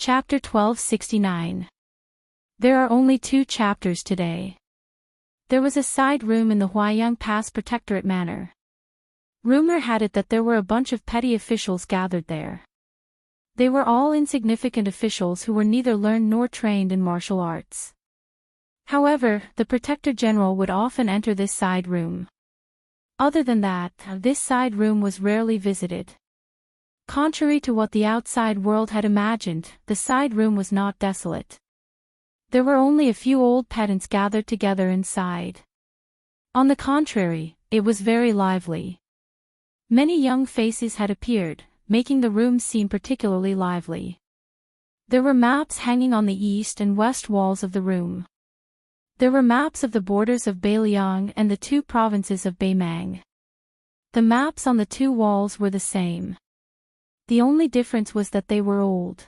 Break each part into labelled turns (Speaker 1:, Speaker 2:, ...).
Speaker 1: Chapter 1269. There are only 2 chapters today. There was a side room in the Huaiyang Pass Protectorate Manor. Rumor had it that there were a bunch of petty officials gathered there. They were all insignificant officials who were neither learned nor trained in martial arts. However, the Protector General would often enter this side room. Other than that, this side room was rarely visited. Contrary to what the outside world had imagined, the side room was not desolate. There were only a few old pedants gathered together inside. On the contrary, it was very lively. Many young faces had appeared, making the room seem particularly lively. There were maps hanging on the east and west walls of the room. There were maps of the borders of Beiliang and the 2 provinces of Beimang. The maps on the 2 walls were the same. The only difference was that they were old.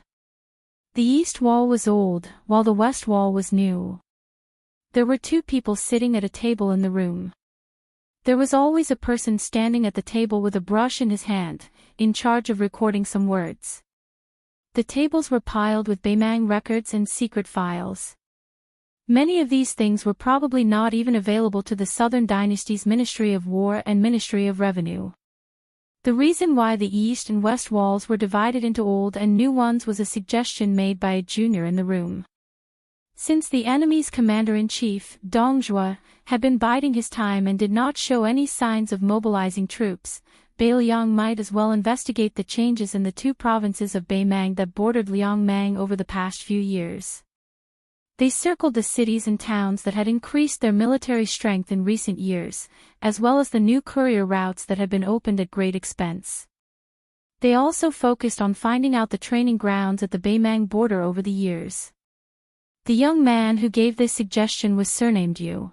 Speaker 1: The east wall was old, while the west wall was new. There were 2 people sitting at a table in the room. There was always a person standing at the table with a brush in his hand, in charge of recording some words. The tables were piled with Beimang records and secret files. Many of these things were probably not even available to the Southern Dynasty's Ministry of War and Ministry of Revenue. The reason why the east and west walls were divided into old and new ones was a suggestion made by a junior in the room. Since the enemy's commander-in-chief, Dong Zhuo, had been biding his time and did not show any signs of mobilizing troops, Beiliang might as well investigate the changes in the 2 provinces of Beimang that bordered Liangmang over the past few years. They circled the cities and towns that had increased their military strength in recent years, as well as the new courier routes that had been opened at great expense. They also focused on finding out the training grounds at the Beimang border over the years. The young man who gave this suggestion was surnamed Yu.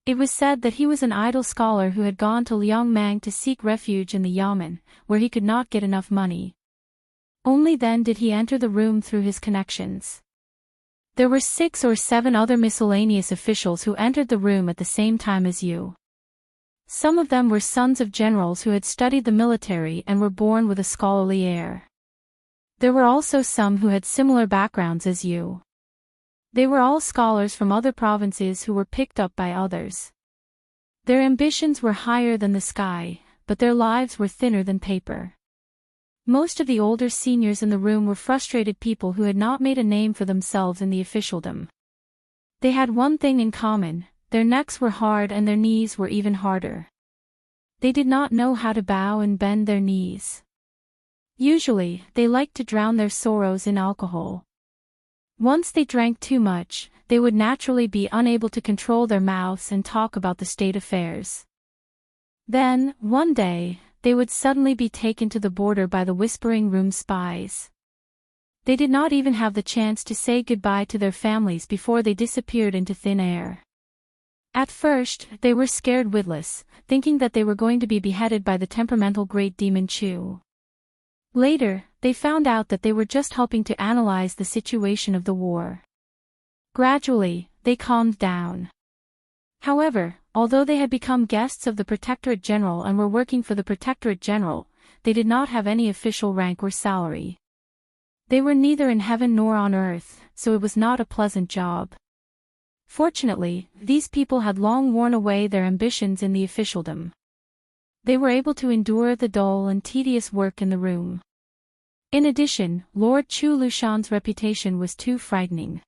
Speaker 1: It was said that he was an idle scholar who had gone to Liangmang to seek refuge in the Yamen, where he could not get enough money. Only then did he enter the room through his connections. There were 6 or 7 other miscellaneous officials who entered the room at the same time as Yu. Some of them were sons of generals who had studied the military and were born with a scholarly air. There were also some who had similar backgrounds as Yu. They were all scholars from other provinces who were picked up by others. Their ambitions were higher than the sky, but their lives were thinner than paper. Most of the older seniors in the room were frustrated people who had not made a name for themselves in the officialdom. They had one thing in common: their necks were hard and their knees were even harder. They did not know how to bow and bend their knees. Usually, they liked to drown their sorrows in alcohol. Once they drank too much, they would naturally be unable to control their mouths and talk about the state affairs. Then, one day, they would suddenly be taken to the border by the Whispering Room spies. They did not even have the chance to say goodbye to their families before they disappeared into thin air. At first, they were scared witless, thinking that they were going to be beheaded by the temperamental Great Demon Chu. Later, they found out that they were just helping to analyze the situation of the war. Gradually, they calmed down. However, although they had become guests of the Protectorate General and were working for the Protectorate General, they did not have any official rank or salary. They were neither in heaven nor on earth, so it was not a pleasant job. Fortunately, these people had long worn away their ambitions in the officialdom. They were able to endure the dull and tedious work in the room. In addition, Lord Chu Lushan's reputation was too frightening.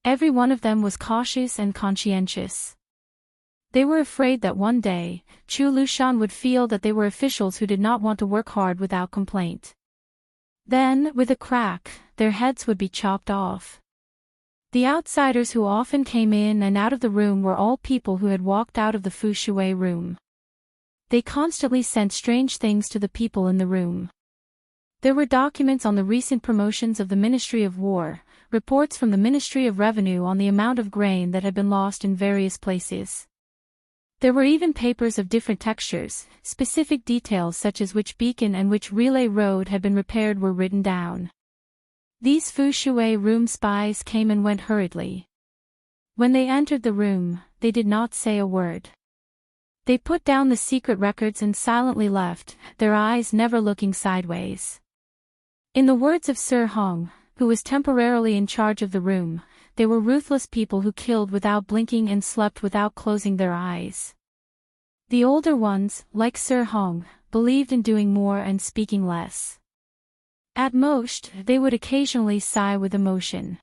Speaker 1: Every one of them was cautious and conscientious. They were afraid that one day, Chu Lushan would feel that they were officials who did not want to work hard without complaint. Then, with a crack, their heads would be chopped off. The outsiders who often came in and out of the room were all people who had walked out of the Fu Shui room. They constantly sent strange things to the people in the room. There were documents on the recent promotions of the Ministry of War, reports from the Ministry of Revenue on the amount of grain that had been lost in various places. There were even papers of different textures, specific details such as which beacon and which relay road had been repaired were written down. These Fu Shui room spies came and went hurriedly. When they entered the room, they did not say a word. They put down the secret records and silently left, their eyes never looking sideways. In the words of Sir Hong, who was temporarily in charge of the room. They were ruthless people who killed without blinking and slept without closing their eyes. The older ones, like Sir Hong, believed in doing more and speaking less. At most, they would occasionally sigh with emotion.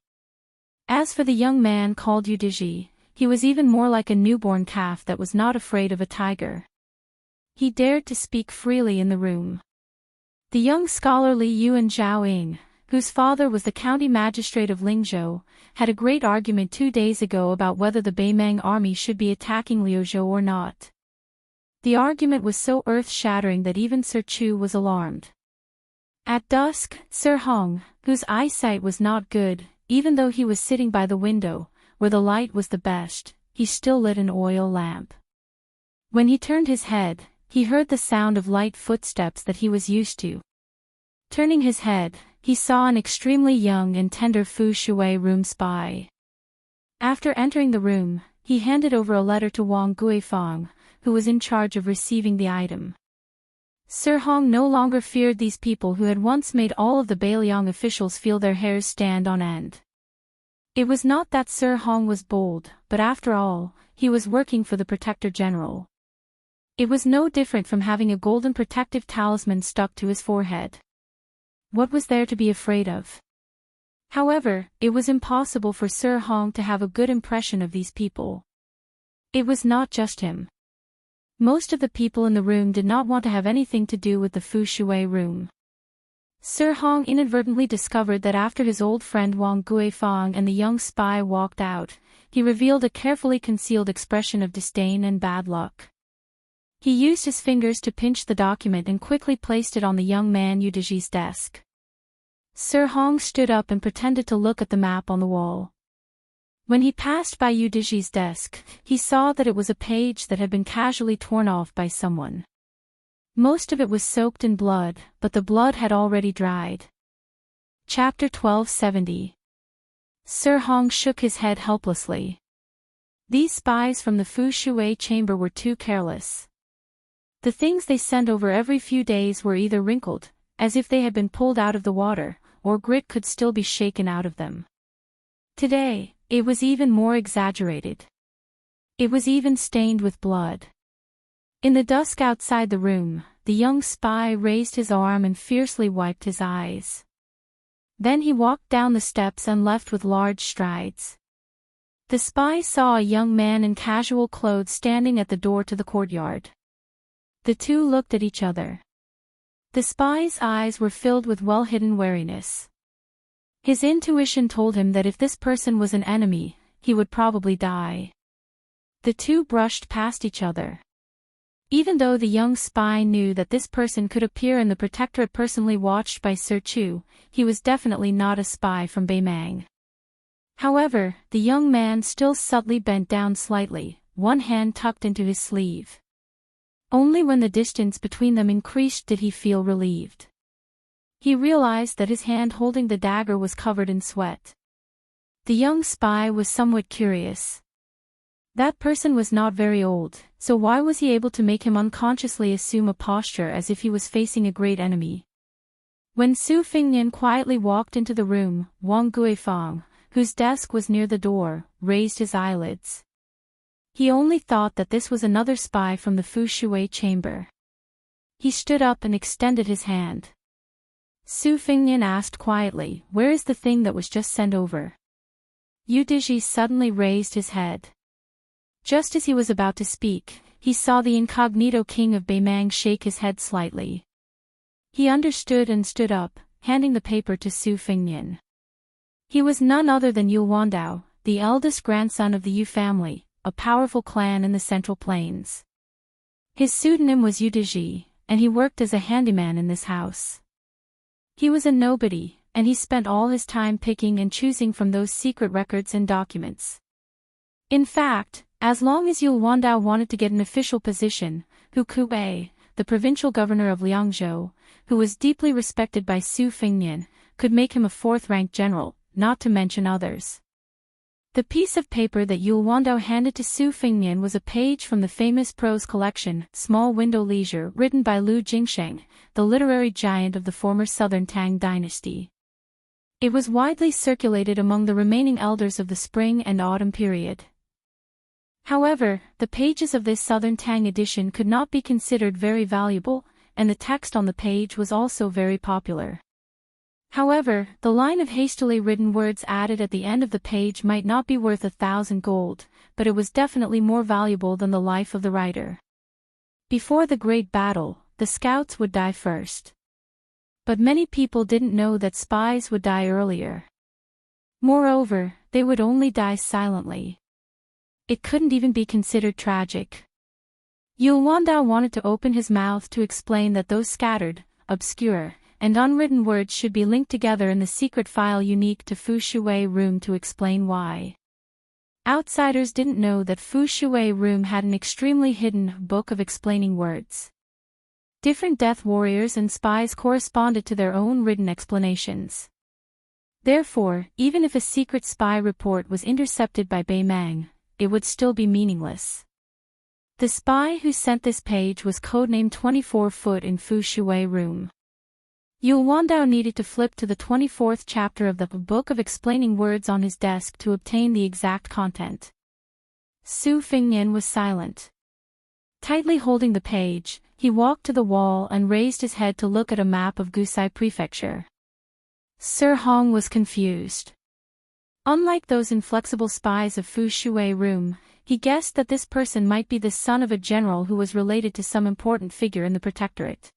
Speaker 1: As for the young man called Udiji, he was even more like a newborn calf that was not afraid of a tiger. He dared to speak freely in the room. The young scholar Li Yuan Zhaoying, whose father was the county magistrate of Lingzhou, had a great argument 2 days ago about whether the Beimang army should be attacking Liuzhou or not. The argument was so earth-shattering that even Sir Chu was alarmed. At dusk, Sir Hong, whose eyesight was not good, even though he was sitting by the window, where the light was the best, he still lit an oil lamp. When he turned his head, he heard the sound of light footsteps that he was used to. Turning his head, he saw an extremely young and tender Fu Shui room spy. After entering the room, he handed over a letter to Wang Guifang, who was in charge of receiving the item. Sir Hong no longer feared these people who had once made all of the Beiliang officials feel their hairs stand on end. It was not that Sir Hong was bold, but after all, he was working for the Protector General. It was no different from having a golden protective talisman stuck to his forehead. What was there to be afraid of? However, it was impossible for Sir Hong to have a good impression of these people. It was not just him. Most of the people in the room did not want to have anything to do with the Fu Shui room. Sir Hong inadvertently discovered that after his old friend Wang Guifang and the young spy walked out, he revealed a carefully concealed expression of disdain and bad luck. He used his fingers to pinch the document and quickly placed it on the young man Udiji's desk. Sir Hong stood up and pretended to look at the map on the wall. When he passed by Udiji's desk, he saw that it was a page that had been casually torn off by someone. Most of it was soaked in blood, but the blood had already dried. Chapter 1270. Sir Hong shook his head helplessly. These spies from the Fu Shui chamber were too careless. The things they sent over every few days were either wrinkled, as if they had been pulled out of the water, or grit could still be shaken out of them. Today, it was even more exaggerated. It was even stained with blood. In the dusk outside the room, the young spy raised his arm and fiercely wiped his eyes. Then he walked down the steps and left with large strides. The spy saw a young man in casual clothes standing at the door to the courtyard. The two looked at each other. The spy's eyes were filled with well-hidden wariness. His intuition told him that if this person was an enemy, he would probably die. The two brushed past each other. Even though the young spy knew that this person could appear in the protectorate personally watched by Sir Chu, he was definitely not a spy from Beimang. However, the young man still subtly bent down slightly, one hand tucked into his sleeve. Only when the distance between them increased did he feel relieved. He realized that his hand holding the dagger was covered in sweat. The young spy was somewhat curious. That person was not very old, so why was he able to make him unconsciously assume a posture as if he was facing a great enemy? When Su Fingnian quietly walked into the room, Wang Guifang, whose desk was near the door, raised his eyelids. He only thought that this was another spy from the Fu Shui chamber. He stood up and extended his hand. Su Fingnian asked quietly, "Where is the thing that was just sent over?" Udiji suddenly raised his head. Just as he was about to speak, he saw the incognito king of Beimang shake his head slightly. He understood and stood up, handing the paper to Su Fingnian. He was none other than Yu Wandao, the eldest grandson of the Yu family, a powerful clan in the Central Plains. His pseudonym was Udiji, and he worked as a handyman in this house. He was a nobody, and he spent all his time picking and choosing from those secret records and documents. In fact, as long as Yul Wandao wanted to get an official position, Hu Kuei, the provincial governor of Liangzhou, who was deeply respected by Su Fingnian, could make him a fourth-rank general, not to mention others. The piece of paper that Yul Wandao handed to Su Fingnian was a page from the famous prose collection, Small Window Leisure, written by Lu Jingsheng, the literary giant of the former southern Tang dynasty. It was widely circulated among the remaining elders of the spring and autumn period. However, the pages of this Southern Tang edition could not be considered very valuable, and the text on the page was also very popular. However, the line of hastily written words added at the end of the page might not be worth 1,000 gold, but it was definitely more valuable than the life of the writer. Before the great battle, the scouts would die first. But many people didn't know that spies would die earlier. Moreover, they would only die silently. It couldn't even be considered tragic. Yul Wandao wanted to open his mouth to explain that those scattered, obscure, and unwritten words should be linked together in the secret file unique to Fu Shui room to explain why. Outsiders didn't know that Fu Shui room had an extremely hidden book of explaining words. Different death warriors and spies corresponded to their own written explanations. Therefore, even if a secret spy report was intercepted by Bei Mang, it would still be meaningless. The spy who sent this page was codenamed 24-foot in Fu Shui room. Yul Wandao needed to flip to the 24th chapter of the Book of Explaining Words on his desk to obtain the exact content. Su Fingyan was silent. Tightly holding the page, he walked to the wall and raised his head to look at a map of Gusai Prefecture. Sir Hong was confused. Unlike those inflexible spies of Fu Shui room, he guessed that this person might be the son of a general who was related to some important figure in the protectorate.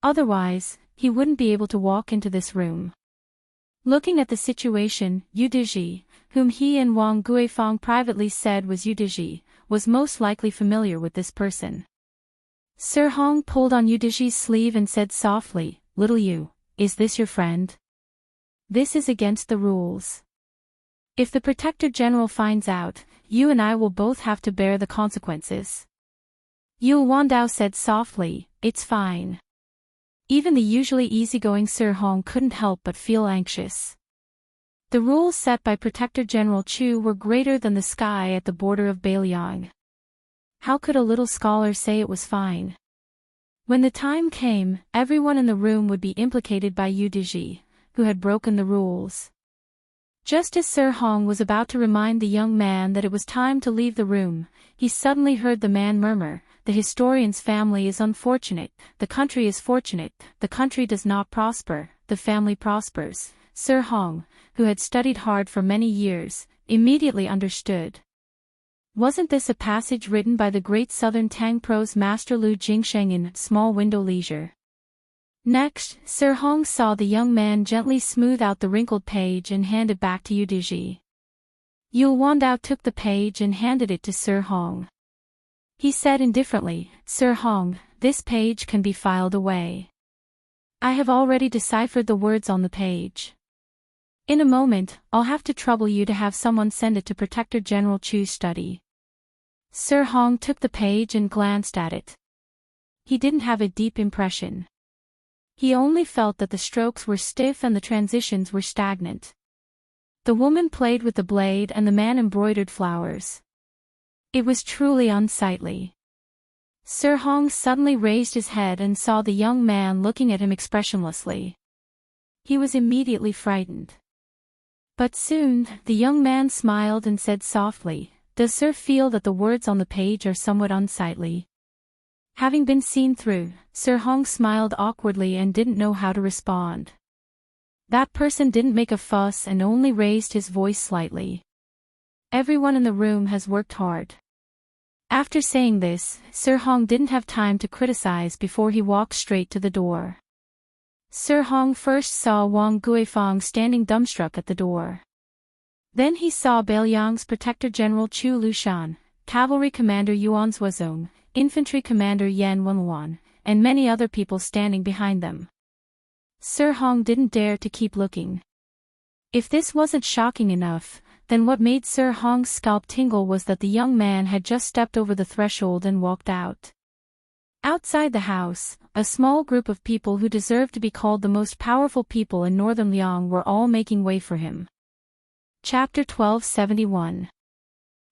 Speaker 1: Otherwise, he wouldn't be able to walk into this room. Looking at the situation, Yu Diji, whom he and Wang Guifang privately said was Yu Diji, was most likely familiar with this person. Sir Hong pulled on Yu Diji's sleeve and said softly, "Little Yu, is this your friend? This is against the rules. If the Protector General finds out, you and I will both have to bear the consequences." Yul Wandao said softly, "It's fine." Even the usually easygoing Sir Hong couldn't help but feel anxious. The rules set by Protector General Chu were greater than the sky at the border of Beiliang. How could a little scholar say it was fine? When the time came, everyone in the room would be implicated by Yu Diji, who had broken the rules. Just as Sir Hong was about to remind the young man that it was time to leave the room, he suddenly heard the man murmur, "The historian's family is unfortunate, the country is fortunate, the country does not prosper, the family prospers." Sir Hong, who had studied hard for many years, immediately understood. Wasn't this a passage written by the great Southern Tang prose master Lu Jingsheng in Small Window Leisure? Next, Sir Hong saw the young man gently smooth out the wrinkled page and hand it back to Yu Diji. Yul Wandao took the page and handed it to Sir Hong. He said indifferently, "Sir Hong, this page can be filed away. I have already deciphered the words on the page. In a moment, I'll have to trouble you to have someone send it to Protector General Chu's study." Sir Hong took the page and glanced at it. He didn't have a deep impression. He only felt that the strokes were stiff and the transitions were stagnant. The woman played with the blade and the man embroidered flowers. It was truly unsightly. Sir Hong suddenly raised his head and saw the young man looking at him expressionlessly. He was immediately frightened. But soon, the young man smiled and said softly, "Does Sir feel that the words on the page are somewhat unsightly?" Having been seen through, Sir Hong smiled awkwardly and didn't know how to respond. That person didn't make a fuss and only raised his voice slightly. "Everyone in the room has worked hard." After saying this, Sir Hong didn't have time to criticize before he walked straight to the door. Sir Hong first saw Wang Guifang standing dumbstruck at the door. Then he saw Beiliang's Protector General Chu Lushan, Cavalry Commander Yuan Zuozong, Infantry Commander Yan Wenluan, and many other people standing behind them. Sir Hong didn't dare to keep looking. If this wasn't shocking enough, then what made Sir Hong's scalp tingle was that the young man had just stepped over the threshold and walked out. Outside the house, a small group of people who deserved to be called the most powerful people in northern Liang were all making way for him. Chapter 1271.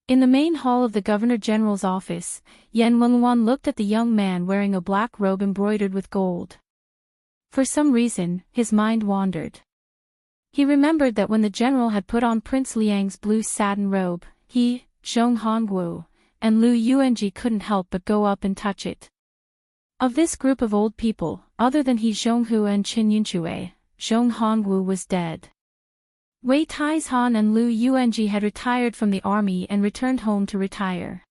Speaker 1: In the main hall of the Governor General's office, Yan Wenluan looked at the young man wearing a black robe embroidered with gold. For some reason, his mind wandered. He remembered that when the general had put on Prince Liang's blue satin robe, he, Zhong Hongwu, and Lu Yuanji couldn't help but go up and touch it. Of this group of old people, other than he Zhonghu and Qin Yunchue, Zhong Hongwu was dead. Wei Taizhan and Lu Yuanji had retired from the army and returned home to retire.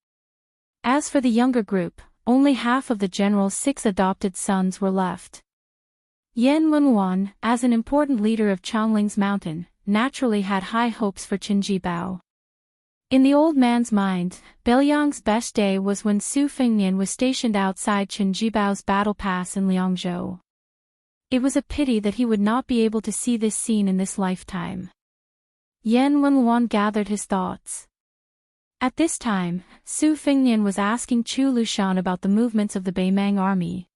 Speaker 1: As for the younger group, only half of the general's 6 adopted sons were left. Yan Wenwan, as an important leader of Changling's mountain, naturally had high hopes for Qin Jibao. In the old man's mind, Beiliang's best day was when Su Fengnian was stationed outside Qin Jibao's battle pass in Liangzhou. It was a pity that he would not be able to see this scene in this lifetime. Yan Wenwan gathered his thoughts. At this time, Su Fengnian was asking Chu Lushan about the movements of the Beimang army.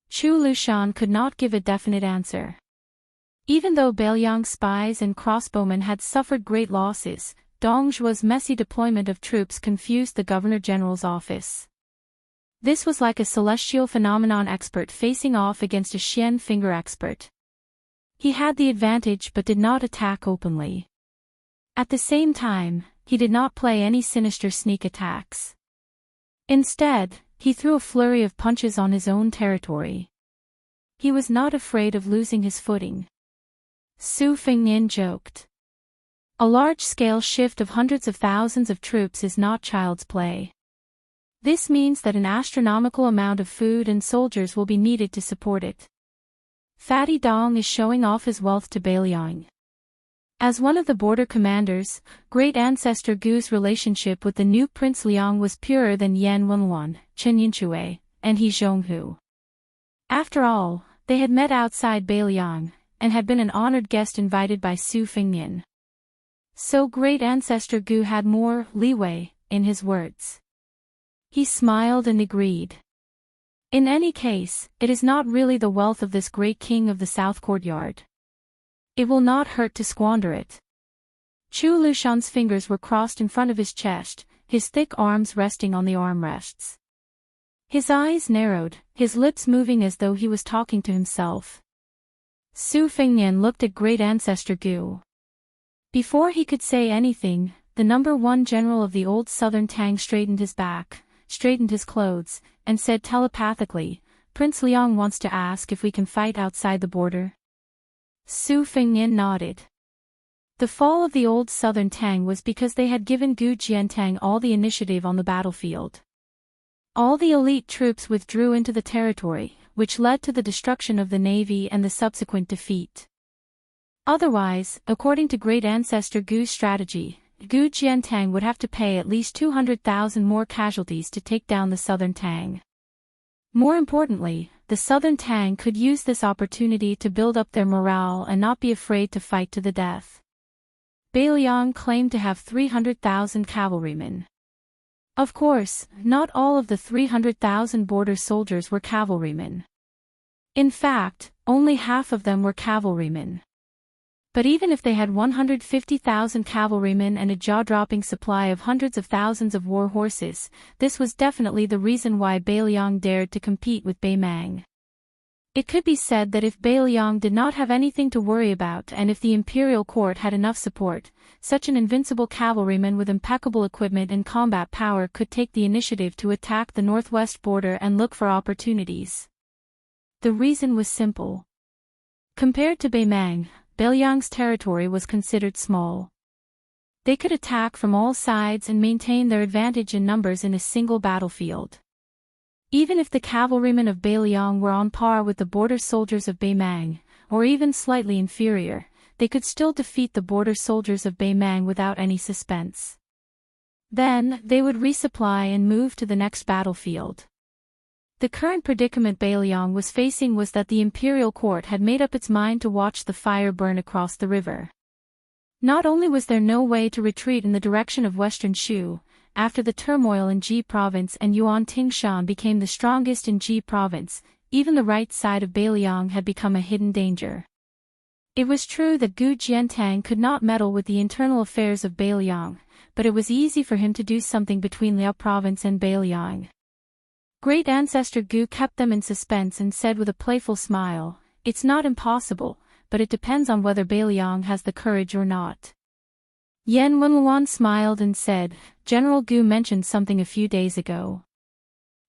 Speaker 1: Chu Lushan could not give a definite answer. Even though Beiliang's spies and crossbowmen had suffered great losses, Dongzhuo's messy deployment of troops confused the Governor-General's office. This was like a celestial phenomenon expert facing off against a Xian finger expert. He had the advantage but did not attack openly. At the same time, he did not play any sinister sneak attacks. Instead, he threw a flurry of punches on his own territory. He was not afraid of losing his footing. Su Fengnian joked. A large-scale shift of hundreds of thousands of troops is not child's play. This means that an astronomical amount of food and soldiers will be needed to support it. Fatty Dong is showing off his wealth to Beiliang. As one of the border commanders, great ancestor Gu's relationship with the new Prince Liang was purer than Yan Wenwan, Chen Yinchue, and He Zhonghu. After all, they had met outside Beiliang, and had been an honored guest invited by Su Fengnian. So great ancestor Gu had more leeway, in his words. He smiled and agreed. In any case, it is not really the wealth of this great king of the South Courtyard. It will not hurt to squander it. Chu Lushan's fingers were crossed in front of his chest, his thick arms resting on the armrests. His eyes narrowed, his lips moving as though he was talking to himself. Su Fengnian looked at great ancestor Gu. Before he could say anything, the number 1 general of the old southern Tang straightened his back, straightened his clothes, and said telepathically, "Prince Liang wants to ask if we can fight outside the border." Su Fengnian nodded. The fall of the old southern Tang was because they had given Gu Jiantang all the initiative on the battlefield. All the elite troops withdrew into the territory, which led to the destruction of the navy and the subsequent defeat. Otherwise, according to great ancestor Gu's strategy, Gu Jiantang would have to pay at least 200,000 more casualties to take down the southern Tang. More importantly, the southern Tang could use this opportunity to build up their morale and not be afraid to fight to the death. Beiliang claimed to have 300,000 cavalrymen. Of course, not all of the 300,000 border soldiers were cavalrymen. In fact, only half of them were cavalrymen. But even if they had 150,000 cavalrymen and a jaw-dropping supply of hundreds of thousands of war horses, this was definitely the reason why Beiliang dared to compete with Beimang. It could be said that if Beiliang did not have anything to worry about and if the imperial court had enough support, such an invincible cavalryman with impeccable equipment and combat power could take the initiative to attack the northwest border and look for opportunities. The reason was simple. Compared to Beimang, Beiliang's territory was considered small. They could attack from all sides and maintain their advantage in numbers in a single battlefield. Even if the cavalrymen of Beiliang were on par with the border soldiers of Beimang, or even slightly inferior, they could still defeat the border soldiers of Beimang without any suspense. Then, they would resupply and move to the next battlefield. The current predicament Beiliang was facing was that the imperial court had made up its mind to watch the fire burn across the river. Not only was there no way to retreat in the direction of western Shu, after the turmoil in Ji province and Yuan Tingshan became the strongest in Ji province, even the right side of Beiliang had become a hidden danger. It was true that Gu Jiantang could not meddle with the internal affairs of Beiliang, but it was easy for him to do something between Liao province and Beiliang. Great ancestor Gu kept them in suspense and said with a playful smile, "It's not impossible, but it depends on whether Beiliang has the courage or not. Yan Wenluan smiled and said, General Gu mentioned something a few days ago.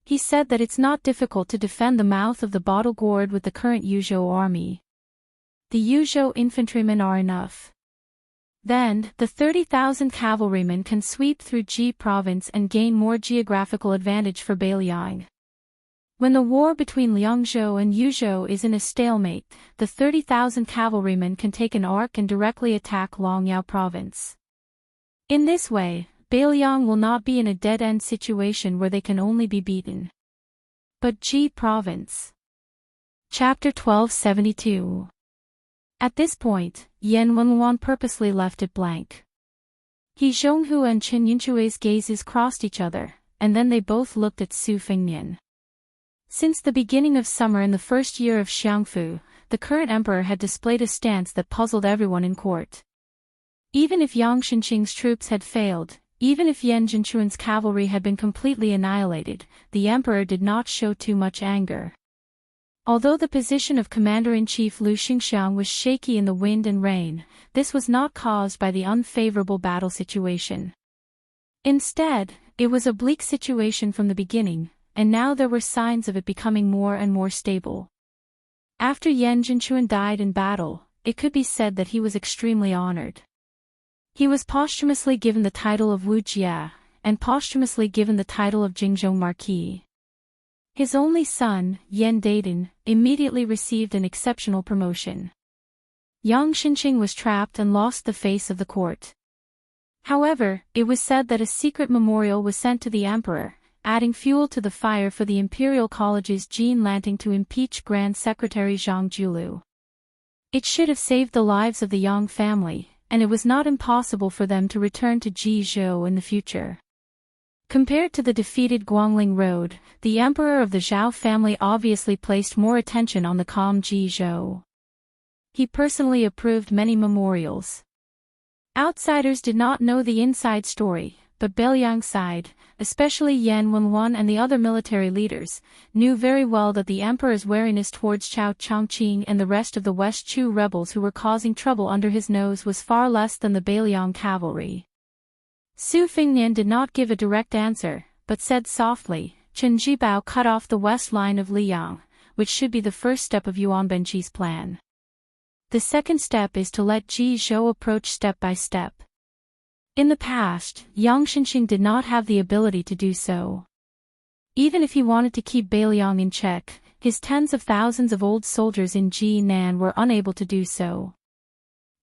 Speaker 1: He said that it's not difficult to defend the mouth of the bottle gourd with the current Yuzhou army. The Yuzhou infantrymen are enough. Then, the 30,000 cavalrymen can sweep through Ji province and gain more geographical advantage for Beiliang. When the war between Liangzhou and Yuzhou is in a stalemate, the 30,000 cavalrymen can take an arc and directly attack Longyao province. In this way, Beiliang will not be in a dead-end situation where they can only be beaten. But Ji province. Chapter 1272. At this point, Yan Wenluan purposely left it blank. He Zhonghu and Chen Yunchui's gazes crossed each other, and then they both looked at Su Fengnian. Since the beginning of summer in the first year of Xiangfu, the current emperor had displayed a stance that puzzled everyone in court. Even if Yang Shenqing's troops had failed, even if Yan Zhenchuan's cavalry had been completely annihilated, the emperor did not show too much anger. Although the position of commander-in-chief Lu Xingxiang was shaky in the wind and rain, this was not caused by the unfavorable battle situation. Instead, it was a bleak situation from the beginning, and now there were signs of it becoming more and more stable. After Yan Zhenchuan died in battle, it could be said that he was extremely honored. He was posthumously given the title of Wuxia, and posthumously given the title of Jingzhou Marquis. His only son, Yan Daiden, immediately received an exceptional promotion. Yang Shenqing was trapped and lost the face of the court. However, it was said that a secret memorial was sent to the emperor, adding fuel to the fire for the Imperial College's Jean Lanting to impeach Grand Secretary Zhang Julu. It should have saved the lives of the Yang family, and it was not impossible for them to return to Jizhou in the future. Compared to the defeated Guangling Road, the emperor of the Zhao family obviously placed more attention on the calm Jizhou. He personally approved many memorials. Outsiders did not know the inside story, but Beiliang's side, especially Yan Wenluan and the other military leaders, knew very well that the emperor's wariness towards Chao Chongqing and the rest of the West Chu rebels who were causing trouble under his nose was far less than the Beiliang cavalry. Su Fengnian did not give a direct answer, but said softly, Chen Jibao cut off the west line of Liyang, which should be the first step of Yuan Benqi's plan. The second step is to let Jizhou approach step by step. In the past, Yang Shenqing did not have the ability to do so. Even if he wanted to keep Beiliang in check, his tens of thousands of old soldiers in Jinan were unable to do so.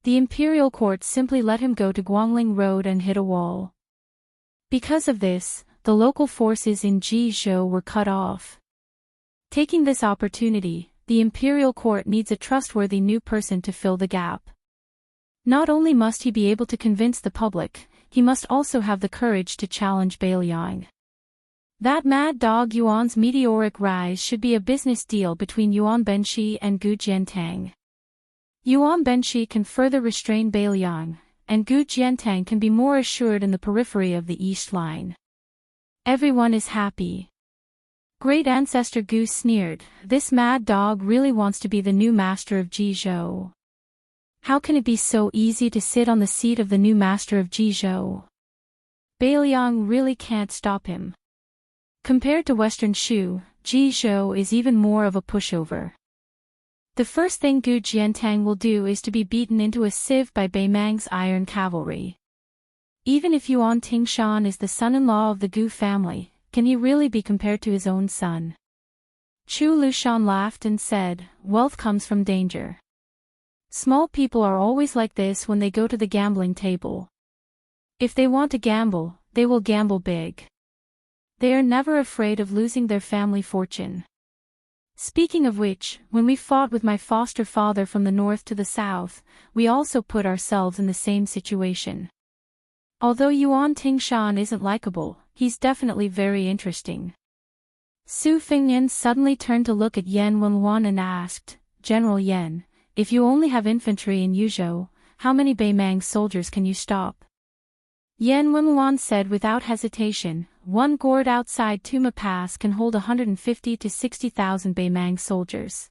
Speaker 1: The imperial court simply let him go to Guangling Road and hit a wall. Because of this, the local forces in Jizhou were cut off. Taking this opportunity, the imperial court needs a trustworthy new person to fill the gap. Not only must he be able to convince the public, he must also have the courage to challenge Beiliang. That mad dog Yuan's meteoric rise should be a business deal between Yuan Benqi and Gu Jiantang. Yuan Benqi can further restrain Beiliang, and Gu Jiantang can be more assured in the periphery of the east line. Everyone is happy. Great ancestor Gu sneered, this mad dog really wants to be the new master of Jizhou. How can it be so easy to sit on the seat of the new master of Jizhou? Beiliang really can't stop him. Compared to Western Shu, Jizhou is even more of a pushover. The first thing Gu Jiantang will do is to be beaten into a sieve by Beimang's iron cavalry. Even if Yuan Tingshan is the son-in-law of the Gu family, can he really be compared to his own son? Chu Lushan laughed and said, wealth comes from danger. Small people are always like this when they go to the gambling table. If they want to gamble, they will gamble big. They are never afraid of losing their family fortune. Speaking of which, when we fought with my foster father from the north to the south, we also put ourselves in the same situation. Although Yuan Tingshan isn't likable, he's definitely very interesting. Su Fengnian suddenly turned to look at Yan Wenluan and asked, General Yan, if you only have infantry in Yuzhou, how many Beimang soldiers can you stop? Yan Wenluan said without hesitation, one gourd outside Tuma Pass can hold 150 to 60,000 Beimang soldiers.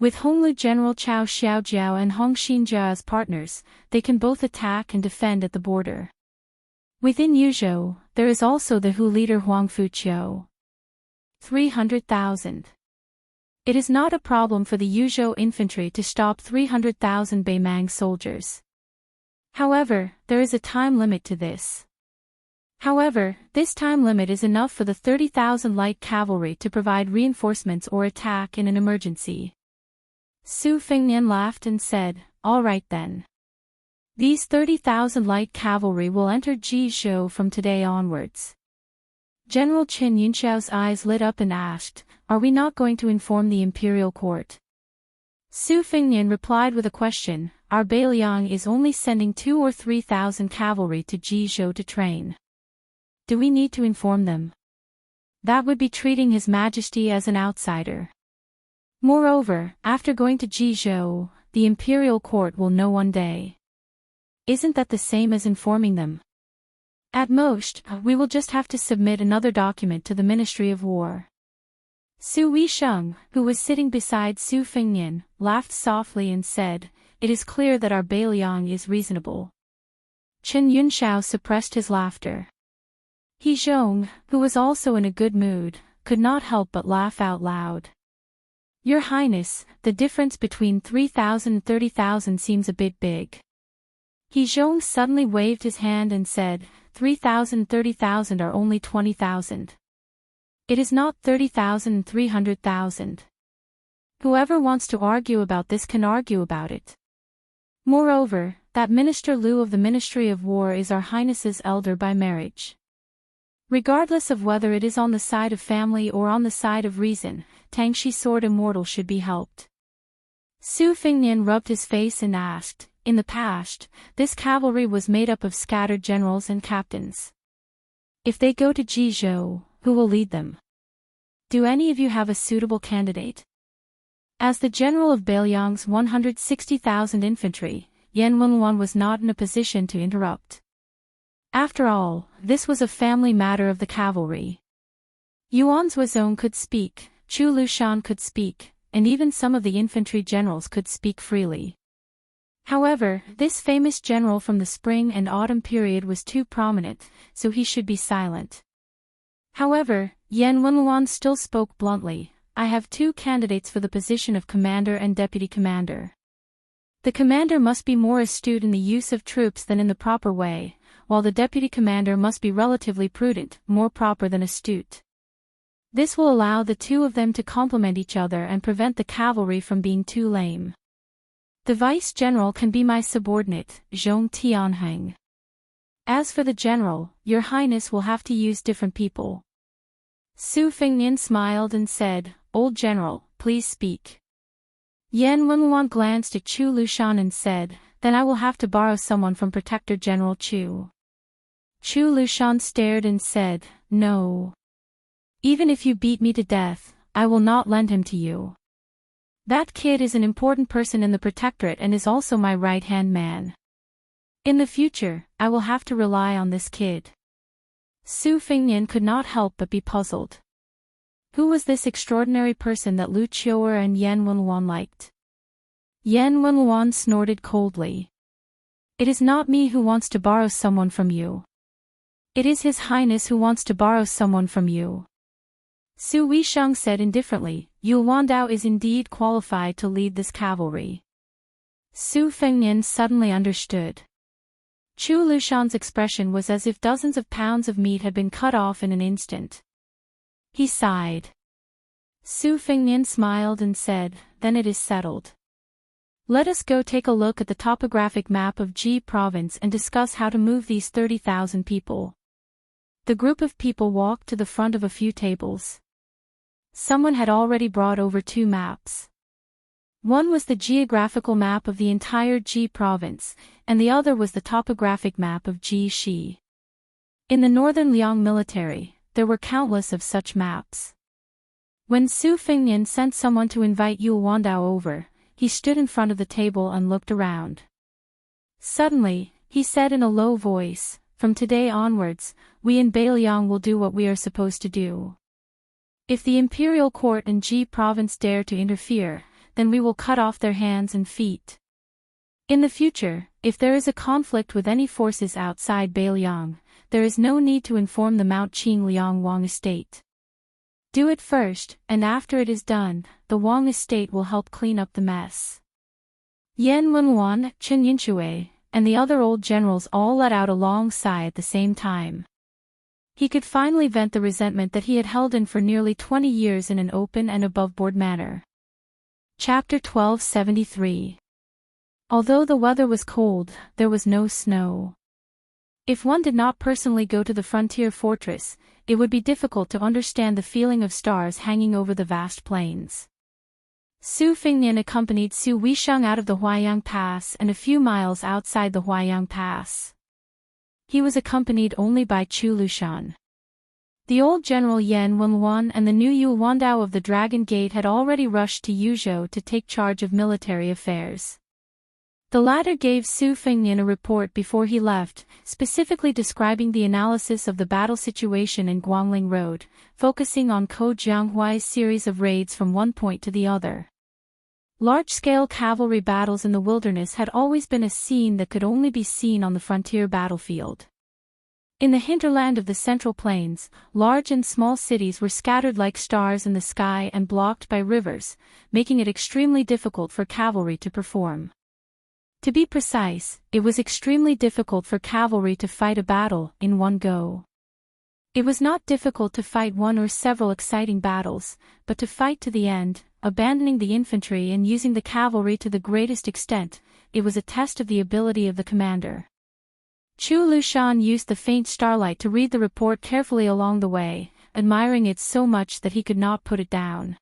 Speaker 1: With Honglu General Chao Xiaojiao and Hong Xinjia as partners, they can both attack and defend at the border. Within Yuzhou, there is also the Hu leader Huang Fuqiu. 300,000. It is not a problem for the Yuzhou infantry to stop 300,000 Beimang soldiers. However, there is a time limit to this. However, this time limit is enough for the 30,000 light cavalry to provide reinforcements or attack in an emergency. Su Fengnian laughed and said, "All right then. These 30,000 light cavalry will enter Jizhou from today onwards." General Qin Yunxiao's eyes lit up and asked, "Are we not going to inform the imperial court?" Su Fengnian replied with a question, "Our Beiliang is only sending 2 or 3,000 cavalry to Jizhou to train. Do we need to inform them? That would be treating His Majesty as an outsider. Moreover, after going to Jizhou, the imperial court will know one day. Isn't that the same as informing them? At most, we will just have to submit another document to the Ministry of War." Su Weisheng, who was sitting beside Su Fengnian, laughed softly and said, "It is clear that our Beiliang is reasonable." Qin Yunxiao suppressed his laughter. He Zhong, who was also in a good mood, could not help but laugh out loud. "Your Highness, the difference between 3,000 and 30,000 seems a bit big." He Zhong suddenly waved his hand and said, 3,000 and 30,000 are only 20,000. It is not 30,000 and 300,000. Whoever wants to argue about this can argue about it. Moreover, that Minister Liu of the Ministry of War is our Highness's elder by marriage. Regardless of whether it is on the side of family or on the side of reason, Tangxi Sword Immortal should be helped. Su Fengnian rubbed his face and asked, "In the past, this cavalry was made up of scattered generals and captains. If they go to Jizhou, who will lead them? Do any of you have a suitable candidate?" As the general of Beiliang's 160,000 infantry, Yan Wenluan was not in a position to interrupt. After all, this was a family matter of the cavalry. Yuan Zuozong could speak, Chu Lushan could speak, and even some of the infantry generals could speak freely. However, this famous general from the spring and autumn period was too prominent, so he should be silent. However, Yan Wenluan still spoke bluntly, "I have 2 candidates for the position of commander and deputy commander. The commander must be more astute in the use of troops than in the proper way, while the deputy commander must be relatively prudent, more proper than astute. This will allow the 2 of them to complement each other and prevent the cavalry from being too lame. The vice-general can be my subordinate, Zhong Tianheng. As for the general, your highness will have to use different people." Su Fengnian smiled and said, "Old general, please speak." Yan Wenluan glanced at Chu Lushan and said, "Then I will have to borrow someone from Protector General Chu." Chu Lushan stared and said, "No. Even if you beat me to death, I will not lend him to you. That kid is an important person in the Protectorate and is also my right-hand man. In the future, I will have to rely on this kid." Su Fengnian could not help but be puzzled. Who was this extraordinary person that Lu Qiu'er and Yan Wenluan liked? Yan Wenluan snorted coldly. "It is not me who wants to borrow someone from you. It is His Highness who wants to borrow someone from you." Su Weisheng said indifferently, "Yu Wandao is indeed qualified to lead this cavalry." Su Fengnian suddenly understood. Chu Lushan's expression was as if dozens of pounds of meat had been cut off in an instant. He sighed. Su Fengnian smiled and said, "Then it is settled. Let us go take a look at the topographic map of Ji province and discuss how to move these 30,000 people." The group of people walked to the front of a few tables. Someone had already brought over 2 maps. One was the geographical map of the entire Ji province, and the other was the topographic map of Ji Shi. In the northern Liang military, there were countless of such maps. When Su Fengnian sent someone to invite Yu Wandao over, he stood in front of the table and looked around. Suddenly, he said in a low voice, "From today onwards, we in Beiliang will do what we are supposed to do. If the imperial court and Ji province dare to interfere, then we will cut off their hands and feet. In the future, if there is a conflict with any forces outside Beiliang, there is no need to inform the Mount Qing Liang Wang estate. Do it first, and after it is done, the Wang estate will help clean up the mess. Yan Wenwan, Chen Yinshui, and the other old generals all let out a long sigh at the same time. He could finally vent the resentment that he had held in for nearly 20 years in an open and above-board manner. Chapter 1273. Although the weather was cold, there was no snow. If one did not personally go to the frontier fortress, it would be difficult to understand the feeling of stars hanging over the vast plains. Su Fengnian accompanied Su Weisheng out of the Huaiyang Pass and a few miles outside the Huaiyang Pass. He was accompanied only by Chu Lushan. The old general Yan Wenwan and the new Yu Wandao of the Dragon Gate had already rushed to Yuzhou to take charge of military affairs. The latter gave Su Fengnian a report before he left, specifically describing the analysis of the battle situation in Guangling Road, focusing on Ko Jianghuai's series of raids from one point to the other. Large-scale cavalry battles in the wilderness had always been a scene that could only be seen on the frontier battlefield. In the hinterland of the Central Plains, large and small cities were scattered like stars in the sky and blocked by rivers, making it extremely difficult for cavalry to perform. To be precise, it was extremely difficult for cavalry to fight a battle in one go. It was not difficult to fight one or several exciting battles, but to fight to the end, abandoning the infantry and using the cavalry to the greatest extent, it was a test of the ability of the commander. Chu Lushan used the faint starlight to read the report carefully along the way, admiring it so much that he could not put it down.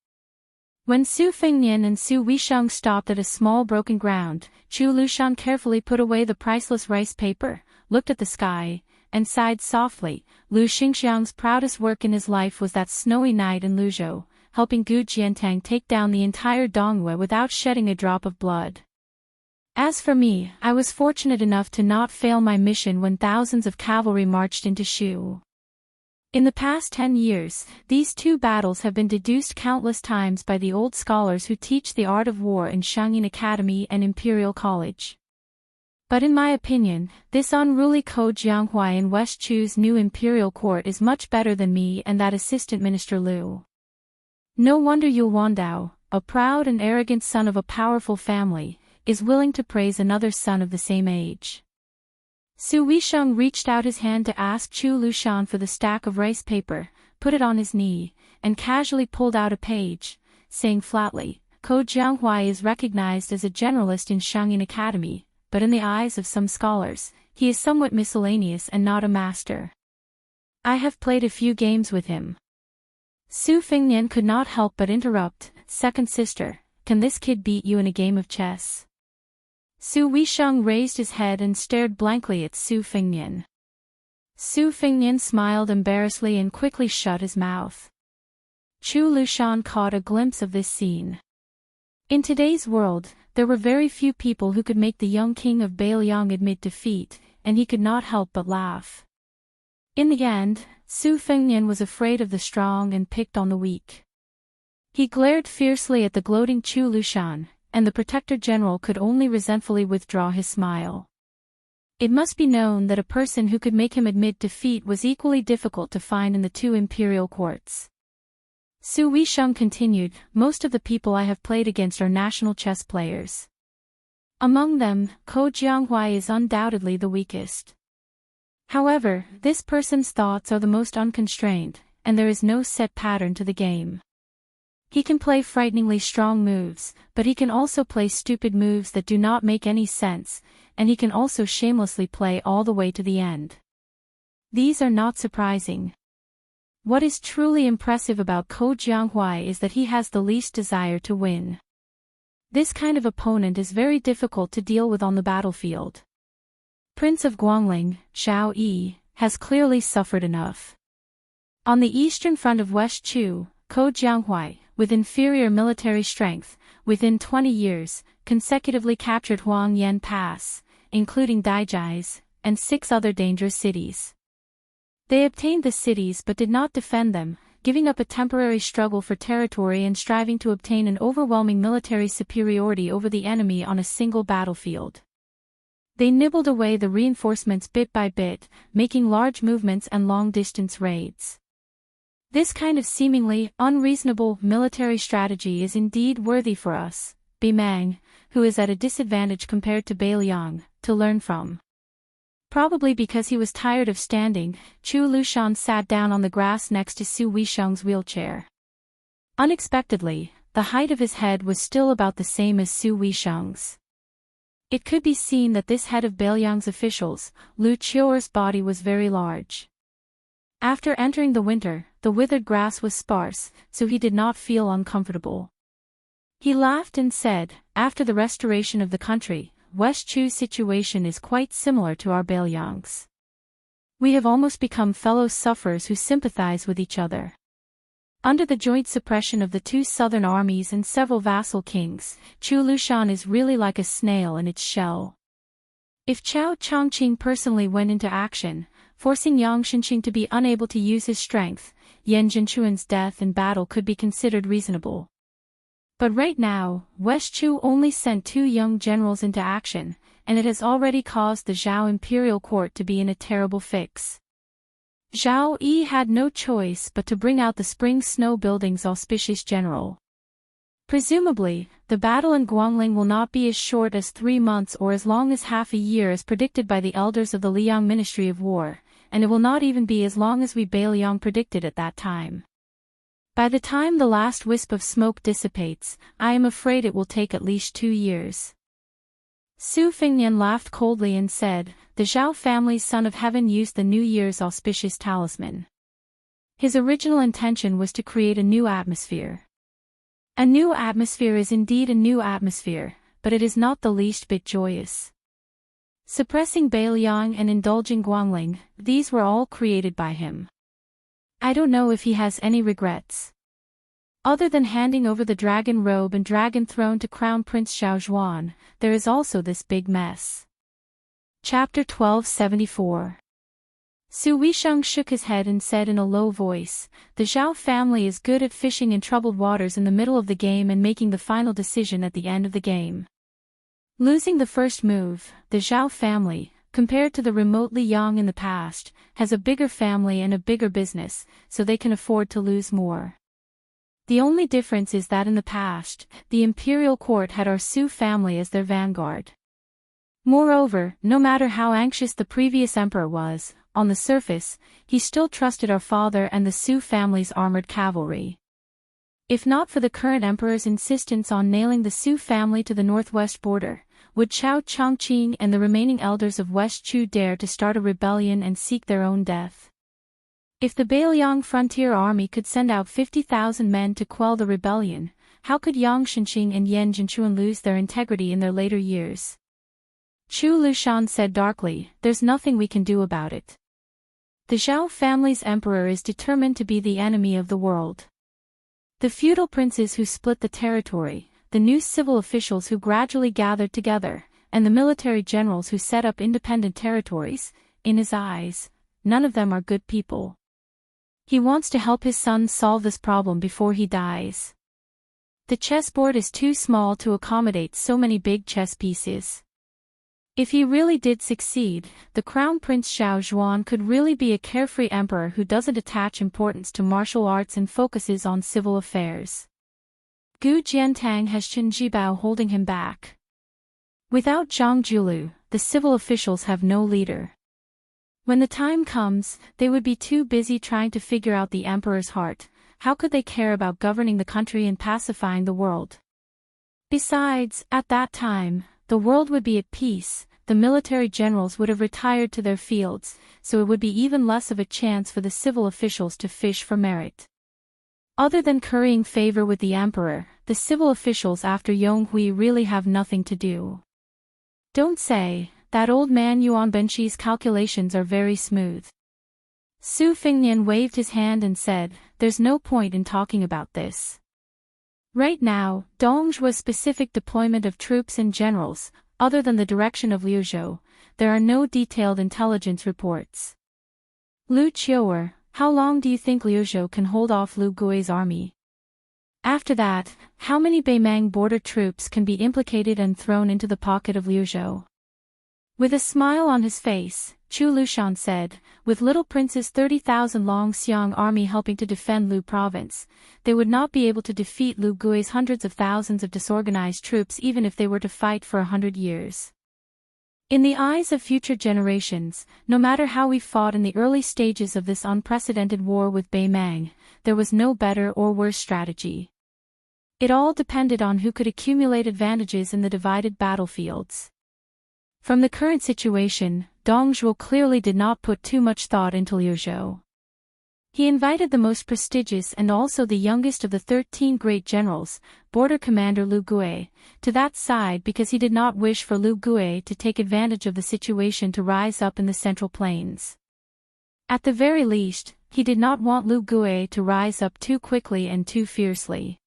Speaker 1: When Su Fengnian and Su Weisheng stopped at a small broken ground, Chu Lushan carefully put away the priceless rice paper, looked at the sky, and sighed softly. Lu Xingxiang's proudest work in his life was that snowy night in Luzhou, helping Gu Jiantang take down the entire Dongwei without shedding a drop of blood. As for me, I was fortunate enough to not fail my mission when thousands of cavalry marched into Shu. In the past 10 years, these two battles have been deduced countless times by the old scholars who teach the art of war in Shangyin Academy and Imperial College. But in my opinion, this unruly Ko Jianghuai in West Chu's new imperial court is much better than me and that assistant minister Liu. No wonder Yu Wandao, a proud and arrogant son of a powerful family, is willing to praise another son of the same age. Su Weisheng reached out his hand to ask Chu Lushan for the stack of rice paper, put it on his knee, and casually pulled out a page, saying flatly, Ko Jianghuai is recognized as a generalist in Shangyin Academy, but in the eyes of some scholars, he is somewhat miscellaneous and not a master. I have played a few games with him. Su Fengnian could not help but interrupt, second sister, can this kid beat you in a game of chess? Su Weisheng raised his head and stared blankly at Su Fengnian. Su Fengnian smiled embarrassedly and quickly shut his mouth. Chu Lushan caught a glimpse of this scene. In today's world, there were very few people who could make the young king of Beiliang admit defeat, and he could not help but laugh. In the end, Su Fengnian was afraid of the strong and picked on the weak. He glared fiercely at the gloating Chu Lushan, and the Protector General could only resentfully withdraw his smile. It must be known that a person who could make him admit defeat was equally difficult to find in the two imperial courts. Su Weisheng continued, most of the people I have played against are national chess players. Among them, Ko Jianghuai is undoubtedly the weakest. However, this person's thoughts are the most unconstrained, and there is no set pattern to the game. He can play frighteningly strong moves, but he can also play stupid moves that do not make any sense, and he can also shamelessly play all the way to the end. These are not surprising. What is truly impressive about Ko Jianghuai is that he has the least desire to win. This kind of opponent is very difficult to deal with on the battlefield. Prince of Guangling, Xiao Yi, has clearly suffered enough. On the eastern front of West Chu, Ko Jianghuai, with inferior military strength, within 20 years, consecutively captured Huangyan Pass, including Daijai's, and 6 other dangerous cities. They obtained the cities but did not defend them, giving up a temporary struggle for territory and striving to obtain an overwhelming military superiority over the enemy on a single battlefield. They nibbled away the reinforcements bit by bit, making large movements and long-distance raids. This kind of seemingly unreasonable military strategy is indeed worthy for us, Bimang, who is at a disadvantage compared to Beiliang, to learn from. Probably because he was tired of standing, Chu Lushan sat down on the grass next to Su Weisheng's wheelchair. Unexpectedly, the height of his head was still about the same as Su Weisheng's. It could be seen that this head of Beiliang's officials, Lu Qiuer's body was very large. After entering the winter, the withered grass was sparse, so he did not feel uncomfortable. He laughed and said, "After the restoration of the country, West Chu's situation is quite similar to our Beiliang's. We have almost become fellow sufferers who sympathize with each other." Under the joint suppression of the two southern armies and several vassal kings, Chu Lushan is really like a snail in its shell. If Chao Chongqing personally went into action, forcing Yang Shenqing to be unable to use his strength, Yan Zhenchuan's death in battle could be considered reasonable. But right now, West Chu only sent 2 young generals into action, and it has already caused the Zhao imperial court to be in a terrible fix. Zhao Yi had no choice but to bring out the spring snow building's auspicious general. Presumably, the battle in Guangling will not be as short as 3 months or as long as half a year as predicted by the elders of the Liang Ministry of War, and it will not even be as long as we Beiliang predicted at that time. By the time the last wisp of smoke dissipates, I am afraid it will take at least 2 years. Su Fengnian laughed coldly and said, "The Zhao family's son of heaven used the New Year's auspicious talisman. His original intention was to create a new atmosphere. A new atmosphere is indeed a new atmosphere, but it is not the least bit joyous. Suppressing Beiliang and indulging Guangling, these were all created by him. I don't know if he has any regrets. Other than handing over the dragon robe and dragon throne to Crown Prince Xiaozhuan, there is also this big mess." Chapter 1274. Su Weisheng shook his head and said in a low voice, "The Zhao family is good at fishing in troubled waters in the middle of the game and making the final decision at the end of the game. Losing the first move, the Zhao family, compared to the remotely young in the past, has a bigger family and a bigger business, so they can afford to lose more. The only difference is that in the past, the imperial court had our Su family as their vanguard. Moreover, no matter how anxious the previous emperor was, on the surface, he still trusted our father and the Su family's armored cavalry. If not for the current emperor's insistence on nailing the Su family to the northwest border, would Chao Chongqing and the remaining elders of West Chu dare to start a rebellion and seek their own death? If the Beiliang frontier army could send out 50,000 men to quell the rebellion, how could Yang Shenqing and Yan Zhenchuan lose their integrity in their later years?" Chu Lushan said darkly, "There's nothing we can do about it. The Zhao family's emperor is determined to be the enemy of the world. The feudal princes who split the territory, the new civil officials who gradually gathered together, and the military generals who set up independent territories, in his eyes, none of them are good people. He wants to help his son solve this problem before he dies. The chessboard is too small to accommodate so many big chess pieces. If he really did succeed, the Crown Prince Xiaozhuan could really be a carefree emperor who doesn't attach importance to martial arts and focuses on civil affairs. Gu Jiantang has Chen Jibao holding him back. Without Zhang Julu, the civil officials have no leader. When the time comes, they would be too busy trying to figure out the emperor's heart. How could they care about governing the country and pacifying the world? Besides, at that time, the world would be at peace, the military generals would have retired to their fields, so it would be even less of a chance for the civil officials to fish for merit. Other than currying favor with the emperor, the civil officials after Yonghui really have nothing to do. Don't say, that old man Yuan Benqi's calculations are very smooth. Su Fengnian waved his hand and said, "There's no point in talking about this. Right now, Dongzhua's specific deployment of troops and generals, other than the direction of Liuzhou, there are no detailed intelligence reports. Lu Qiuer, how long do you think Liu Zhou can hold off Lu Gui's army? After that, how many Beimang border troops can be implicated and thrown into the pocket of Liu Zhou? With a smile on his face, Chu Lushan said, with Little Prince's 30,000 Long Xiang army helping to defend Lu province, they would not be able to defeat Lu Gui's hundreds of thousands of disorganized troops even if they were to fight for 100 years. In the eyes of future generations, no matter how we fought in the early stages of this unprecedented war with Beimang, there was no better or worse strategy. It all depended on who could accumulate advantages in the divided battlefields. From the current situation, Dong Zhuo clearly did not put too much thought into Liu Zhou. He invited the most prestigious and also the youngest of the 13 great generals, border commander Lu Gui, to that side because he did not wish for Lu Gui to take advantage of the situation to rise up in the Central Plains. At the very least, he did not want Lu Gui to rise up too quickly and too fiercely.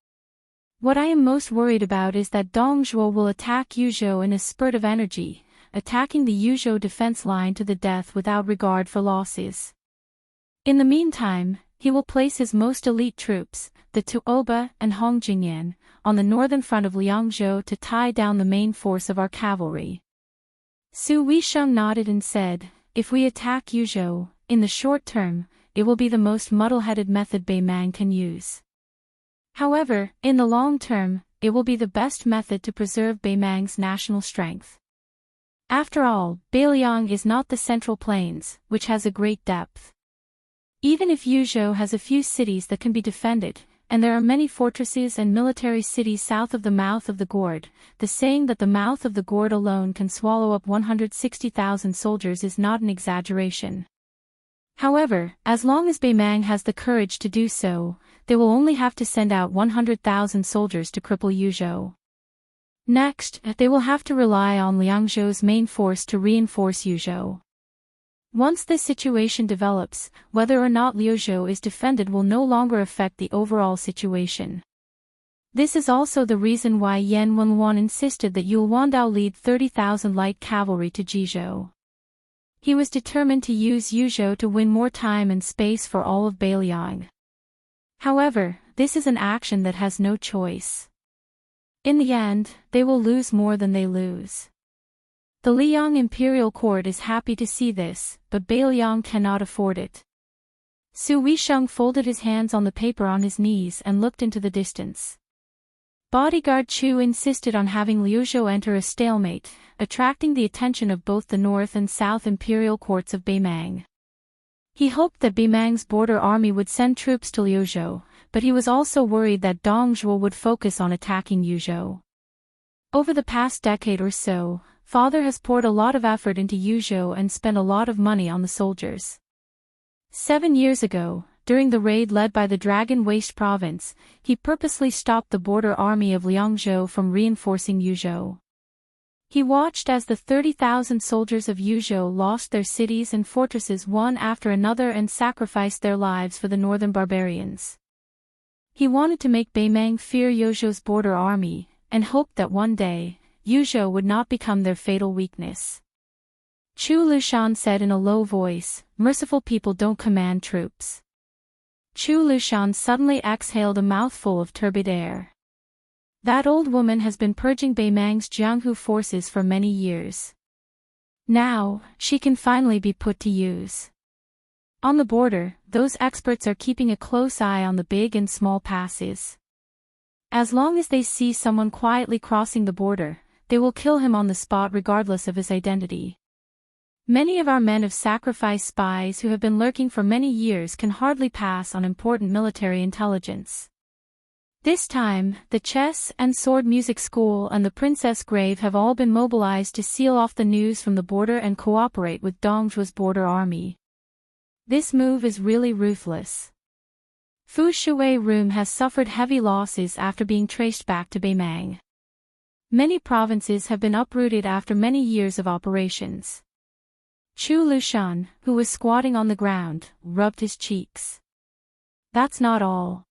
Speaker 1: What I am most worried about is that Dong Zhuo will attack Yuzhou in a spurt of energy, attacking the Yuzhou defense line to the death without regard for losses. In the meantime, he will place his most elite troops, the Tuoba and Hongjingyan, on the northern front of Liangzhou to tie down the main force of our cavalry. Su Weisheng nodded and said, if we attack Yuzhou, in the short term, it will be the most muddle-headed method Beimang can use. However, in the long term, it will be the best method to preserve Beimang's national strength. After all, Beiliang is not the Central Plains, which has a great depth. Even if Yuzhou has a few cities that can be defended, and there are many fortresses and military cities south of the mouth of the gourd, the saying that the mouth of the gourd alone can swallow up 160,000 soldiers is not an exaggeration. However, as long as Beimang has the courage to do so, they will only have to send out 100,000 soldiers to cripple Yuzhou. Next, they will have to rely on Liangzhou's main force to reinforce Yuzhou. Once this situation develops, whether or not Liuzhou is defended will no longer affect the overall situation. This is also the reason why Yan Wenluan insisted that Yul Wandao lead 30,000 light cavalry to Jizhou. He was determined to use Yuzhou to win more time and space for all of Beiliang. However, this is an action that has no choice. In the end, they will lose more than they lose. The Liang imperial court is happy to see this, but Beiliang cannot afford it. Su Weisheng folded his hands on the paper on his knees and looked into the distance. Bodyguard Chu insisted on having Liuzhou enter a stalemate, attracting the attention of both the north and south imperial courts of Beimang. He hoped that Beimang's border army would send troops to Liuzhou, but he was also worried that Dong Zhuo would focus on attacking Yuzhou. Over the past decade or so, Father has poured a lot of effort into Yuzhou and spent a lot of money on the soldiers. 7 years ago, during the raid led by the Dragon Waste province, he purposely stopped the border army of Liangzhou from reinforcing Yuzhou. He watched as the 30,000 soldiers of Yuzhou lost their cities and fortresses one after another and sacrificed their lives for the northern barbarians. He wanted to make Beimang fear Yuzhou's border army, and hoped that one day, Yuzhou would not become their fatal weakness. Chu Lushan said in a low voice, "Merciful people don't command troops." Chu Lushan suddenly exhaled a mouthful of turbid air. That old woman has been purging Beimang's Jianghu forces for many years. Now, she can finally be put to use. On the border, those experts are keeping a close eye on the big and small passes. As long as they see someone quietly crossing the border, they will kill him on the spot regardless of his identity. Many of our men have sacrificed spies who have been lurking for many years can hardly pass on important military intelligence. This time, the chess and sword music school and the Princess Grave have all been mobilized to seal off the news from the border and cooperate with Dongzhuo's border army. This move is really ruthless. Fu Shui Room has suffered heavy losses after being traced back to Beimang. Many provinces have been uprooted after many years of operations. Chu Lushan, who was squatting on the ground, rubbed his cheeks. That's not all.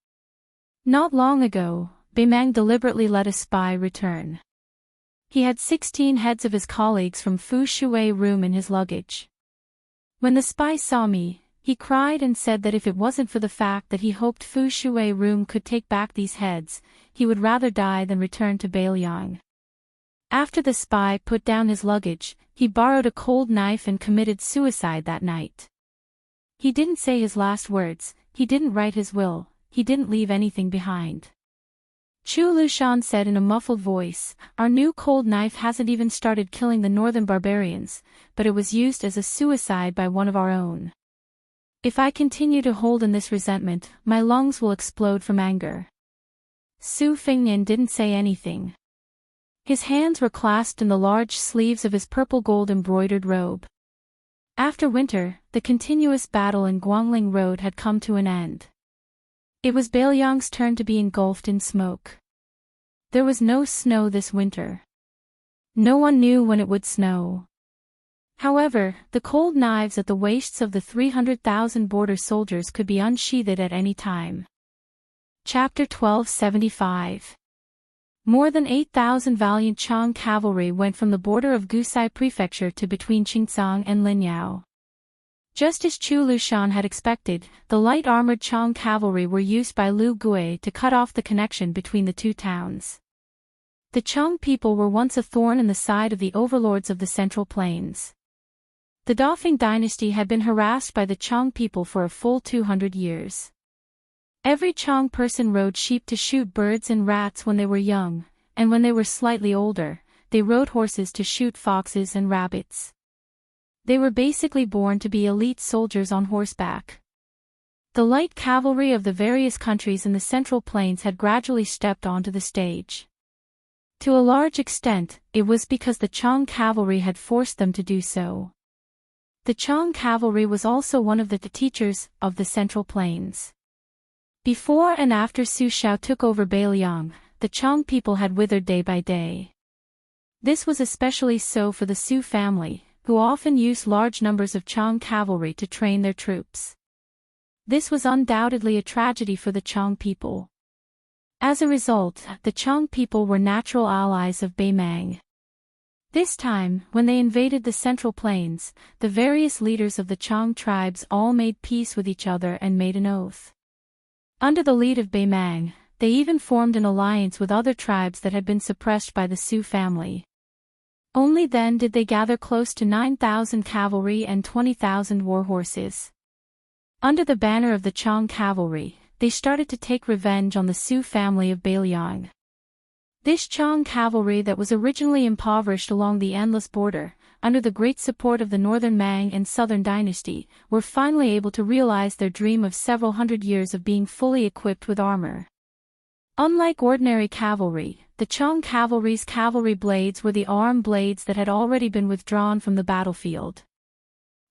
Speaker 1: Not long ago, Beimang deliberately let a spy return. He had 16 heads of his colleagues from Fu Shui Room in his luggage. When the spy saw me, He cried and said that if it wasn't for the fact that he hoped Fu Shui Room could take back these heads, he would rather die than return to Beiliang. After the spy put down his luggage, he borrowed a cold knife and committed suicide that night. He didn't say his last words, he didn't write his will, he didn't leave anything behind. Chu Lushan said in a muffled voice, "Our new cold knife hasn't even started killing the northern barbarians, but it was used as a suicide by one of our own. If I continue to hold in this resentment, my lungs will explode from anger." Su Fengnian didn't say anything. His hands were clasped in the large sleeves of his purple gold embroidered robe. After winter, the continuous battle in Guangling Road had come to an end. It was Beiliang's turn to be engulfed in smoke. There was no snow this winter. No one knew when it would snow. However, the cold knives at the waists of the 300,000 border soldiers could be unsheathed at any time. Chapter 1275. More than 8,000 valiant Chang cavalry went from the border of Gusai Prefecture to between Qingzhang and Linyao. Just as Chu Lushan had expected, the light-armored Chang cavalry were used by Lu Gui to cut off the connection between the two towns. The Chang people were once a thorn in the side of the overlords of the Central Plains. The Dafeng dynasty had been harassed by the Chang people for a full 200 years. Every Chang person rode sheep to shoot birds and rats when they were young, and when they were slightly older, they rode horses to shoot foxes and rabbits. They were basically born to be elite soldiers on horseback. The light cavalry of the various countries in the Central Plains had gradually stepped onto the stage. To a large extent, it was because the Chang cavalry had forced them to do so. The Chang cavalry was also one of the teachers of the Central Plains. Before and after Su Xiao took over Beiliang, the Chang people had withered day by day. This was especially so for the Su family, who often used large numbers of Chang cavalry to train their troops. This was undoubtedly a tragedy for the Chang people. As a result, the Chang people were natural allies of Beimang. This time, when they invaded the Central Plains, the various leaders of the Chang tribes all made peace with each other and made an oath. Under the lead of Beimang, they even formed an alliance with other tribes that had been suppressed by the Su family. Only then did they gather close to 9,000 cavalry and 20,000 war horses. Under the banner of the Chang cavalry, they started to take revenge on the Su family of Beiliang. This Chang cavalry that was originally impoverished along the endless border, under the great support of the northern Mang and southern dynasty, were finally able to realize their dream of several hundred years of being fully equipped with armor. Unlike ordinary cavalry, the Chang cavalry's cavalry blades were the arm blades that had already been withdrawn from the battlefield.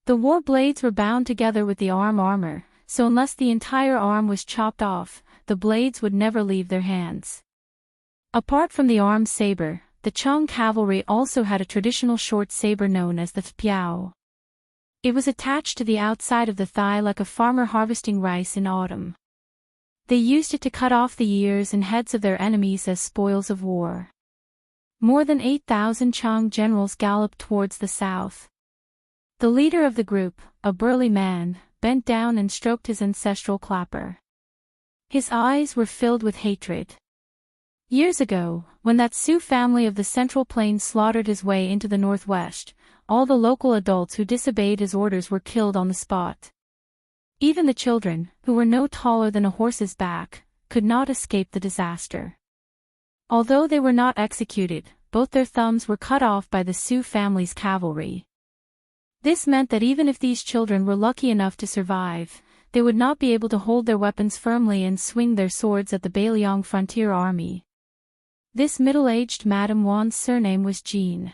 Speaker 1: The war blades were bound together with the arm armor, so unless the entire arm was chopped off, the blades would never leave their hands. Apart from the armed saber, the Chang cavalry also had a traditional short saber known as the Piao. It was attached to the outside of the thigh like a farmer harvesting rice in autumn. They used it to cut off the ears and heads of their enemies as spoils of war. More than 8,000 Chang generals galloped towards the south. The leader of the group, a burly man, bent down and stroked his ancestral clapper. His eyes were filled with hatred. Years ago, when that Su family of the Central Plains slaughtered his way into the northwest, all the local adults who disobeyed his orders were killed on the spot. Even the children, who were no taller than a horse's back, could not escape the disaster. Although they were not executed, both their thumbs were cut off by the Su family's cavalry. This meant that even if these children were lucky enough to survive, they would not be able to hold their weapons firmly and swing their swords at the Beiliang frontier army. This middle-aged Madame Wan's surname was Jean.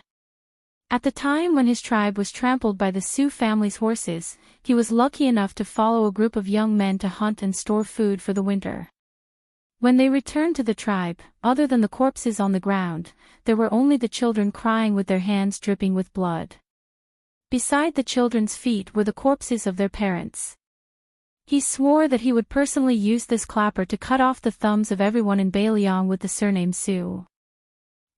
Speaker 1: At the time when his tribe was trampled by the Su family's horses, he was lucky enough to follow a group of young men to hunt and store food for the winter. When they returned to the tribe, other than the corpses on the ground, there were only the children crying with their hands dripping with blood. Beside the children's feet were the corpses of their parents. He swore that he would personally use this clapper to cut off the thumbs of everyone in Beiliang with the surname Su.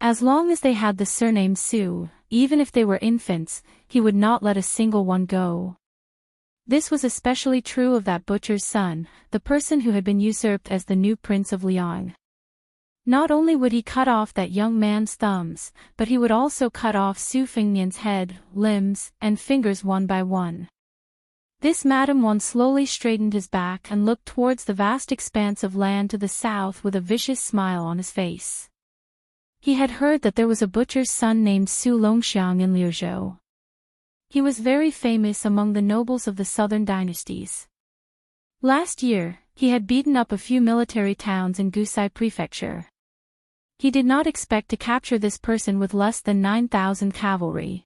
Speaker 1: As long as they had the surname Su, even if they were infants, he would not let a single one go. This was especially true of that butcher's son, the person who had been usurped as the new prince of Liang. Not only would he cut off that young man's thumbs, but he would also cut off Su Fengnian's head, limbs, and fingers one by one. This Madame Wan slowly straightened his back and looked towards the vast expanse of land to the south with a vicious smile on his face. He had heard that there was a butcher's son named Su Longxiang in Liuzhou. He was very famous among the nobles of the southern dynasties. Last year, he had beaten up a few military towns in Gusai Prefecture. He did not expect to capture this person with less than 9,000 cavalry.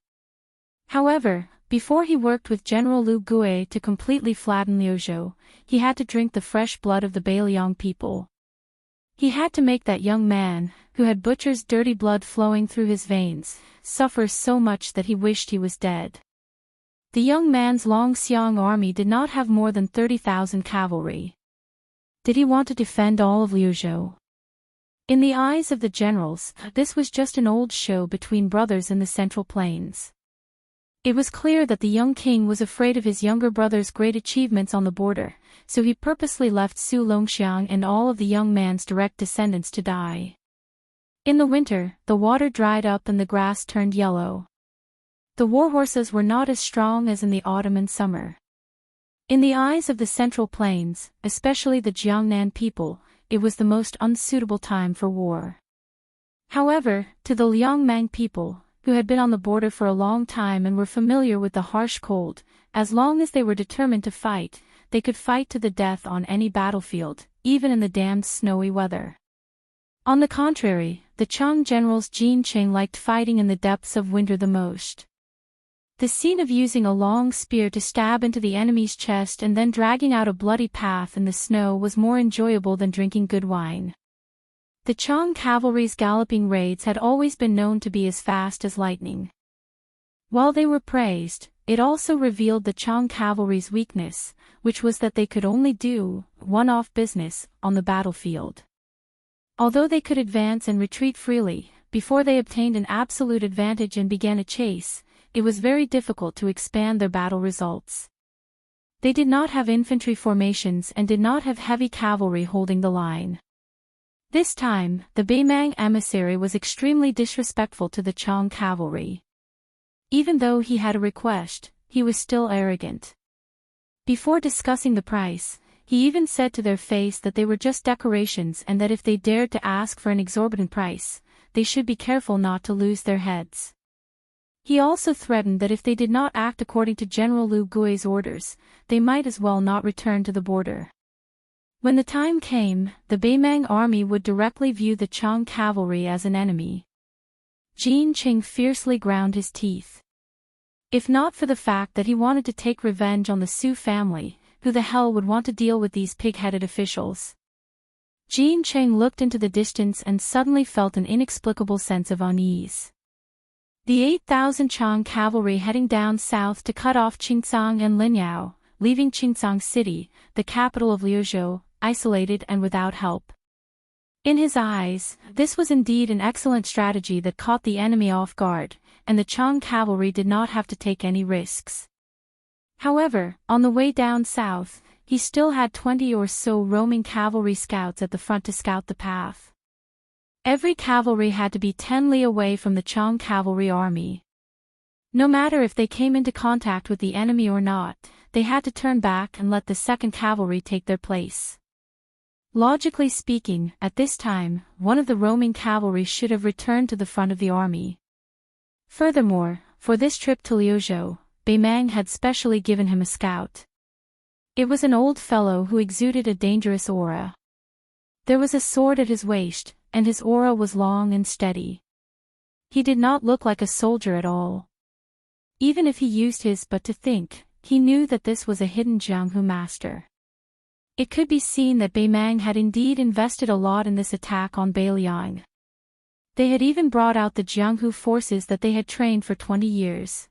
Speaker 1: However, before he worked with General Lu Gui to completely flatten Liuzhou, he had to drink the fresh blood of the Beiliang people. He had to make that young man, who had butcher's dirty blood flowing through his veins, suffer so much that he wished he was dead. The young man's Longxiang army did not have more than 30,000 cavalry. Did he want to defend all of Liuzhou? In the eyes of the generals, this was just an old show between brothers in the Central Plains. It was clear that the young king was afraid of his younger brother's great achievements on the border, so he purposely left Su Longxiang and all of the young man's direct descendants to die. In the winter, the water dried up and the grass turned yellow. The warhorses were not as strong as in the autumn and summer. In the eyes of the Central Plains, especially the Jiangnan people, it was the most unsuitable time for war. However, to the Liangmang people, who had been on the border for a long time and were familiar with the harsh cold, as long as they were determined to fight, they could fight to the death on any battlefield, even in the damned snowy weather. On the contrary, the Chang generals Jin Qing liked fighting in the depths of winter the most. The scene of using a long spear to stab into the enemy's chest and then dragging out a bloody path in the snow was more enjoyable than drinking good wine. The Chang cavalry's galloping raids had always been known to be as fast as lightning. While they were praised, it also revealed the Chang cavalry's weakness, which was that they could only do one-off business on the battlefield. Although they could advance and retreat freely, before they obtained an absolute advantage and began a chase, it was very difficult to expand their battle results. They did not have infantry formations and did not have heavy cavalry holding the line. This time, the Beimang emissary was extremely disrespectful to the Chang cavalry. Even though he had a request, he was still arrogant. Before discussing the price, he even said to their face that they were just decorations and that if they dared to ask for an exorbitant price, they should be careful not to lose their heads. He also threatened that if they did not act according to General Lu Gui's orders, they might as well not return to the border. When the time came, the Beimang army would directly view the Chang cavalry as an enemy. Jin Qing fiercely ground his teeth. If not for the fact that he wanted to take revenge on the Su family, who the hell would want to deal with these pig-headed officials? Jin Qing looked into the distance and suddenly felt an inexplicable sense of unease. The 8,000 Chang cavalry heading down south to cut off Qingcang and Linyao, leaving Qingcang City, the capital of Liuzhou, isolated and without help. In his eyes, this was indeed an excellent strategy that caught the enemy off guard, and the Chang cavalry did not have to take any risks. However, on the way down south, he still had 20 or so roaming cavalry scouts at the front to scout the path. Every cavalry had to be 10 li away from the Chang cavalry army. No matter if they came into contact with the enemy or not, they had to turn back and let the second cavalry take their place. Logically speaking, at this time, one of the roaming cavalry should have returned to the front of the army. Furthermore, for this trip to Liuzhou, Beimang had specially given him a scout. It was an old fellow who exuded a dangerous aura. There was a sword at his waist, and his aura was long and steady. He did not look like a soldier at all. Even if he used his but to think, he knew that this was a hidden Jianghu master. It could be seen that Beimang had indeed invested a lot in this attack on Beiliang. They had even brought out the Jianghu forces that they had trained for 20 years.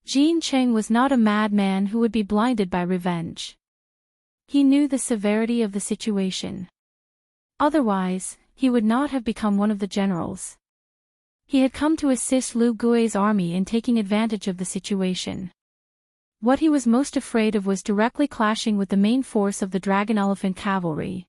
Speaker 1: Jin Qing was not a madman who would be blinded by revenge. He knew the severity of the situation. Otherwise, he would not have become one of the generals. He had come to assist Lu Gui's army in taking advantage of the situation. What he was most afraid of was directly clashing with the main force of the Dragon Elephant Cavalry.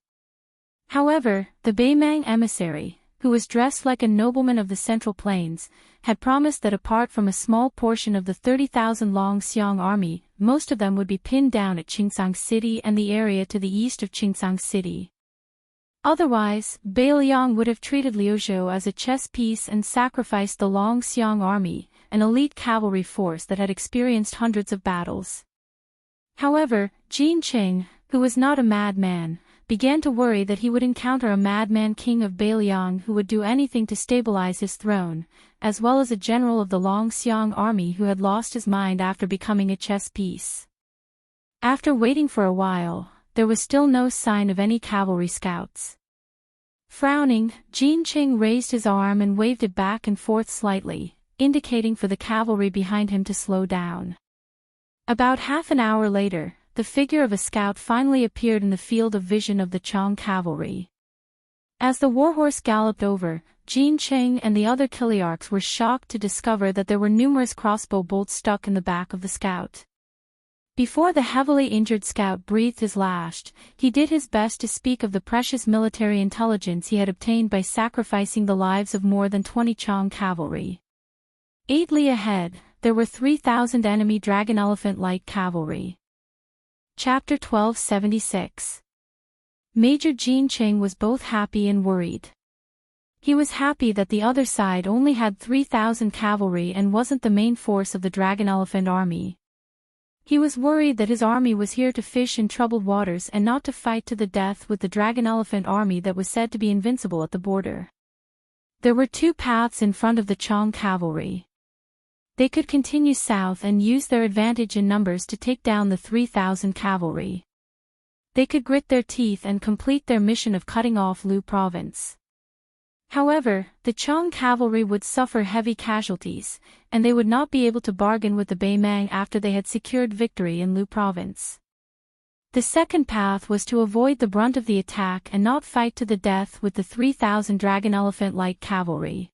Speaker 1: However, the Baimang emissary, who was dressed like a nobleman of the Central Plains, had promised that apart from a small portion of the 30,000 Long Xiong army, most of them would be pinned down at Qingsang City and the area to the east of Qingsang City. Otherwise, Bai Liang would have treated Liuzhou as a chess piece and sacrificed the Long Xiong army, an elite cavalry force that had experienced hundreds of battles. However, Jin Qing, who was not a madman, began to worry that he would encounter a madman king of Bailiang who would do anything to stabilize his throne, as well as a general of the Long Xiong army who had lost his mind after becoming a chess piece. After waiting for a while, there was still no sign of any cavalry scouts. Frowning, Jin Qing raised his arm and waved it back and forth slightly, indicating for the cavalry behind him to slow down. About half an hour later, the figure of a scout finally appeared in the field of vision of the Chong cavalry. As the warhorse galloped over, Jin Qing and the other Kiliarchs were shocked to discover that there were numerous crossbow bolts stuck in the back of the scout. Before the heavily injured scout breathed his last, he did his best to speak of the precious military intelligence he had obtained by sacrificing the lives of more than 20 Chong cavalry. 8 li ahead, there were 3,000 enemy Dragon Elephant light cavalry. Chapter 1276. Major Jin Qing was both happy and worried. He was happy that the other side only had 3,000 cavalry and wasn't the main force of the Dragon Elephant army. He was worried that his army was here to fish in troubled waters and not to fight to the death with the Dragon Elephant army that was said to be invincible at the border. There were two paths in front of the Chong cavalry. They could continue south and use their advantage in numbers to take down the 3,000 cavalry. They could grit their teeth and complete their mission of cutting off Lu province. However, the Chong cavalry would suffer heavy casualties, and they would not be able to bargain with the Baimang after they had secured victory in Lu province. The second path was to avoid the brunt of the attack and not fight to the death with the 3,000 Dragon Elephant light cavalry.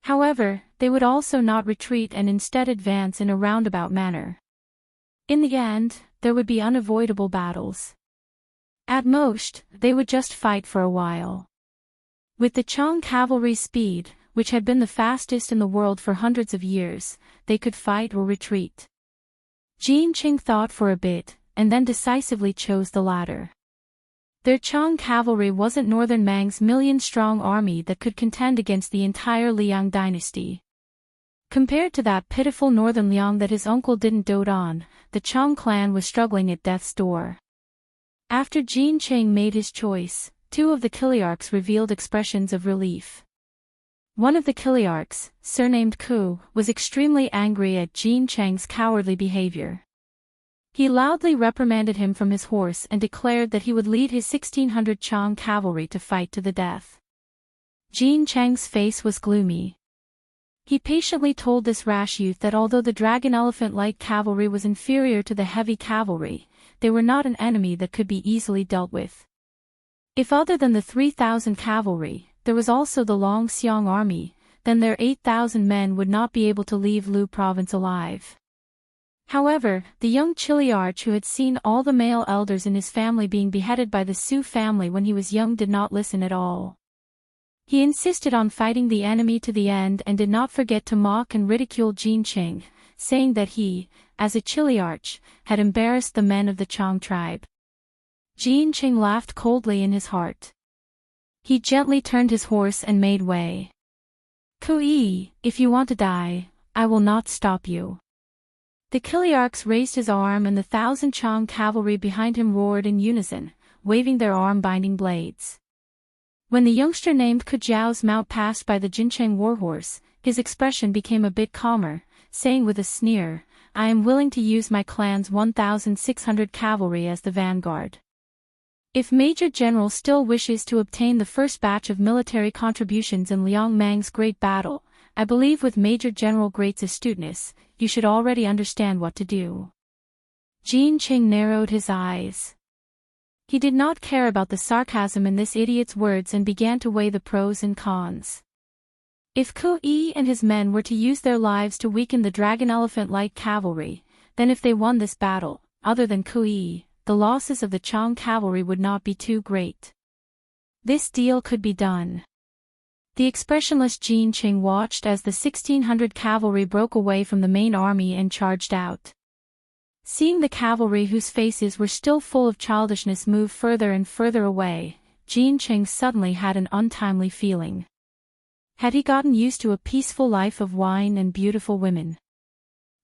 Speaker 1: However, they would also not retreat and instead advance in a roundabout manner. In the end, there would be unavoidable battles. At most, they would just fight for a while. With the Chong cavalry's speed, which had been the fastest in the world for hundreds of years, they could fight or retreat. Jin Qing thought for a bit, and then decisively chose the latter. Their Chong cavalry wasn't Northern Mang's million-strong army that could contend against the entire Liang dynasty. Compared to that pitiful Northern Liang that his uncle didn't dote on, the Chong clan was struggling at death's door. After Jin Qing made his choice, two of the Kiliarchs revealed expressions of relief. One of the Kiliarchs, surnamed Ku, was extremely angry at Jin Qing's cowardly behavior. He loudly reprimanded him from his horse and declared that he would lead his 1,600 Chong cavalry to fight to the death. Jin Cheng's face was gloomy. He patiently told this rash youth that although the Dragon Elephant light cavalry was inferior to the heavy cavalry, they were not an enemy that could be easily dealt with. If other than the 3,000 cavalry, there was also the Long Xiong army, then their 8,000 men would not be able to leave Lu province alive. However, the young Chiliarch who had seen all the male elders in his family being beheaded by the Su family when he was young did not listen at all. He insisted on fighting the enemy to the end and did not forget to mock and ridicule Jin Qing, saying that he, as a Chiliarch, had embarrassed the men of the Chong tribe. Jin Qing laughed coldly in his heart. He gently turned his horse and made way. Kui, if you want to die, I will not stop you. The Kiliarchs raised his arm and the 1,000 Chong cavalry behind him roared in unison, waving their arm-binding blades. When the youngster named Kujiao's mount passed by the Jincheng warhorse, his expression became a bit calmer, saying with a sneer, "I am willing to use my clan's 1,600 cavalry as the vanguard. If Major General still wishes to obtain the first batch of military contributions in Liang Mang's great battle, I believe with Major General Great's astuteness, you should already understand what to do." Jin Qing narrowed his eyes. He did not care about the sarcasm in this idiot's words and began to weigh the pros and cons. If Ku Yi and his men were to use their lives to weaken the Dragon Elephant light cavalry, then if they won this battle, other than Kui, the losses of the Chang cavalry would not be too great. This deal could be done. The expressionless Jin Qing watched as the 1600 cavalry broke away from the main army and charged out. Seeing the cavalry whose faces were still full of childishness move further and further away, Jin Qing suddenly had an untimely feeling. Had he gotten used to a peaceful life of wine and beautiful women?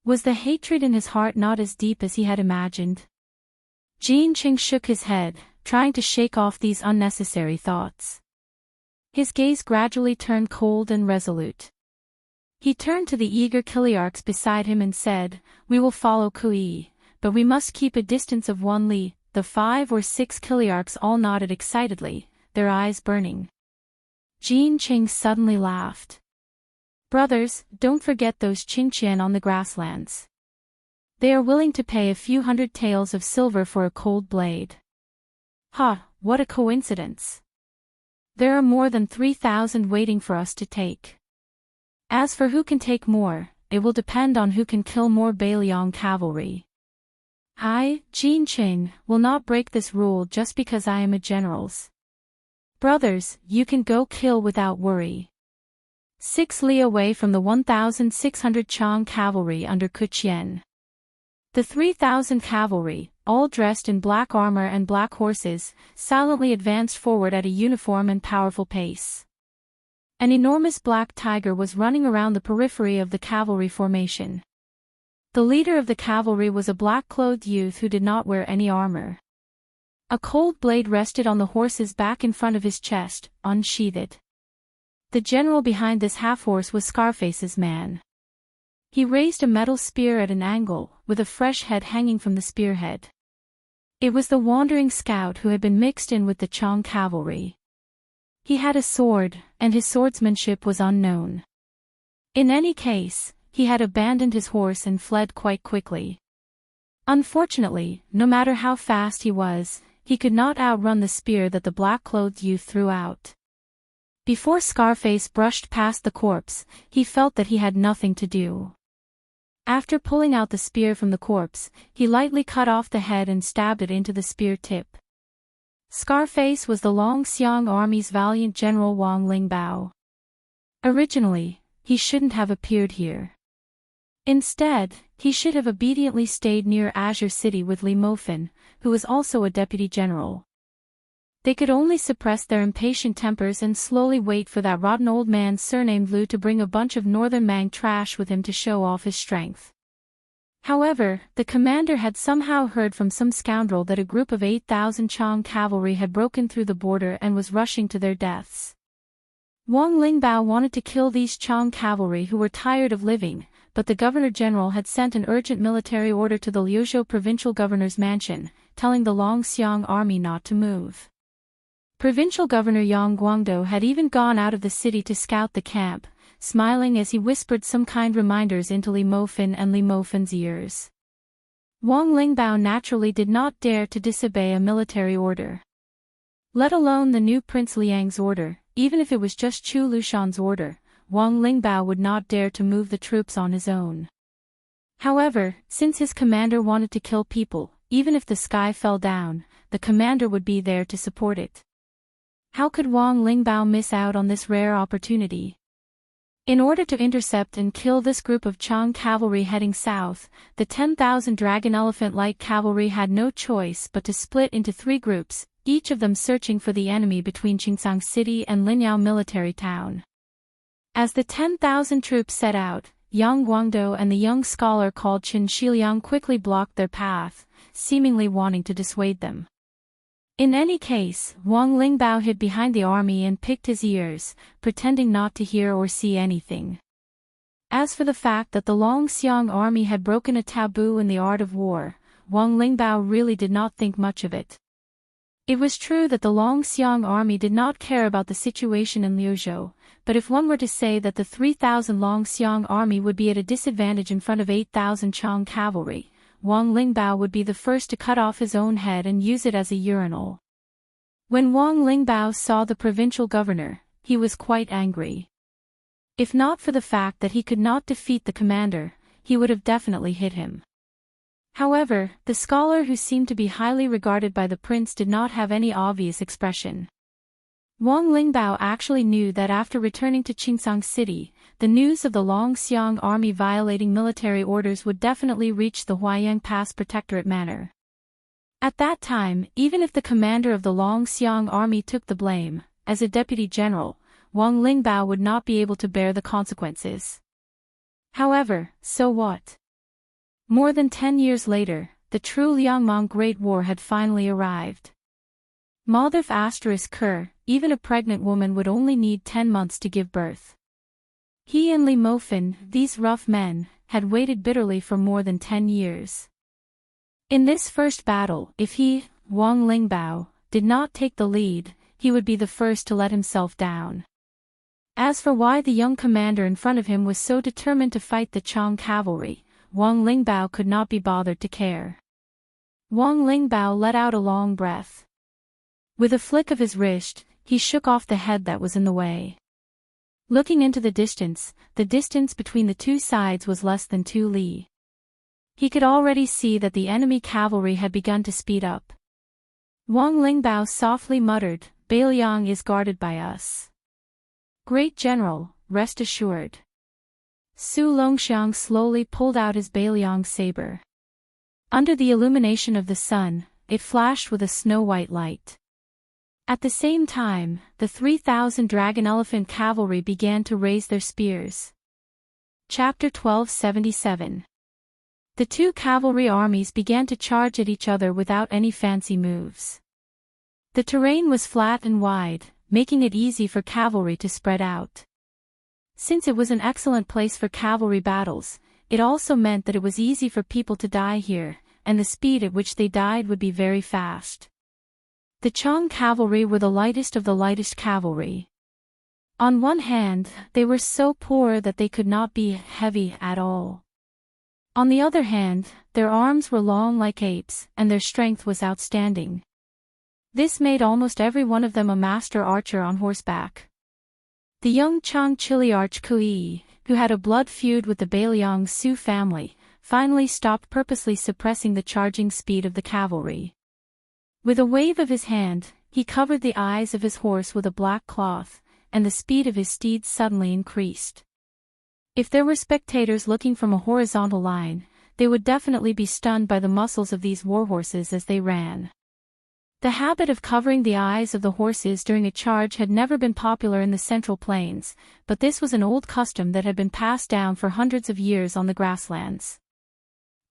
Speaker 1: Was the hatred in his heart not as deep as he had imagined? Jin Qing shook his head, trying to shake off these unnecessary thoughts. His gaze gradually turned cold and resolute. He turned to the eager Kiliarchs beside him and said, "We will follow Kui, but we must keep a distance of 1 li." The 5 or 6 Kiliarchs all nodded excitedly, their eyes burning. Jin Qing suddenly laughed. "Brothers, don't forget those Qingqian on the grasslands. They are willing to pay a few hundred taels of silver for a cold blade." "Ha, what a coincidence! There are more than 3,000 waiting for us to take. As for who can take more, it will depend on who can kill more Bailiang cavalry. I, Jin Qing, will not break this rule just because I am a general's. Brothers, you can go kill without worry." 6 li away from the 1,600 Chang cavalry under Kuqian. The 3,000 cavalry, all dressed in black armor and black horses, silently advanced forward at a uniform and powerful pace. An enormous black tiger was running around the periphery of the cavalry formation. The leader of the cavalry was a black-clothed youth who did not wear any armor. A cold blade rested on the horse's back in front of his chest, unsheathed. The general behind this half-horse was Scarface's man. He raised a metal spear at an angle, with a fresh head hanging from the spearhead. It was the wandering scout who had been mixed in with the Chang cavalry. He had a sword, and his swordsmanship was unknown. In any case, he had abandoned his horse and fled quite quickly. Unfortunately, no matter how fast he was, he could not outrun the spear that the black-clothed youth threw out. Before Scarface brushed past the corpse, he felt that he had nothing to do. After pulling out the spear from the corpse, he lightly cut off the head and stabbed it into the spear tip. Scarface was the Longxiang army's valiant general Wang Lingbao. Originally, he shouldn't have appeared here. Instead, he should have obediently stayed near Azure City with Li Mofan, who was also a deputy general. They could only suppress their impatient tempers and slowly wait for that rotten old man surnamed Lu to bring a bunch of northern Mang trash with him to show off his strength. However, the commander had somehow heard from some scoundrel that a group of 8,000 Chang cavalry had broken through the border and was rushing to their deaths. Wang Lingbao wanted to kill these Chang cavalry who were tired of living, but the governor-general had sent an urgent military order to the Liuzhou provincial governor's mansion, telling the Longxiang army not to move. Provincial Governor Yang Guangdou had even gone out of the city to scout the camp, smiling as he whispered some kind reminders into Li Mofan and Li Mofan's ears. Wang Lingbao naturally did not dare to disobey a military order. Let alone the new Prince Liang's order, even if it was just Chu Lushan's order, Wang Lingbao would not dare to move the troops on his own. However, since his commander wanted to kill people, even if the sky fell down, the commander would be there to support it. How could Wang Lingbao miss out on this rare opportunity? In order to intercept and kill this group of Chang cavalry heading south, the 10,000 Dragon Elephant Light Cavalry had no choice but to split into 3 groups, each of them searching for the enemy between Qingsang City and Linyao military town. As the 10,000 troops set out, Yang Guangdou and the young scholar called Qin Shiliang quickly blocked their path, seemingly wanting to dissuade them. In any case, Wang Lingbao hid behind the army and picked his ears, pretending not to hear or see anything. As for the fact that the Longxiang army had broken a taboo in the art of war, Wang Lingbao really did not think much of it. It was true that the Longxiang army did not care about the situation in Liuzhou, but if one were to say that the 3,000 Longxiang army would be at a disadvantage in front of 8,000 Chang cavalry, Wang Lingbao would be the first to cut off his own head and use it as a urinal. When Wang Lingbao saw the provincial governor, he was quite angry. If not for the fact that he could not defeat the commander, he would have definitely hit him. However, the scholar who seemed to be highly regarded by the prince did not have any obvious expression. Wang Lingbao actually knew that after returning to Qingsang City, the news of the Longxiang army violating military orders would definitely reach the Huaiyang Pass Protectorate manor. At that time, even if the commander of the Longxiang army took the blame, as a deputy general, Wang Lingbao would not be able to bear the consequences. However, so what? More than 10 years later, the true Liangmong Great War had finally arrived. Malthurf *Ker, even a pregnant woman would only need 10 months to give birth. He and Li Mofin, these rough men, had waited bitterly for more than 10 years. In this first battle, if he, Wang Lingbao, did not take the lead, he would be the first to let himself down. As for why the young commander in front of him was so determined to fight the Chang cavalry, Wang Lingbao could not be bothered to care. Wang Lingbao let out a long breath. With a flick of his wrist, he shook off the head that was in the way. Looking into the distance between the two sides was less than 2 li. He could already see that the enemy cavalry had begun to speed up. Wang Lingbao softly muttered, "Beiliang is guarded by us. Great General, rest assured." Su Longxiang slowly pulled out his Beiliang saber. Under the illumination of the sun, it flashed with a snow-white light. At the same time, the 3,000 dragon elephant cavalry began to raise their spears. Chapter 1277. The two cavalry armies began to charge at each other without any fancy moves. The terrain was flat and wide, making it easy for cavalry to spread out. Since it was an excellent place for cavalry battles, it also meant that it was easy for people to die here, and the speed at which they died would be very fast. The Chang cavalry were the lightest of the lightest cavalry. On one hand, they were so poor that they could not be heavy at all. On the other hand, their arms were long like apes, and their strength was outstanding. This made almost every one of them a master archer on horseback. The young Chang Chiliarch Kui, who had a blood feud with the Beiliang Su family, finally stopped purposely suppressing the charging speed of the cavalry. With a wave of his hand, he covered the eyes of his horse with a black cloth, and the speed of his steed suddenly increased. If there were spectators looking from a horizontal line, they would definitely be stunned by the muscles of these warhorses as they ran. The habit of covering the eyes of the horses during a charge had never been popular in the Central Plains, but this was an old custom that had been passed down for hundreds of years on the grasslands.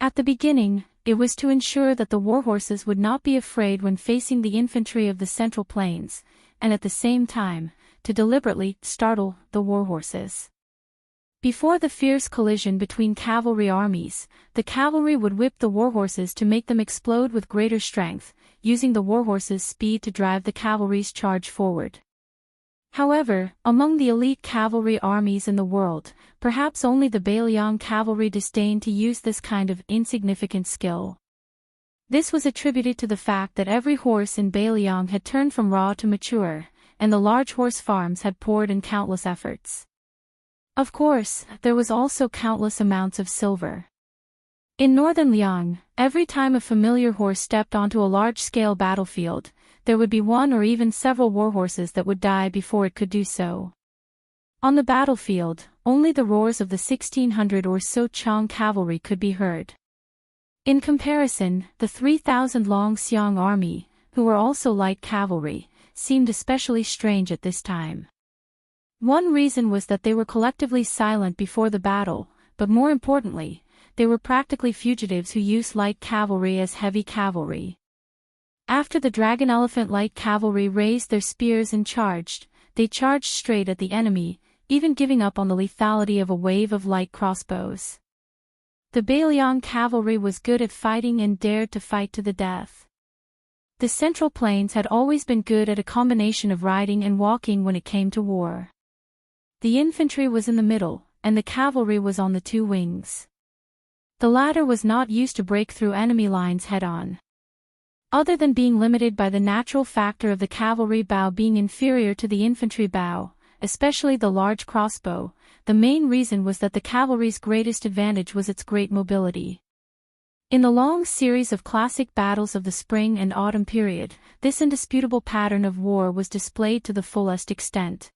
Speaker 1: At the beginning, it was to ensure that the warhorses would not be afraid when facing the infantry of the Central Plains, and at the same time, to deliberately startle the warhorses. Before the fierce collision between cavalry armies, the cavalry would whip the warhorses to make them explode with greater strength, using the warhorses' speed to drive the cavalry's charge forward. However, among the elite cavalry armies in the world, perhaps only the Beiliang cavalry disdained to use this kind of insignificant skill. This was attributed to the fact that every horse in Beiliang had turned from raw to mature, and the large horse farms had poured in countless efforts. Of course, there was also countless amounts of silver. In northern Liang, every time a familiar horse stepped onto a large-scale battlefield, there would be one or even several warhorses that would die before it could do so. On the battlefield, only the roars of the 1,600 or so Chang cavalry could be heard. In comparison, the 3,000 Longxiang army, who were also light cavalry, seemed especially strange at this time. One reason was that they were collectively silent before the battle, but more importantly, they were practically fugitives who used light cavalry as heavy cavalry. After the dragon elephant light cavalry raised their spears and charged, they charged straight at the enemy, even giving up on the lethality of a wave of light crossbows. The Beiliang cavalry was good at fighting and dared to fight to the death. The Central Plains had always been good at a combination of riding and walking when it came to war. The infantry was in the middle, and the cavalry was on the two wings. The latter was not used to break through enemy lines head-on. Other than being limited by the natural factor of the cavalry bow being inferior to the infantry bow, especially the large crossbow, the main reason was that the cavalry's greatest advantage was its great mobility. In the long series of classic battles of the spring and autumn period, this indisputable pattern of war was displayed to the fullest extent.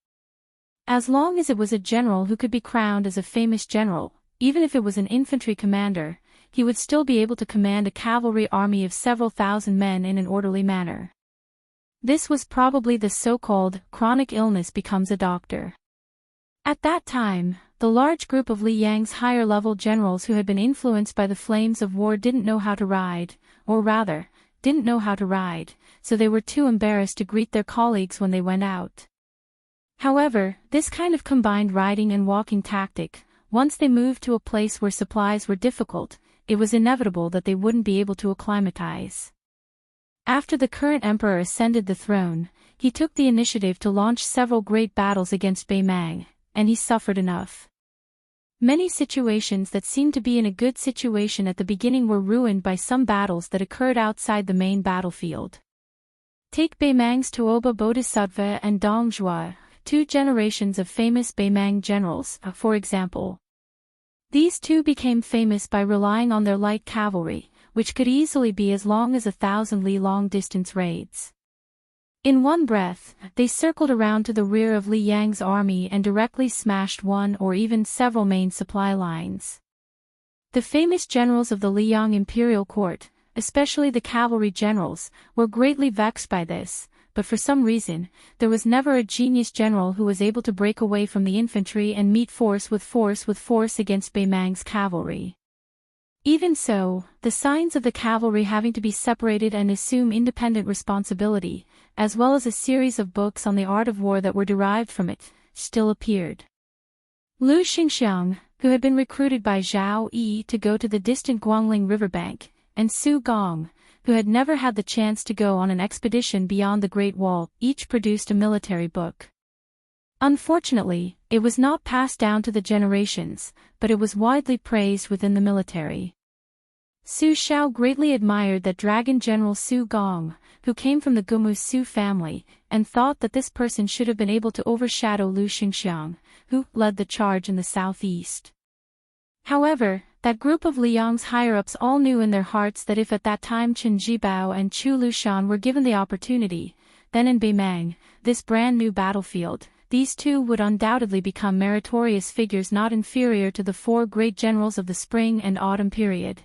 Speaker 1: As long as it was a general who could be crowned as a famous general, even if it was an infantry commander, he would still be able to command a cavalry army of several thousand men in an orderly manner. This was probably the so-called chronic illness becomes a doctor. At that time, the large group of Li Yang's higher-level generals who had been influenced by the flames of war didn't know how to ride, so they were too embarrassed to greet their colleagues when they went out. However, this kind of combined riding and walking tactic, once they moved to a place where supplies were difficult, it was inevitable that they wouldn't be able to acclimatize. After the current emperor ascended the throne, he took the initiative to launch several great battles against Beimang, and he suffered enough. Many situations that seemed to be in a good situation at the beginning were ruined by some battles that occurred outside the main battlefield. Take Beimang's Tuoba Bodhisattva and Dong Zhuo, two generations of famous Beimang generals, for example. These two became famous by relying on their light cavalry, which could easily be as long as 1,000 li long-distance raids. In one breath, they circled around to the rear of Li Yang's army and directly smashed one or even several main supply lines. The famous generals of the Liyang imperial court, especially the cavalry generals, were greatly vexed by this, but for some reason, there was never a genius general who was able to break away from the infantry and meet force with force against Beimang's cavalry. Even so, the signs of the cavalry having to be separated and assume independent responsibility, as well as a series of books on the art of war that were derived from it, still appeared. Lu Xingxiang, who had been recruited by Zhao Yi to go to the distant Guangling riverbank, and Su Gong, who had never had the chance to go on an expedition beyond the Great Wall, each produced a military book. Unfortunately, it was not passed down to the generations, but it was widely praised within the military. Su Xiao greatly admired that dragon general Su Gong, who came from the Gumu Su family, and thought that this person should have been able to overshadow Lu Xingxiang, who led the charge in the southeast. However, that group of Liyang's higher-ups all knew in their hearts that if at that time Chen Jibao and Chu Lushan were given the opportunity, then in Beimang, this brand-new battlefield, these two would undoubtedly become meritorious figures not inferior to the four great generals of the spring and autumn period.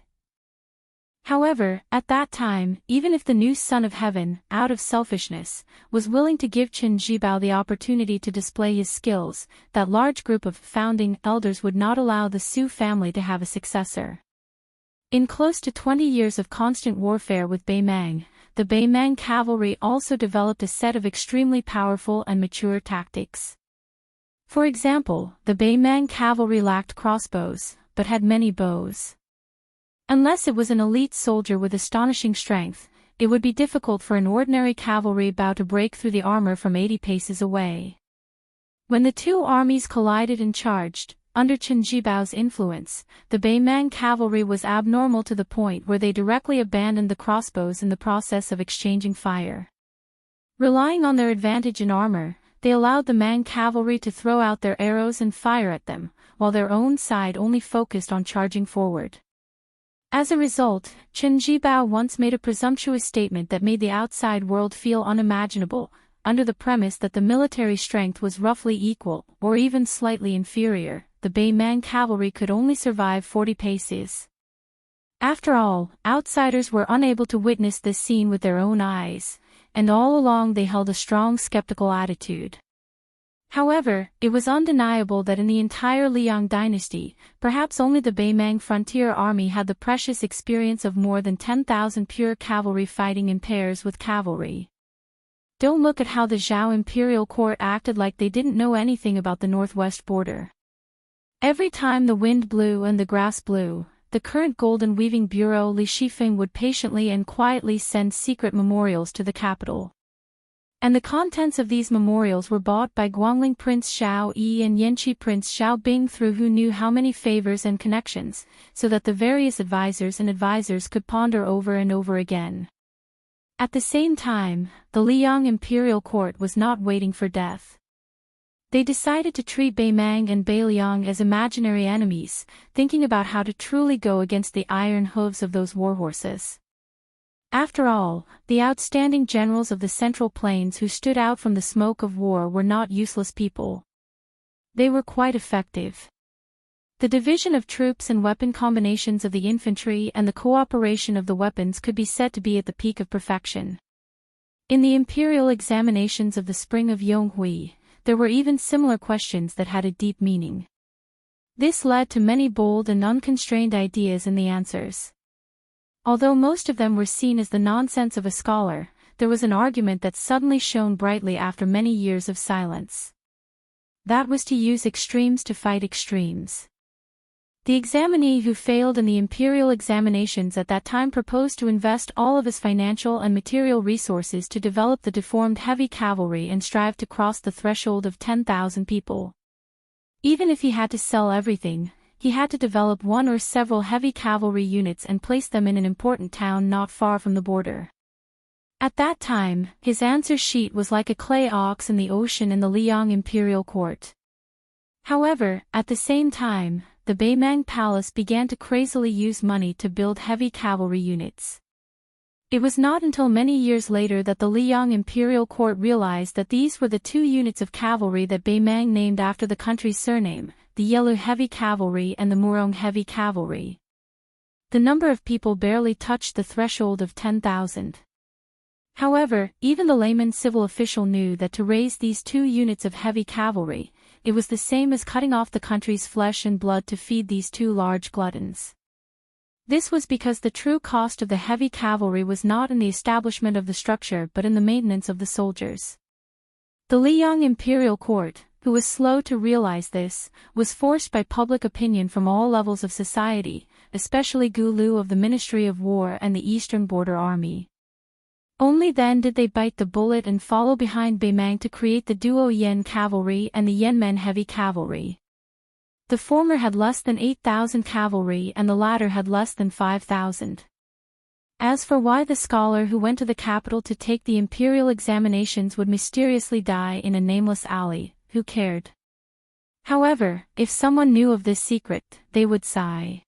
Speaker 1: However, at that time, even if the new Son of Heaven, out of selfishness, was willing to give Chen Jibao the opportunity to display his skills, that large group of founding elders would not allow the Su family to have a successor. In close to 20 years of constant warfare with Beimang, the Beimang cavalry also developed a set of extremely powerful and mature tactics. For example, the Beimang cavalry lacked crossbows, but had many bows. Unless it was an elite soldier with astonishing strength, it would be difficult for an ordinary cavalry bow to break through the armor from 80 paces away. When the two armies collided and charged, under Chen Jibao's influence, the Beimang cavalry was abnormal to the point where they directly abandoned the crossbows in the process of exchanging fire. Relying on their advantage in armor, they allowed the Mang cavalry to throw out their arrows and fire at them, while their own side only focused on charging forward. As a result, Chen Jibao once made a presumptuous statement that made the outside world feel unimaginable, under the premise that the military strength was roughly equal, or even slightly inferior. The Beimang cavalry could only survive 40 paces. After all, outsiders were unable to witness this scene with their own eyes, and all along they held a strong skeptical attitude. However, it was undeniable that in the entire Liang dynasty, perhaps only the Beimang frontier army had the precious experience of more than 10,000 pure cavalry fighting in pairs with cavalry. Don't look at how the Zhao imperial court acted like they didn't know anything about the northwest border. Every time the wind blew and the grass blew, the current golden weaving bureau Li Shifeng would patiently and quietly send secret memorials to the capital. And the contents of these memorials were bought by Guangling Prince Xiao Yi and Yanqi Prince Xiao Bing through who knew how many favors and connections, so that the various advisors could ponder over and over again. At the same time, the Liang imperial court was not waiting for death. They decided to treat Bei Mang and Bei Liang as imaginary enemies, thinking about how to truly go against the iron hooves of those warhorses. After all, the outstanding generals of the Central Plains who stood out from the smoke of war were not useless people. They were quite effective. The division of troops and weapon combinations of the infantry and the cooperation of the weapons could be said to be at the peak of perfection. In the imperial examinations of the spring of Yonghui, there were even similar questions that had a deep meaning. This led to many bold and unconstrained ideas in the answers. Although most of them were seen as the nonsense of a scholar, there was an argument that suddenly shone brightly after many years of silence. That was to use extremes to fight extremes. The examinee who failed in the imperial examinations at that time proposed to invest all of his financial and material resources to develop the deformed heavy cavalry and strive to cross the threshold of 10,000 people. Even if he had to sell everything, he had to develop one or several heavy cavalry units and place them in an important town not far from the border. At that time, his answer sheet was like a clay ox in the ocean in the Liang imperial court. However, at the same time, the Bei Mang palace began to crazily use money to build heavy cavalry units. It was not until many years later that the Liang imperial court realized that these were the two units of cavalry that Bei Mang named after the country's surname, the Yelu heavy cavalry and the Murong heavy cavalry. The number of people barely touched the threshold of 10,000. However, even the layman civil official knew that to raise these two units of heavy cavalry, it was the same as cutting off the country's flesh and blood to feed these two large gluttons. This was because the true cost of the heavy cavalry was not in the establishment of the structure but in the maintenance of the soldiers. The Liang imperial court, who was slow to realize this, was forced by public opinion from all levels of society, especially Gu Lu of the Ministry of War and the Eastern Border Army. Only then did they bite the bullet and follow behind Bei Mang to create the Duo Yen cavalry and the Yanmen heavy cavalry. The former had less than 8,000 cavalry and the latter had less than 5,000. As for why the scholar who went to the capital to take the imperial examinations would mysteriously die in a nameless alley, who cared? However, if someone knew of this secret, they would sigh.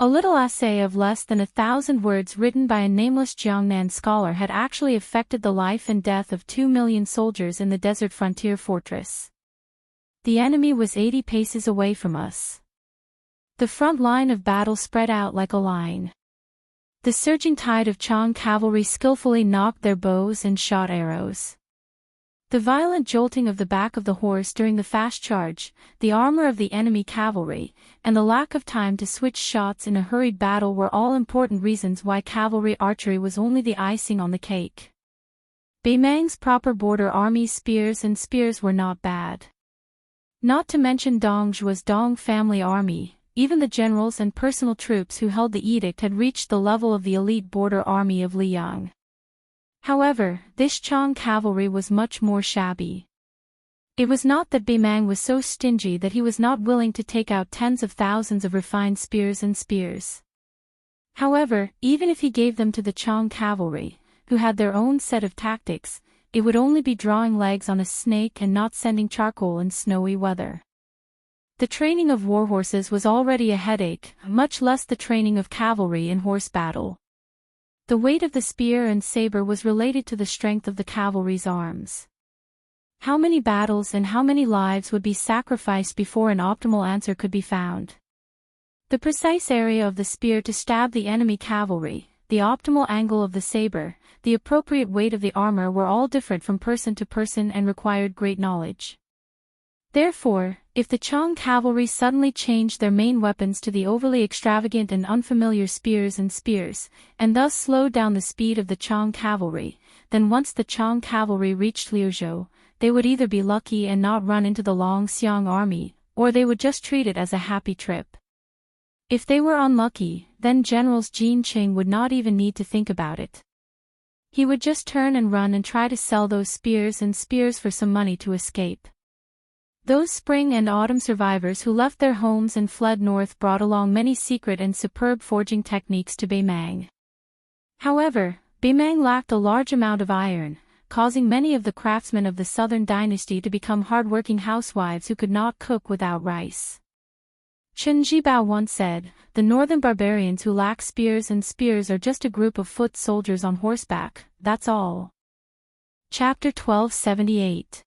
Speaker 1: A little essay of less than 1,000 words written by a nameless Jiangnan scholar had actually affected the life and death of 2 million soldiers in the desert frontier fortress. The enemy was 80 paces away from us. The front line of battle spread out like a line. The surging tide of Chang cavalry skillfully knocked their bows and shot arrows. The violent jolting of the back of the horse during the fast charge, the armor of the enemy cavalry, and the lack of time to switch shots in a hurried battle were all important reasons why cavalry archery was only the icing on the cake. Bei Mang's proper border army's spears were not bad. Not to mention Dong Zhuo's Dong family army, even the generals and personal troops who held the edict had reached the level of the elite border army of Liang. However, this Chang cavalry was much more shabby. It was not that Bei Mang was so stingy that he was not willing to take out tens of thousands of refined spears. However, even if he gave them to the Chang cavalry, who had their own set of tactics, it would only be drawing legs on a snake and not sending charcoal in snowy weather. The training of warhorses was already a headache, much less the training of cavalry in horse battle. The weight of the spear and saber was related to the strength of the cavalry's arms. How many battles and how many lives would be sacrificed before an optimal answer could be found? The precise area of the spear to stab the enemy cavalry, the optimal angle of the saber, the appropriate weight of the armor were all different from person to person and required great knowledge. Therefore, if the Chang cavalry suddenly changed their main weapons to the overly extravagant and unfamiliar spears, and thus slowed down the speed of the Chang cavalry, then once the Chang cavalry reached Liuzhou, they would either be lucky and not run into the Long Xiang army, or they would just treat it as a happy trip. If they were unlucky, then General Jin Qing would not even need to think about it. He would just turn and run and try to sell those spears for some money to escape. Those spring and autumn survivors who left their homes and fled north brought along many secret and superb forging techniques to Bei Mang. However, Bei Mang lacked a large amount of iron, causing many of the craftsmen of the southern dynasty to become hard-working housewives who could not cook without rice. Chen Jibao once said, "The northern barbarians who lack spears and spears are just a group of foot soldiers on horseback, that's all." Chapter 1278.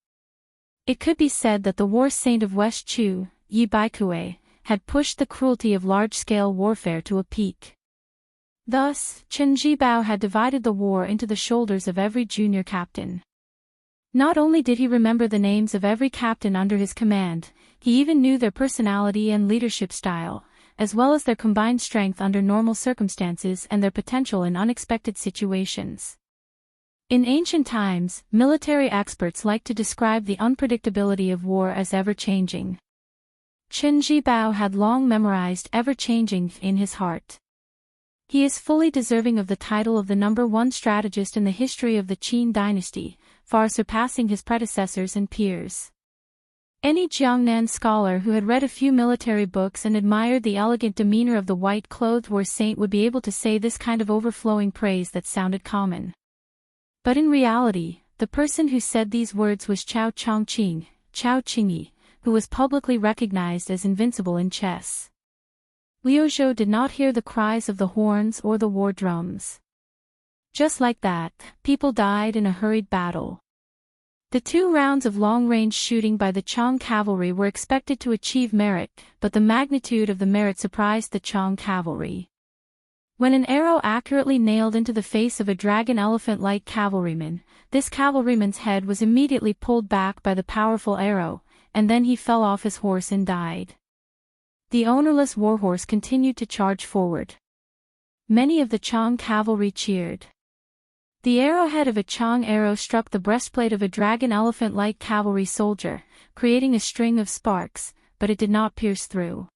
Speaker 1: It could be said that the war saint of West Chu, Yi Baikue, had pushed the cruelty of large-scale warfare to a peak. Thus, Chen Jibao had divided the war into the shoulders of every junior captain. Not only did he remember the names of every captain under his command, he even knew their personality and leadership style, as well as their combined strength under normal circumstances and their potential in unexpected situations. In ancient times, military experts liked to describe the unpredictability of war as ever-changing. Chen Jibao had long memorized ever-changing in his heart. He is fully deserving of the title of the #1 strategist in the history of the Qin dynasty, far surpassing his predecessors and peers. Any Jiangnan scholar who had read a few military books and admired the elegant demeanor of the white-clothed war saint would be able to say this kind of overflowing praise that sounded common. But in reality, the person who said these words was Chao Chongqing, Chao Qingyi, who was publicly recognized as invincible in chess. Liu Zhou did not hear the cries of the horns or the war drums. Just like that, people died in a hurried battle. The 2 rounds of long-range shooting by the Chang cavalry were expected to achieve merit, but the magnitude of the merit surprised the Chang cavalry. When an arrow accurately nailed into the face of a dragon elephant-like cavalryman, this cavalryman's head was immediately pulled back by the powerful arrow, and then he fell off his horse and died. The ownerless warhorse continued to charge forward. Many of the Chang cavalry cheered. The arrowhead of a Chang arrow struck the breastplate of a dragon elephant-like cavalry soldier, creating a string of sparks, but it did not pierce through.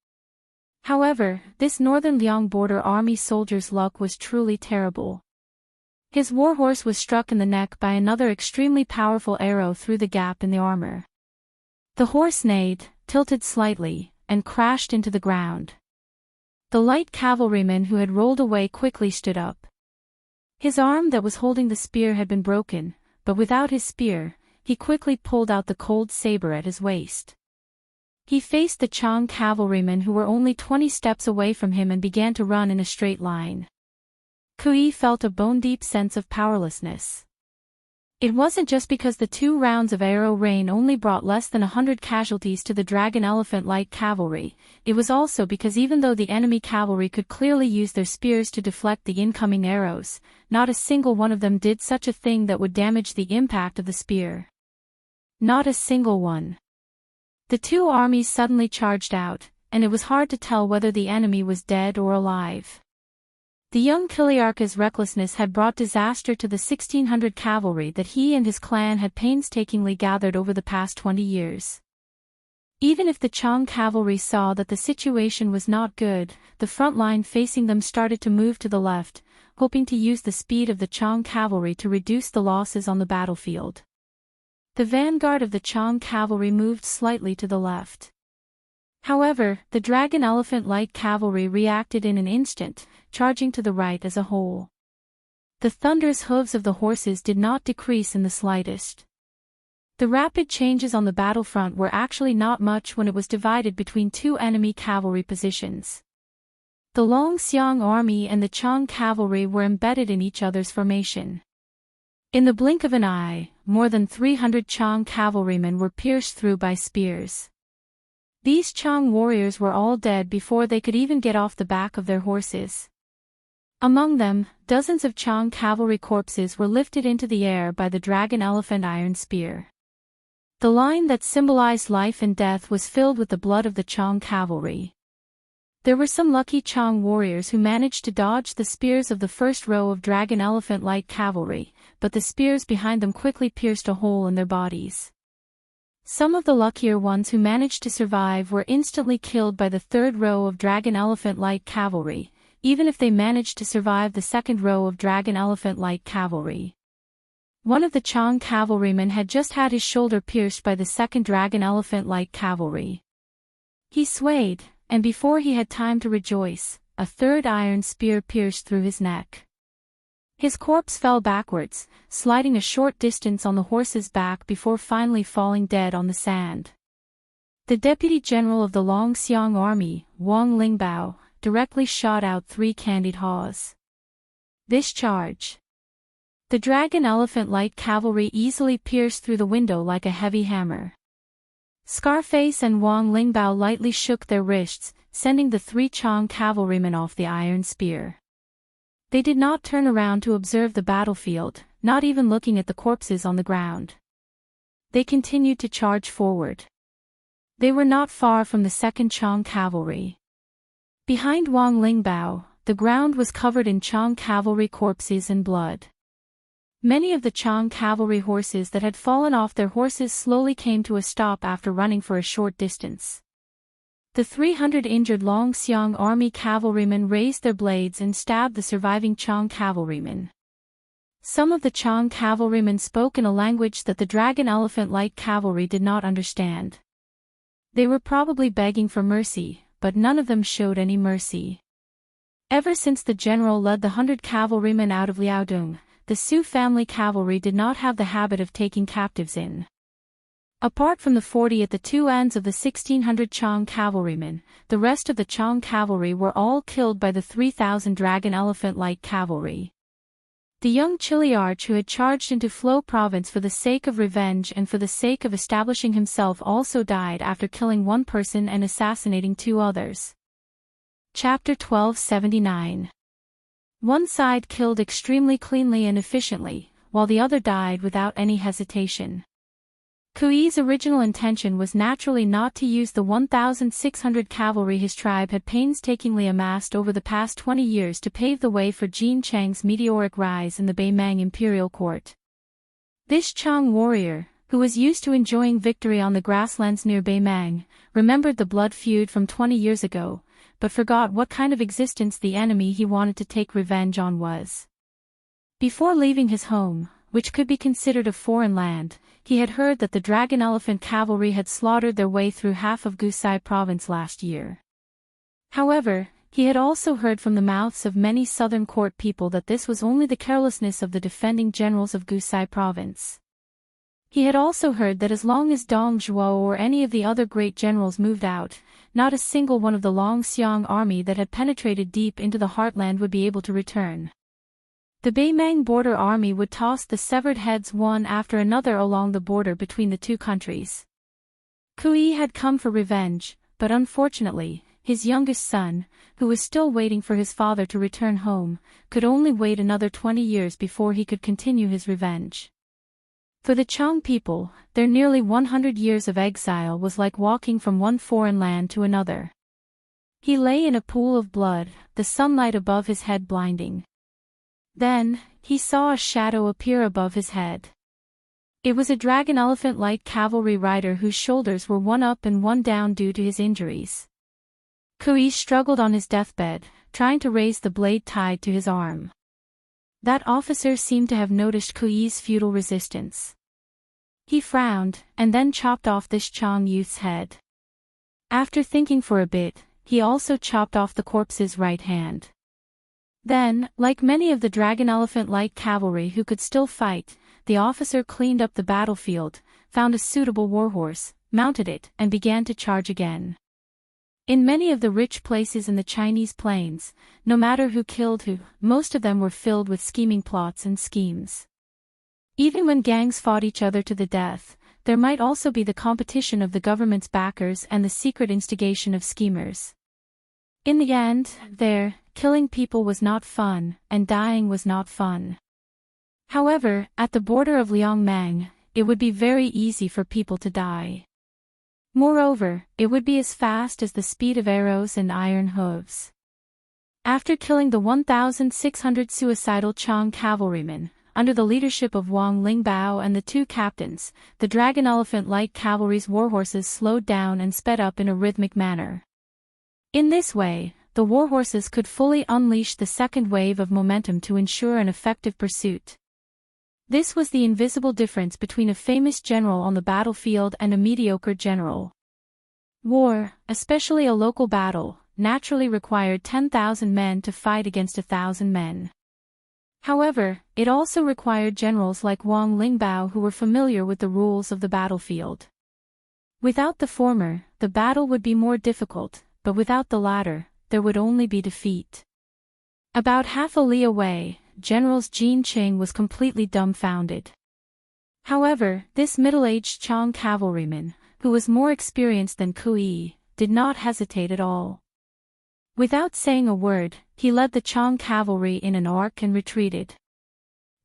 Speaker 1: However, this northern Liang border army soldier's luck was truly terrible. His warhorse was struck in the neck by another extremely powerful arrow through the gap in the armor. The horse neighed, tilted slightly, and crashed into the ground. The light cavalryman who had rolled away quickly stood up. His arm that was holding the spear had been broken, but without his spear, he quickly pulled out the cold saber at his waist. He faced the Chang cavalrymen who were only 20 steps away from him and began to run in a straight line. Kui felt a bone-deep sense of powerlessness. It wasn't just because the 2 rounds of arrow rain only brought less than 100 casualties to the dragon elephant-like cavalry, it was also because even though the enemy cavalry could clearly use their spears to deflect the incoming arrows, not a single one of them did such a thing that would damage the impact of the spear. Not a single one. The 2 armies suddenly charged out, and it was hard to tell whether the enemy was dead or alive. The young Kiliarka's recklessness had brought disaster to the 1,600 cavalry that he and his clan had painstakingly gathered over the past 20 years. Even if the Chang cavalry saw that the situation was not good, the front line facing them started to move to the left, hoping to use the speed of the Chang cavalry to reduce the losses on the battlefield. The vanguard of the Chang cavalry moved slightly to the left. However, the dragon elephant-like cavalry reacted in an instant, charging to the right as a whole. The thunderous hooves of the horses did not decrease in the slightest. The rapid changes on the battlefront were actually not much when it was divided between 2 enemy cavalry positions. The Longxiang army and the Chang cavalry were embedded in each other's formation. In the blink of an eye, more than 300 Chang cavalrymen were pierced through by spears. These Chang warriors were all dead before they could even get off the back of their horses. Among them, dozens of Chang cavalry corpses were lifted into the air by the dragon elephant iron spear. The line that symbolized life and death was filled with the blood of the Chang cavalry. There were some lucky Chang warriors who managed to dodge the spears of the first row of dragon elephant-like cavalry, but the spears behind them quickly pierced a hole in their bodies. Some of the luckier ones who managed to survive were instantly killed by the 3rd row of dragon elephant-like cavalry, even if they managed to survive the 2nd row of dragon elephant-like cavalry. One of the Chang cavalrymen had just had his shoulder pierced by the 2nd dragon elephant-like cavalry. He swayed, and before he had time to rejoice, a 3rd iron spear pierced through his neck. His corpse fell backwards, sliding a short distance on the horse's back before finally falling dead on the sand. The deputy general of the Longxiang army, Wang Lingbao, directly shot out 3 candied haws. This charge. The dragon elephant light cavalry easily pierced through the window like a heavy hammer. Scarface and Wang Lingbao lightly shook their wrists, sending the 3 Chang cavalrymen off the iron spear. They did not turn around to observe the battlefield, not even looking at the corpses on the ground. They continued to charge forward. They were not far from the 2nd Chang cavalry. Behind Wang Lingbao, the ground was covered in Chang cavalry corpses and blood. Many of the Chang cavalry horses that had fallen off their horses slowly came to a stop after running for a short distance. The 300 injured Longxiang army cavalrymen raised their blades and stabbed the surviving Chang cavalrymen. Some of the Chang cavalrymen spoke in a language that the dragon elephant light cavalry did not understand. They were probably begging for mercy, but none of them showed any mercy. Ever since the general led the 100 cavalrymen out of Liaodong, the Su family cavalry did not have the habit of taking captives in. Apart from the 40 at the 2 ends of the 1600 Chang cavalrymen, the rest of the Chang cavalry were all killed by the 3000 dragon elephant light cavalry. The young Chiliarch who had charged into Flo province for the sake of revenge and for the sake of establishing himself also died after killing 1 person and assassinating 2 others. Chapter 1279. One side killed extremely cleanly and efficiently, while the other died without any hesitation. Kui's original intention was naturally not to use the 1,600 cavalry his tribe had painstakingly amassed over the past 20 years to pave the way for Jin Chang's meteoric rise in the Beimang imperial court. This Chang warrior, who was used to enjoying victory on the grasslands near Beimang, remembered the blood feud from 20 years ago, but forgot what kind of existence the enemy he wanted to take revenge on was. Before leaving his home, which could be considered a foreign land, he had heard that the dragon elephant cavalry had slaughtered their way through half of Gusai province last year. However, he had also heard from the mouths of many southern court people that this was only the carelessness of the defending generals of Gusai province. He had also heard that as long as Dong Zhuo or any of the other great generals moved out, not a single one of the Longxiang army that had penetrated deep into the heartland would be able to return. The Beimang border army would toss the severed heads one after another along the border between the 2 countries. Kui had come for revenge, but unfortunately, his youngest son, who was still waiting for his father to return home, could only wait another 20 years before he could continue his revenge. For the Chang people, their nearly 100 years of exile was like walking from one foreign land to another. He lay in a pool of blood, the sunlight above his head blinding. Then, he saw a shadow appear above his head. It was a dragon elephant light cavalry rider whose shoulders were one up and one down due to his injuries. Kui struggled on his deathbed, trying to raise the blade tied to his arm. That officer seemed to have noticed Kui's futile resistance. He frowned, and then chopped off this Chang youth's head. After thinking for a bit, he also chopped off the corpse's right hand. Then, like many of the dragon elephant light cavalry who could still fight, the officer cleaned up the battlefield, found a suitable warhorse, mounted it, and began to charge again. In many of the rich places in the Chinese plains, no matter who killed who, most of them were filled with scheming plots and schemes. Even when gangs fought each other to the death, there might also be the competition of the government's backers and the secret instigation of schemers. In the end, killing people was not fun, and dying was not fun. However, at the border of Liangmang, it would be very easy for people to die. Moreover, it would be as fast as the speed of arrows and iron hooves. After killing the 1,600 suicidal Chang cavalrymen, under the leadership of Wang Lingbao and the 2 captains, the dragon elephant light cavalry's warhorses slowed down and sped up in a rhythmic manner. In this way, the warhorses could fully unleash the second wave of momentum to ensure an effective pursuit. This was the invisible difference between a famous general on the battlefield and a mediocre general. War, especially a local battle, naturally required 10,000 men to fight against 1,000 men. However, it also required generals like Wang Lingbao who were familiar with the rules of the battlefield. Without the former, the battle would be more difficult, but without the latter, there would only be defeat. About half a li away, General Jin Qing was completely dumbfounded. However, this middle-aged Chang cavalryman, who was more experienced than Kui, did not hesitate at all. Without saying a word, he led the Chang cavalry in an arc and retreated.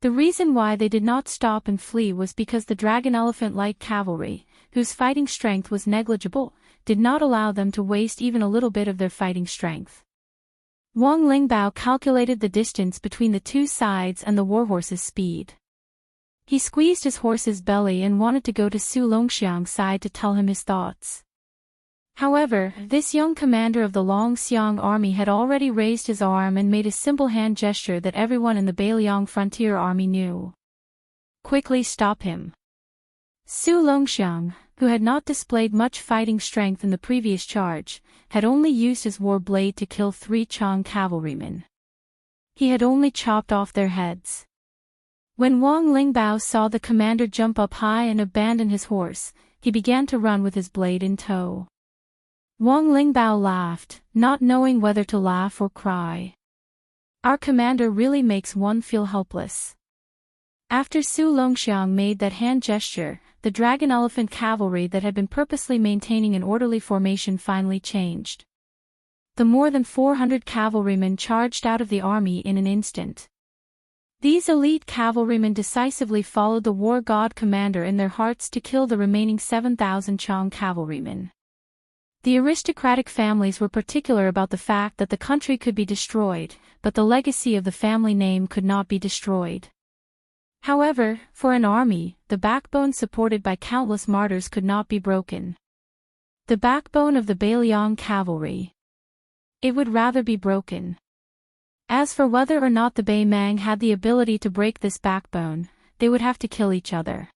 Speaker 1: The reason why they did not stop and flee was because the dragon elephant light cavalry, whose fighting strength was negligible, did not allow them to waste even a little bit of their fighting strength. Wang Lingbao calculated the distance between the two sides and the warhorse's speed. He squeezed his horse's belly and wanted to go to Su Longxiang's side to tell him his thoughts. However, this young commander of the Longxiang army had already raised his arm and made a simple hand gesture that everyone in the Beiliang frontier army knew. Quickly stop him. Su Longxiang, who had not displayed much fighting strength in the previous charge, had only used his war blade to kill 3 Chang cavalrymen. He had only chopped off their heads. When Wang Lingbao saw the commander jump up high and abandon his horse, he began to run with his blade in tow. Wang Lingbao laughed, not knowing whether to laugh or cry. Our commander really makes one feel helpless. After Su Longxiang made that hand gesture, the dragon elephant cavalry that had been purposely maintaining an orderly formation finally changed. The more than 400 cavalrymen charged out of the army in an instant. These elite cavalrymen decisively followed the war god commander in their hearts to kill the remaining 7,000 Chang cavalrymen. The aristocratic families were particular about the fact that the country could be destroyed, but the legacy of the family name could not be destroyed. However, for an army, the backbone supported by countless martyrs could not be broken. The backbone of the Beiliang cavalry. It would rather be broken. As for whether or not the Bei Mang had the ability to break this backbone, they would have to kill each other.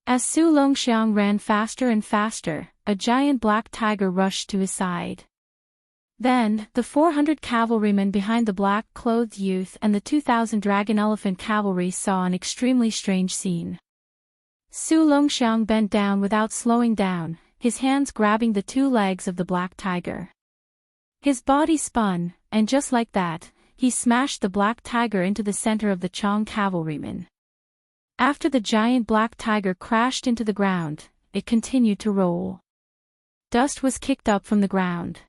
Speaker 1: As Su Longxiang ran faster and faster, a giant black tiger rushed to his side. Then, the 400 cavalrymen behind the black-clothed youth and the 2,000 dragon elephant cavalry saw an extremely strange scene. Su Longxiang bent down without slowing down, his hands grabbing the 2 legs of the black tiger. His body spun, and just like that, he smashed the black tiger into the center of the Chang cavalrymen. After the giant black tiger crashed into the ground, it continued to roll. Dust was kicked up from the ground.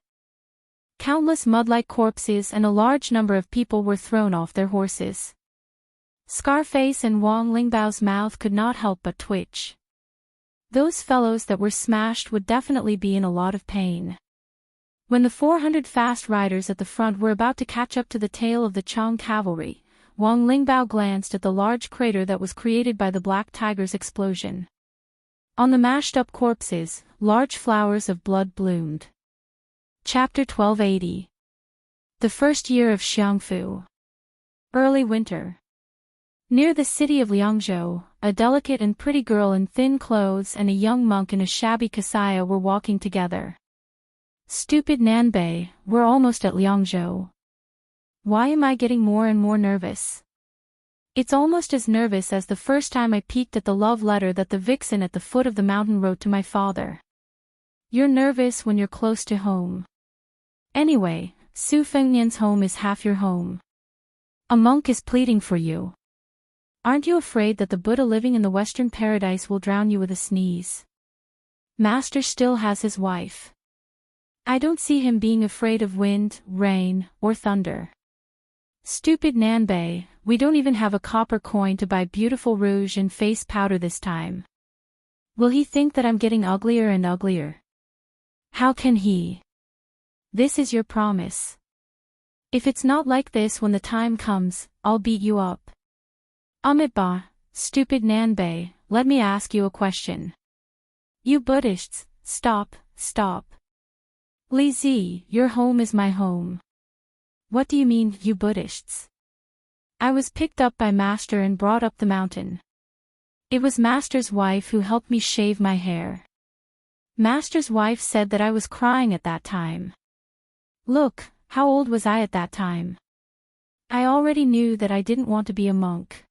Speaker 1: Countless mud-like corpses and a large number of people were thrown off their horses. Scarface and Wang Lingbao's mouth could not help but twitch. Those fellows that were smashed would definitely be in a lot of pain. When the 400 fast riders at the front were about to catch up to the tail of the Chang cavalry, Wang Lingbao glanced at the large crater that was created by the black tiger's explosion. On the mashed-up corpses, large flowers of blood bloomed. Chapter 1280. The first year of Xiangfu. Early winter. Near the city of Liangzhou, a delicate and pretty girl in thin clothes and a young monk in a shabby kasaya were walking together. Stupid Nanbei, we're almost at Liangzhou. Why am I getting more and more nervous? It's almost as nervous as the first time I peeked at the love letter that the vixen at the foot of the mountain wrote to my father. You're nervous when you're close to home. Anyway, Su Fengnian's home is half your home. A monk is pleading for you. Aren't you afraid that the Buddha living in the Western paradise will drown you with a sneeze? Master still has his wife. I don't see him being afraid of wind, rain, or thunder. Stupid Nanbei, we don't even have a copper coin to buy beautiful rouge and face powder this time. Will he think that I'm getting uglier and uglier? How can he? This is your promise. If it's not like this when the time comes, I'll beat you up. Amitba, stupid Nanbei, let me ask you a question. You Buddhists, stop. Li Zi, your home is my home. What do you mean, you Buddhists? I was picked up by Master and brought up the mountain. It was Master's wife who helped me shave my hair. Master's wife said that I was crying at that time. Look, how old was I at that time? I already knew that I didn't want to be a monk.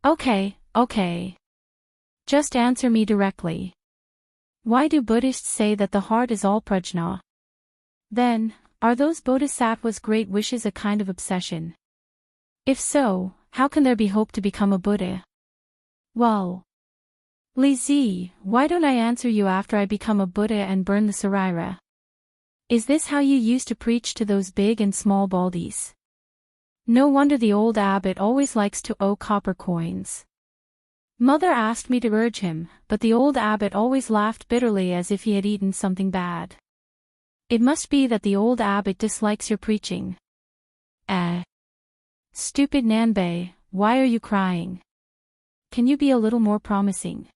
Speaker 1: Okay. Just answer me directly. Why do Buddhists say that the heart is all prajna? Then, are those bodhisattvas' great wishes a kind of obsession? If so, how can there be hope to become a Buddha? Well, Li, why don't I answer you after I become a Buddha and burn the sarira? Is this how you used to preach to those big and small baldies? No wonder the old abbot always likes to owe copper coins. Mother asked me to urge him, but the old abbot always laughed bitterly as if he had eaten something bad. It must be that the old abbot dislikes your preaching. Stupid Nanbei, why are you crying? Can you be a little more promising?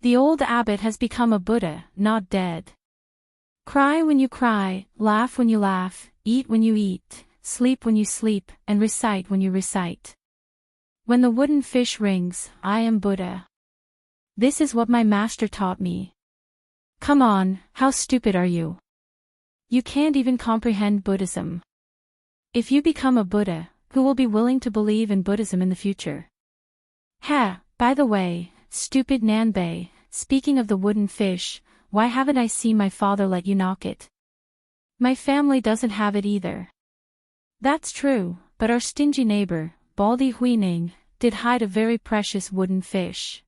Speaker 1: The old abbot has become a Buddha, not dead. Cry when you cry, laugh when you laugh, eat when you eat, sleep when you sleep, and recite when you recite. When the wooden fish rings, I am Buddha. This is what my master taught me. Come on, how stupid are you? You can't even comprehend Buddhism. If you become a Buddha, who will be willing to believe in Buddhism in the future? By the way, stupid Nanbei, speaking of the wooden fish, why haven't I seen my father let you knock it? My family doesn't have it either. That's true, but our stingy neighbor, Baldi Huining, did hide a very precious wooden fish.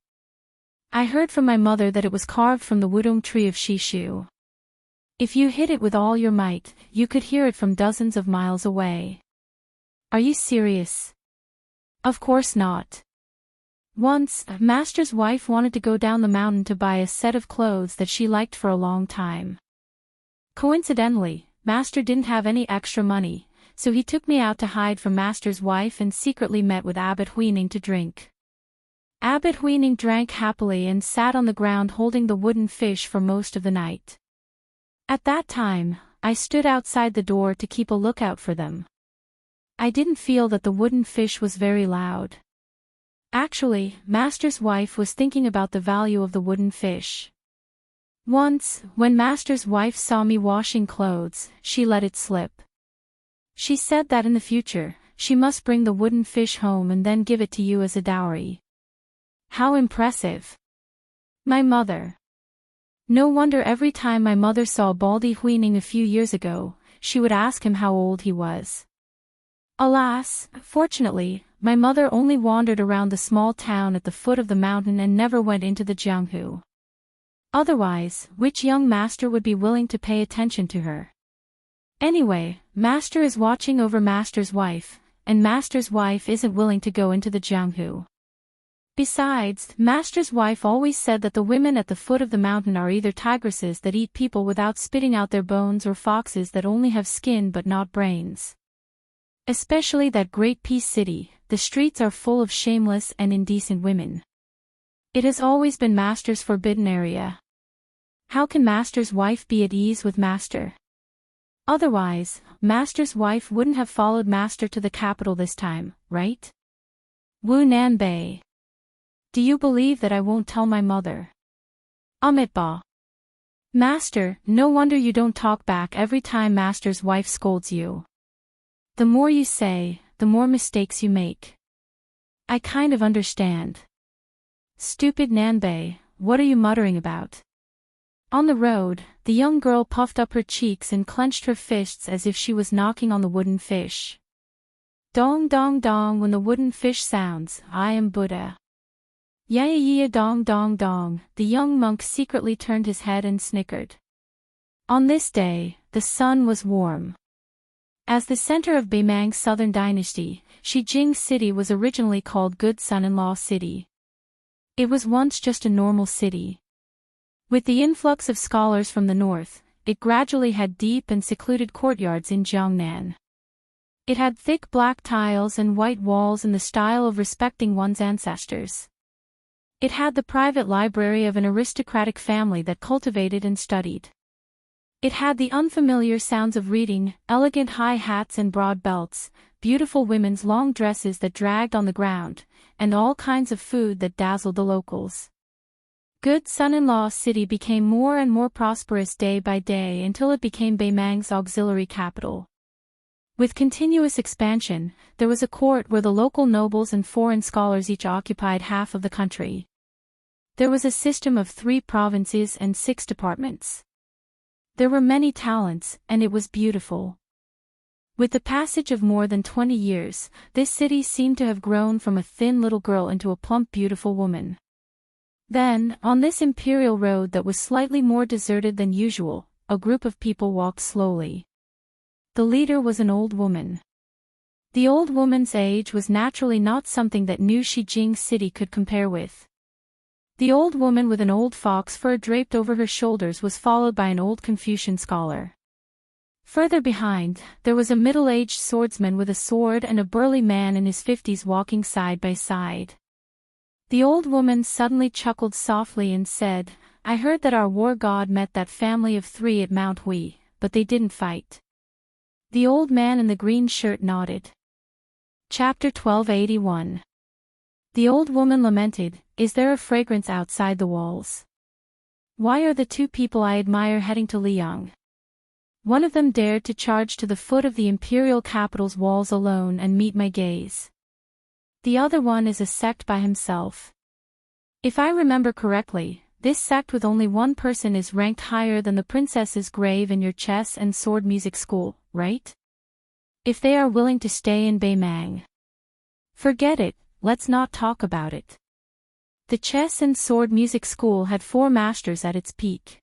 Speaker 1: I heard from my mother that it was carved from the wudong tree of Shishu. If you hit it with all your might, you could hear it from dozens of miles away. Are you serious? Of course not. Once, Master's wife wanted to go down the mountain to buy a set of clothes that she liked for a long time. Coincidentally, Master didn't have any extra money, so he took me out to hide from Master's wife and secretly met with Abbot Huining to drink. Abbot Huining drank happily and sat on the ground holding the wooden fish for most of the night. At that time, I stood outside the door to keep a lookout for them. I didn't feel that the wooden fish was very loud. Actually, Master's wife was thinking about the value of the wooden fish. Once, when Master's wife saw me washing clothes, she let it slip. She said that in the future, she must bring the wooden fish home and then give it to you as a dowry. How impressive! My mother. No wonder every time my mother saw Baldi Huining a few years ago, she would ask him how old he was. Alas, fortunately, my mother only wandered around the small town at the foot of the mountain and never went into the Jianghu. Otherwise, which young master would be willing to pay attention to her? Anyway, Master is watching over Master's wife, and Master's wife isn't willing to go into the Jianghu. Besides, Master's wife always said that the women at the foot of the mountain are either tigresses that eat people without spitting out their bones or foxes that only have skin but not brains. Especially that great peace city, the streets are full of shameless and indecent women. It has always been Master's forbidden area. How can Master's wife be at ease with Master? Otherwise, Master's wife wouldn't have followed Master to the capital this time, right? Wu Nanbei. Do you believe that I won't tell my mother? Amitba. Master, no wonder you don't talk back every time Master's wife scolds you. The more you say, the more mistakes you make. I kind of understand. Stupid Nanbei, what are you muttering about? On the road, the young girl puffed up her cheeks and clenched her fists as if she was knocking on the wooden fish. Dong dong dong when the wooden fish sounds, I am Buddha. Ya dong dong dong, the young monk secretly turned his head and snickered. On this day, the sun was warm. As the center of Beimang's southern dynasty, Shijing City was originally called Good Son-in-Law City. It was once just a normal city. With the influx of scholars from the north, it gradually had deep and secluded courtyards in Jiangnan. It had thick black tiles and white walls in the style of respecting one's ancestors. It had the private library of an aristocratic family that cultivated and studied. It had the unfamiliar sounds of reading, elegant high hats and broad belts, beautiful women's long dresses that dragged on the ground, and all kinds of food that dazzled the locals. Good Son-in-Law City became more and more prosperous day by day until it became Beimang's auxiliary capital. With continuous expansion, there was a court where the local nobles and foreign scholars each occupied half of the country. There was a system of 3 provinces and 6 departments. There were many talents, and it was beautiful. With the passage of more than 20 years, this city seemed to have grown from a thin little girl into a plump beautiful woman. Then, on this imperial road that was slightly more deserted than usual, a group of people walked slowly. The leader was an old woman. The old woman's age was naturally not something that New Shijing City could compare with. The old woman with an old fox fur draped over her shoulders was followed by an old Confucian scholar. Further behind, there was a middle-aged swordsman with a sword and a burly man in his 50s walking side by side. The old woman suddenly chuckled softly and said, "I heard that our war god met that family of 3 at Mount Hui, but they didn't fight." The old man in the green shirt nodded. Chapter 1281. The old woman lamented, "Is there a fragrance outside the walls? Why are the 2 people I admire heading to Liang? One of them dared to charge to the foot of the imperial capital's walls alone and meet my gaze. The other one is a sect by himself. If I remember correctly, this sect with only one person is ranked higher than the princess's grave in your chess and sword music school, right? If they are willing to stay in Beimang. Forget it, let's not talk about it." The chess and sword music school had 4 masters at its peak.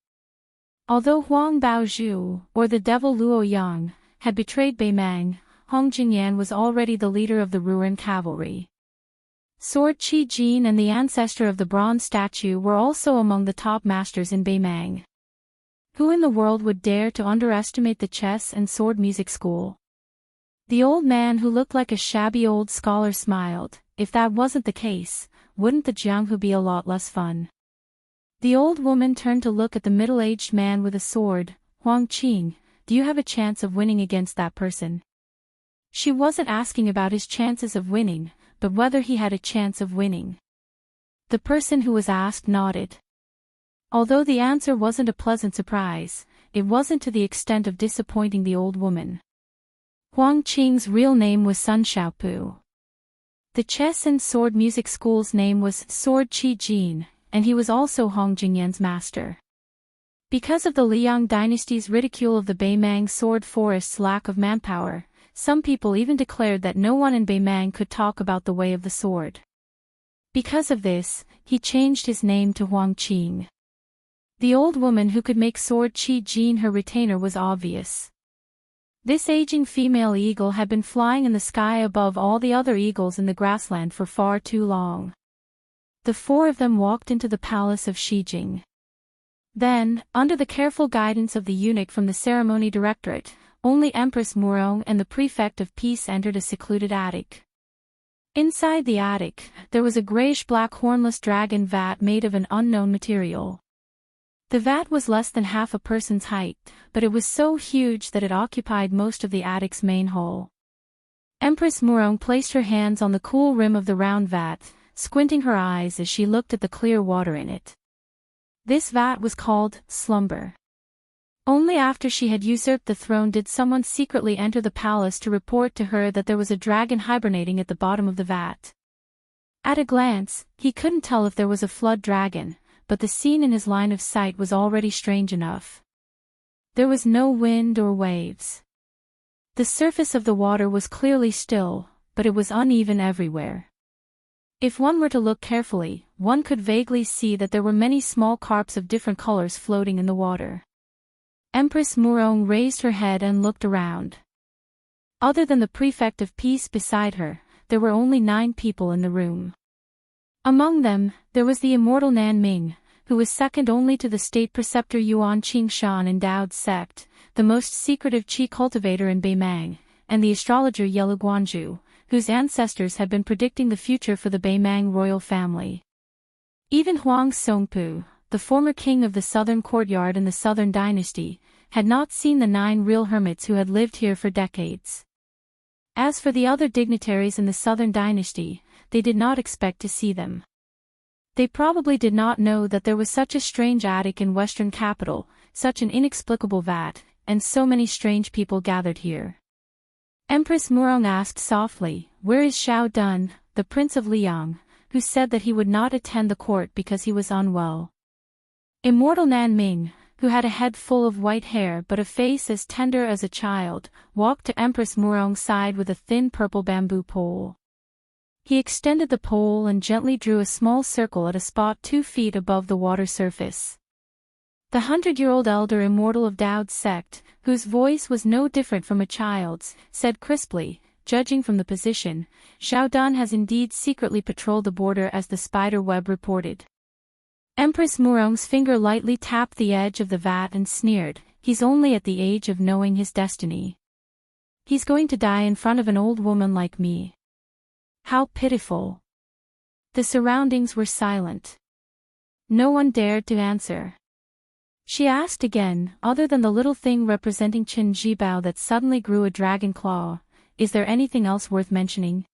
Speaker 1: Although Huang Baozhu, or the devil Luo Yang, had betrayed Beimang, Hong Jingyan was already the leader of the Ruren cavalry. Sword Qi Jin and the ancestor of the bronze statue were also among the top masters in Beimang. Who in the world would dare to underestimate the chess and sword music school? The old man who looked like a shabby old scholar smiled. If that wasn't the case, wouldn't the Jianghu be a lot less fun? The old woman turned to look at the middle-aged man with a sword. "Huang Qing, do you have a chance of winning against that person?" She wasn't asking about his chances of winning, but whether he had a chance of winning. The person who was asked nodded. Although the answer wasn't a pleasant surprise, it wasn't to the extent of disappointing the old woman. Huang Qing's real name was Sun Xiaopu. The chess and sword music school's name was Sword Qi Jin, and he was also Hong Jingyan's master. Because of the Liang dynasty's ridicule of the Beimang sword forest's lack of manpower, some people even declared that no one in Beimang could talk about the way of the sword. Because of this, he changed his name to Huang Qing. The old woman who could make Sword Qi Jin her retainer was obvious. This aging female eagle had been flying in the sky above all the other eagles in the grassland for far too long. The 4 of them walked into the palace of Shijing. Then, under the careful guidance of the eunuch from the ceremony directorate, only Empress Murong and the prefect of peace entered a secluded attic. Inside the attic, there was a grayish-black hornless dragon vat made of an unknown material. The vat was less than half a person's height, but it was so huge that it occupied most of the attic's main hall. Empress Murong placed her hands on the cool rim of the round vat, squinting her eyes as she looked at the clear water in it. This vat was called Slumber. Only after she had usurped the throne did someone secretly enter the palace to report to her that there was a dragon hibernating at the bottom of the vat. At a glance, he couldn't tell if there was a flood dragon, but the scene in his line of sight was already strange enough. There was no wind or waves. The surface of the water was clearly still, but it was uneven everywhere. If one were to look carefully, one could vaguely see that there were many small carps of different colors floating in the water. Empress Murong raised her head and looked around. Other than the prefect of peace beside her, there were only 9 people in the room. Among them, there was the immortal Nan Ming, who was second only to the state preceptor Yuan Qingshan endowed sect, the most secretive Qi cultivator in Beimang, and the astrologer Yelu Guanzhu, whose ancestors had been predicting the future for the Beimang royal family. Even Huang Songpu, the former king of the southern courtyard in the southern dynasty, had not seen the 9 real hermits who had lived here for decades. As for the other dignitaries in the southern dynasty, they did not expect to see them. They probably did not know that there was such a strange attic in western capital, such an inexplicable vat, and so many strange people gathered here. Empress Murong asked softly, "Where is Xiao Dun, the Prince of Liang, who said that he would not attend the court because he was unwell?" Immortal Nanming, who had a head full of white hair but a face as tender as a child, walked to Empress Murong's side with a thin purple bamboo pole. He extended the pole and gently drew a small circle at a spot 2 feet above the water surface. The 100-year-old elder immortal of Dao's sect, whose voice was no different from a child's, said crisply, "Judging from the position, Xiao Dun has indeed secretly patrolled the border as the spider web reported." Empress Murong's finger lightly tapped the edge of the vat and sneered, "He's only at the age of knowing his destiny. He's going to die in front of an old woman like me. How pitiful." The surroundings were silent. No one dared to answer. She asked again, "Other than the little thing representing Qin Jibao that suddenly grew a dragon claw, is there anything else worth mentioning?"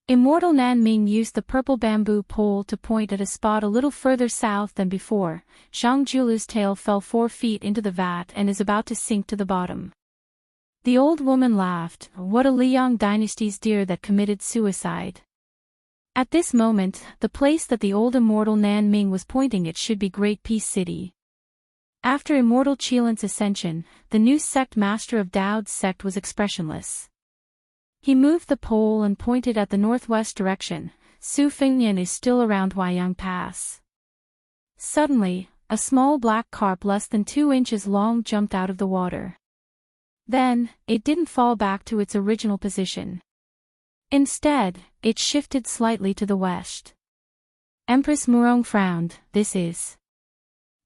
Speaker 1: Immortal Nanming used the purple bamboo pole to point at a spot a little further south than before. "Shang Julu's tail fell 4 feet into the vat and is about to sink to the bottom." The old woman laughed, "What a Liang dynasty's deer that committed suicide." At this moment, the place that the old immortal Nanming was pointing at should be Great Peace City. After Immortal Qilan's ascension, the new sect master of Dao's sect was expressionless. He moved the pole and pointed at the northwest direction. "Su Fengnian is still around Huayang Pass." Suddenly, a small black carp less than 2 inches long jumped out of the water. Then, it didn't fall back to its original position. Instead, it shifted slightly to the west. Empress Murong frowned, "This is..."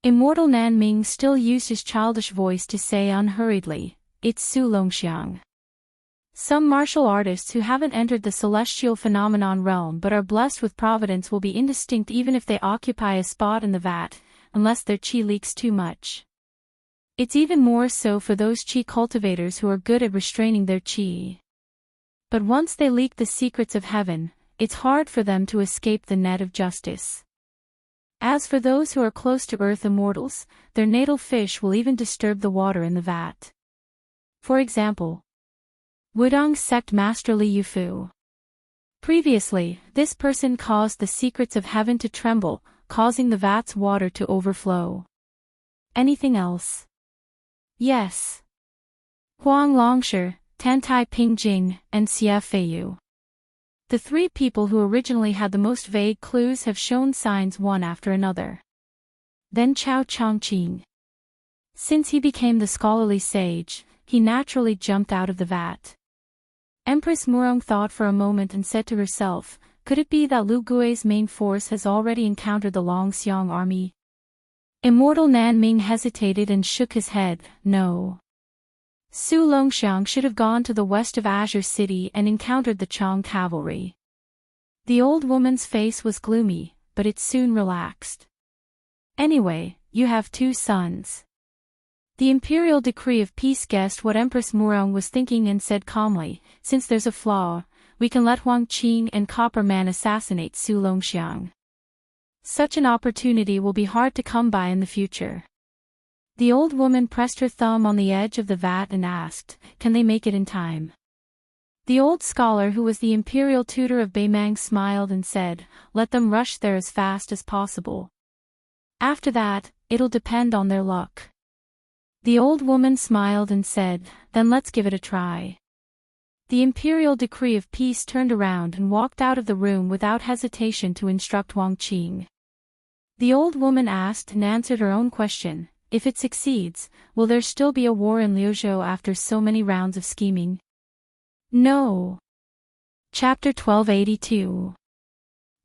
Speaker 1: Immortal Nanming still used his childish voice to say unhurriedly, "It's Su Longxiang." Some martial artists who haven't entered the celestial phenomenon realm but are blessed with providence will be indistinct even if they occupy a spot in the vat, unless their qi leaks too much. It's even more so for those qi cultivators who are good at restraining their qi. But once they leak the secrets of heaven, it's hard for them to escape the net of justice. As for those who are close to earth immortals, their natal fish will even disturb the water in the vat. For example, Wudong sect master Li Yufu. Previously, this person caused the secrets of heaven to tremble, causing the vat's water to overflow. Anything else? Yes. Huang Longshi, Tantai Pingjing, and Xie Feiyu. The 3 people who originally had the most vague clues have shown signs one after another. Then Chao Chongqing. Since he became the scholarly sage, he naturally jumped out of the vat. Empress Murong thought for a moment and said to herself, "Could it be that Lu Gui's main force has already encountered the Longxiang army?" Immortal Nanming hesitated and shook his head, "No. Su Longxiang should have gone to the west of Azure City and encountered the Chang cavalry." The old woman's face was gloomy, but it soon relaxed. "Anyway, you have 2 sons." The imperial decree of peace guessed what Empress Murong was thinking and said calmly, "Since there's a flaw, we can let Huang Qing and Copper Man assassinate Su Longxiang. Such an opportunity will be hard to come by in the future." The old woman pressed her thumb on the edge of the vat and asked, "Can they make it in time?" The old scholar who was the imperial tutor of Beimang smiled and said, "Let them rush there as fast as possible. After that, it'll depend on their luck." The old woman smiled and said, "Then let's give it a try." The imperial decree of peace turned around and walked out of the room without hesitation to instruct Huang Qing. The old woman asked and answered her own question, "If it succeeds, will there still be a war in Liuzhou after so many rounds of scheming?" "No." Chapter 1282.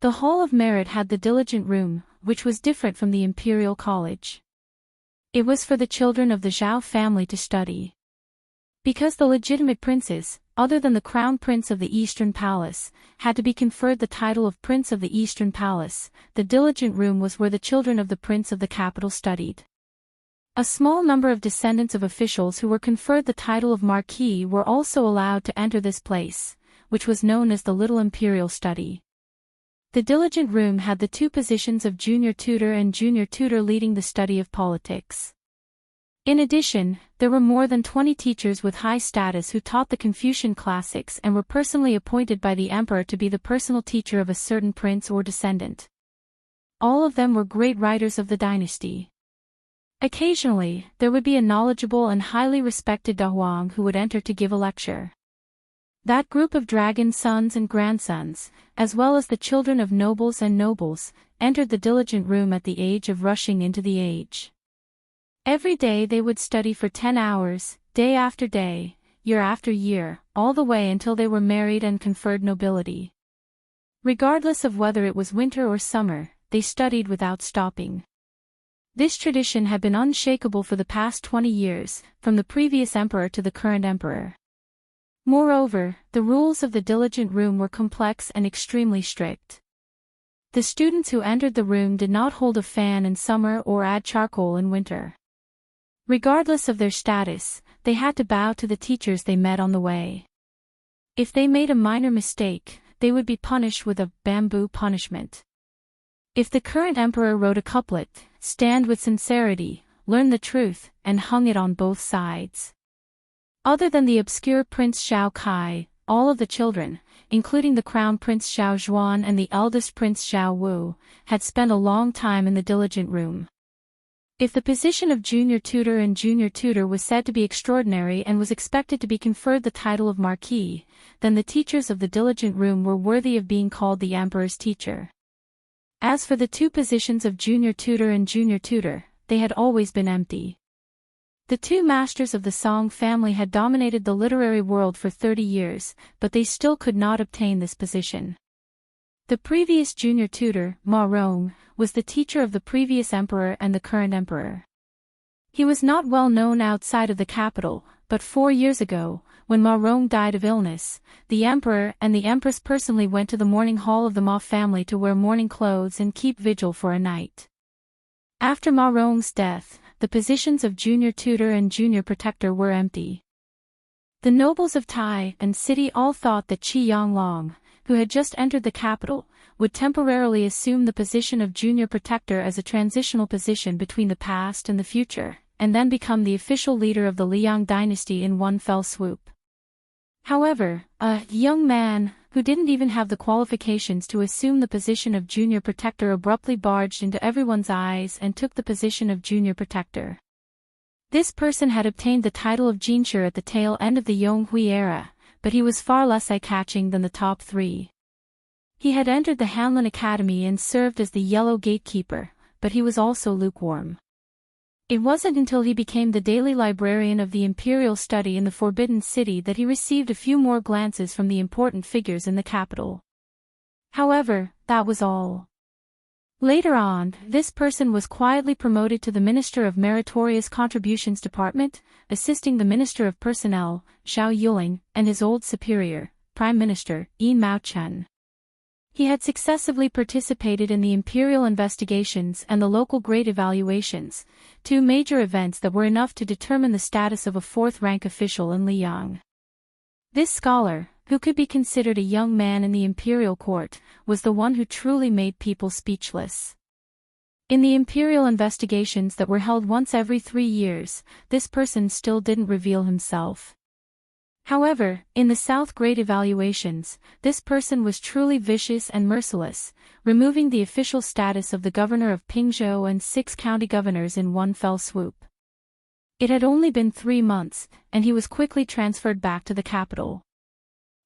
Speaker 1: The Hall of Merit had the diligent room, which was different from the Imperial College. It was for the children of the Zhao family to study. Because the legitimate princes, other than the Crown Prince of the Eastern Palace, had to be conferred the title of Prince of the Eastern Palace, the diligent room was where the children of the Prince of the capital studied. A small number of descendants of officials who were conferred the title of Marquis were also allowed to enter this place, which was known as the Little Imperial Study. The diligent room had the 2 positions of junior tutor and junior tutor leading the study of politics. In addition, there were more than 20 teachers with high status who taught the Confucian classics and were personally appointed by the emperor to be the personal teacher of a certain prince or descendant. All of them were great writers of the dynasty. Occasionally, there would be a knowledgeable and highly respected dahuang who would enter to give a lecture. That group of dragon sons and grandsons, as well as the children of nobles and nobles, entered the diligent room at the age of rushing into the age. Every day they would study for 10 hours, day after day, year after year, all the way until they were married and conferred nobility. Regardless of whether it was winter or summer, they studied without stopping. This tradition had been unshakable for the past 20 years, from the previous emperor to the current emperor. Moreover, the rules of the diligent room were complex and extremely strict. The students who entered the room did not hold a fan in summer or add charcoal in winter. Regardless of their status, they had to bow to the teachers they met on the way. If they made a minor mistake, they would be punished with a bamboo punishment. If the current emperor wrote a couplet, "Stand with sincerity, learn the truth," and hung it on both sides. Other than the obscure Prince Xiao Kai, all of the children, including the Crown Prince Xiao Zhuan and the eldest Prince Xiao Wu, had spent a long time in the diligent room. If the position of junior tutor and junior tutor was said to be extraordinary and was expected to be conferred the title of marquis, then the teachers of the diligent room were worthy of being called the emperor's teacher. As for the two positions of junior tutor and junior tutor, they had always been empty. The two masters of the Song family had dominated the literary world for 30 years, but they still could not obtain this position. The previous junior tutor, Ma Rong, was the teacher of the previous emperor and the current emperor. He was not well known outside of the capital, but 4 years ago, when Ma Rong died of illness, the emperor and the empress personally went to the mourning hall of the Ma family to wear mourning clothes and keep vigil for a night. After Ma Rong's death, the positions of junior tutor and junior protector were empty. The nobles of Tai and city all thought that Qi Yanglong, who had just entered the capital, would temporarily assume the position of junior protector as a transitional position between the past and the future, and then become the official leader of the Liang dynasty in one fell swoop. However, a young man, who didn't even have the qualifications to assume the position of junior protector, abruptly barged into everyone's eyes and took the position of junior protector. This person had obtained the title of Jinshi at the tail end of the Yonghui era, but he was far less eye-catching than the top 3. He had entered the Hanlin Academy and served as the Yellow Gatekeeper, but he was also lukewarm. It wasn't until he became the daily librarian of the Imperial Study in the Forbidden City that he received a few more glances from the important figures in the capital. However, that was all. Later on, this person was quietly promoted to the Minister of Meritorious Contributions Department, assisting the Minister of Personnel, Xiao Yuling, and his old superior, Prime Minister, Yin Mao-chen. He had successively participated in the imperial investigations and the local grade evaluations, 2 major events that were enough to determine the status of a 4th-rank official in Liang. This scholar, who could be considered a young man in the imperial court, was the one who truly made people speechless. In the imperial investigations that were held once every 3 years, this person still didn't reveal himself. However, in the South grade evaluations, this person was truly vicious and merciless, removing the official status of the governor of Pingzhou and 6 county governors in one fell swoop. It had only been 3 months, and he was quickly transferred back to the capital.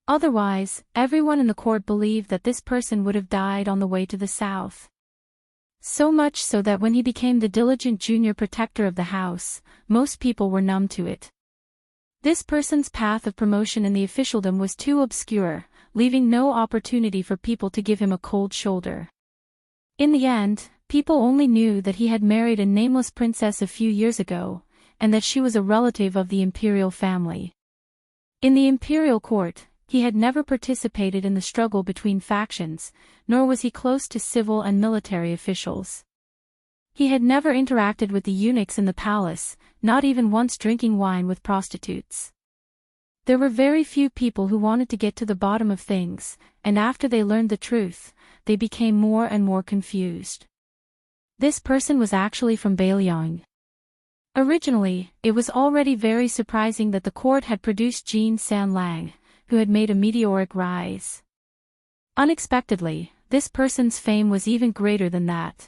Speaker 1: Otherwise, everyone in the court believed that this person would have died on the way to the south. So much so that when he became the diligent junior protector of the house, most people were numb to it. This person's path of promotion in the officialdom was too obscure, leaving no opportunity for people to give him a cold shoulder. In the end, people only knew that he had married a nameless princess a few years ago, and that she was a relative of the imperial family. In the imperial court, he had never participated in the struggle between factions, nor was he close to civil and military officials. He had never interacted with the eunuchs in the palace, not even once drinking wine with prostitutes. There were very few people who wanted to get to the bottom of things, and after they learned the truth, they became more and more confused. This person was actually from Beiliang. Originally, it was already very surprising that the court had produced Jean San Lang, who had made a meteoric rise. Unexpectedly, this person's fame was even greater than that.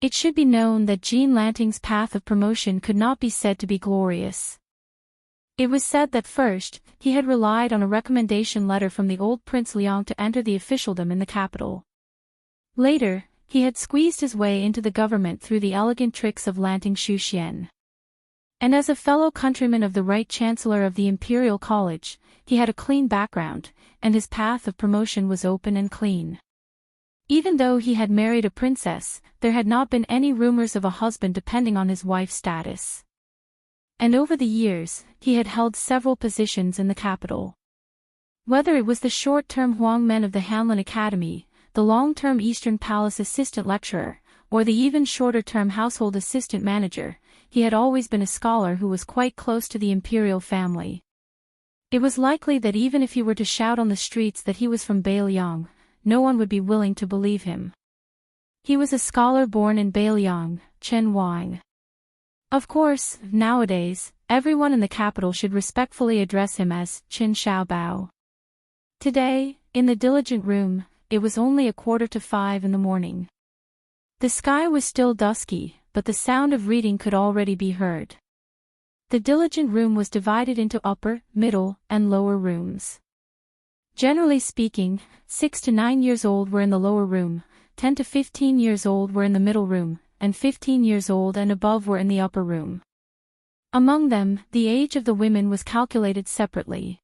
Speaker 1: It should be known that Jean Lanting's path of promotion could not be said to be glorious. It was said that first, he had relied on a recommendation letter from the old Prince Liang to enter the officialdom in the capital. Later, he had squeezed his way into the government through the elegant tricks of Lanting Shuxian. And as a fellow countryman of the Right Chancellor of the Imperial College, he had a clean background, and his path of promotion was open and clean. Even though he had married a princess, there had not been any rumors of a husband depending on his wife's status. And over the years, he had held several positions in the capital. Whether it was the short-term Huang Men of the Hanlin Academy, the long-term Eastern Palace assistant lecturer, or the even shorter-term household assistant manager, he had always been a scholar who was quite close to the imperial family. It was likely that even if he were to shout on the streets that he was from Beiliang, no one would be willing to believe him. He was a scholar born in Beiliang, Chen Wang. Of course, nowadays, everyone in the capital should respectfully address him as Qin Xiaobao. Today, in the diligent room, it was only 4:45 in the morning. The sky was still dusky, but the sound of reading could already be heard. The diligent room was divided into upper, middle, and lower rooms. Generally speaking, 6 to 9 years old were in the lower room, 10 to 15 years old were in the middle room, and 15 years old and above were in the upper room. Among them, the age of the women was calculated separately.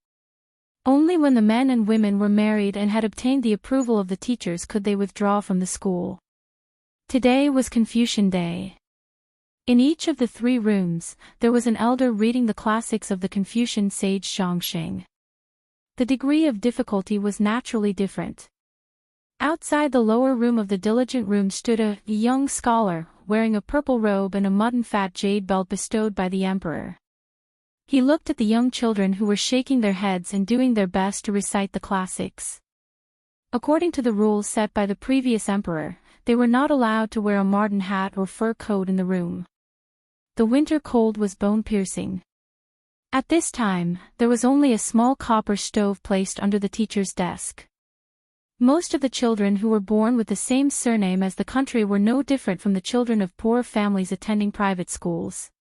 Speaker 1: Only when the men and women were married and had obtained the approval of the teachers could they withdraw from the school. Today was Confucian Day. In each of the 3 rooms, there was an elder reading the classics of the Confucian sage Zhangsheng. The degree of difficulty was naturally different. Outside the lower room of the diligent room stood a young scholar, wearing a purple robe and a mutton-fat jade belt bestowed by the emperor. He looked at the young children who were shaking their heads and doing their best to recite the classics. According to the rules set by the previous emperor, they were not allowed to wear a marten hat or fur coat in the room. The winter cold was bone-piercing. At this time, there was only a small copper stove placed under the teacher's desk. Most of the children who were born with the same surname as the country were no different from the children of poor families attending private schools.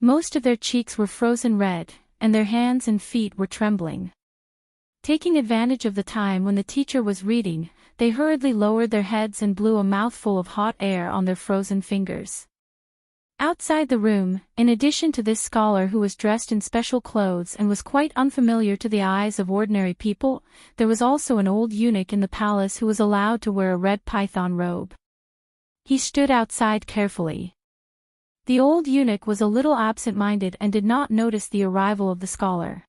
Speaker 1: Most of their cheeks were frozen red, and their hands and feet were trembling. Taking advantage of the time when the teacher was reading, they hurriedly lowered their heads and blew a mouthful of hot air on their frozen fingers. Outside the room, in addition to this scholar who was dressed in special clothes and was quite unfamiliar to the eyes of ordinary people, there was also an old eunuch in the palace who was allowed to wear a red python robe. He stood outside carefully. The old eunuch was a little absent-minded and did not notice the arrival of the scholar.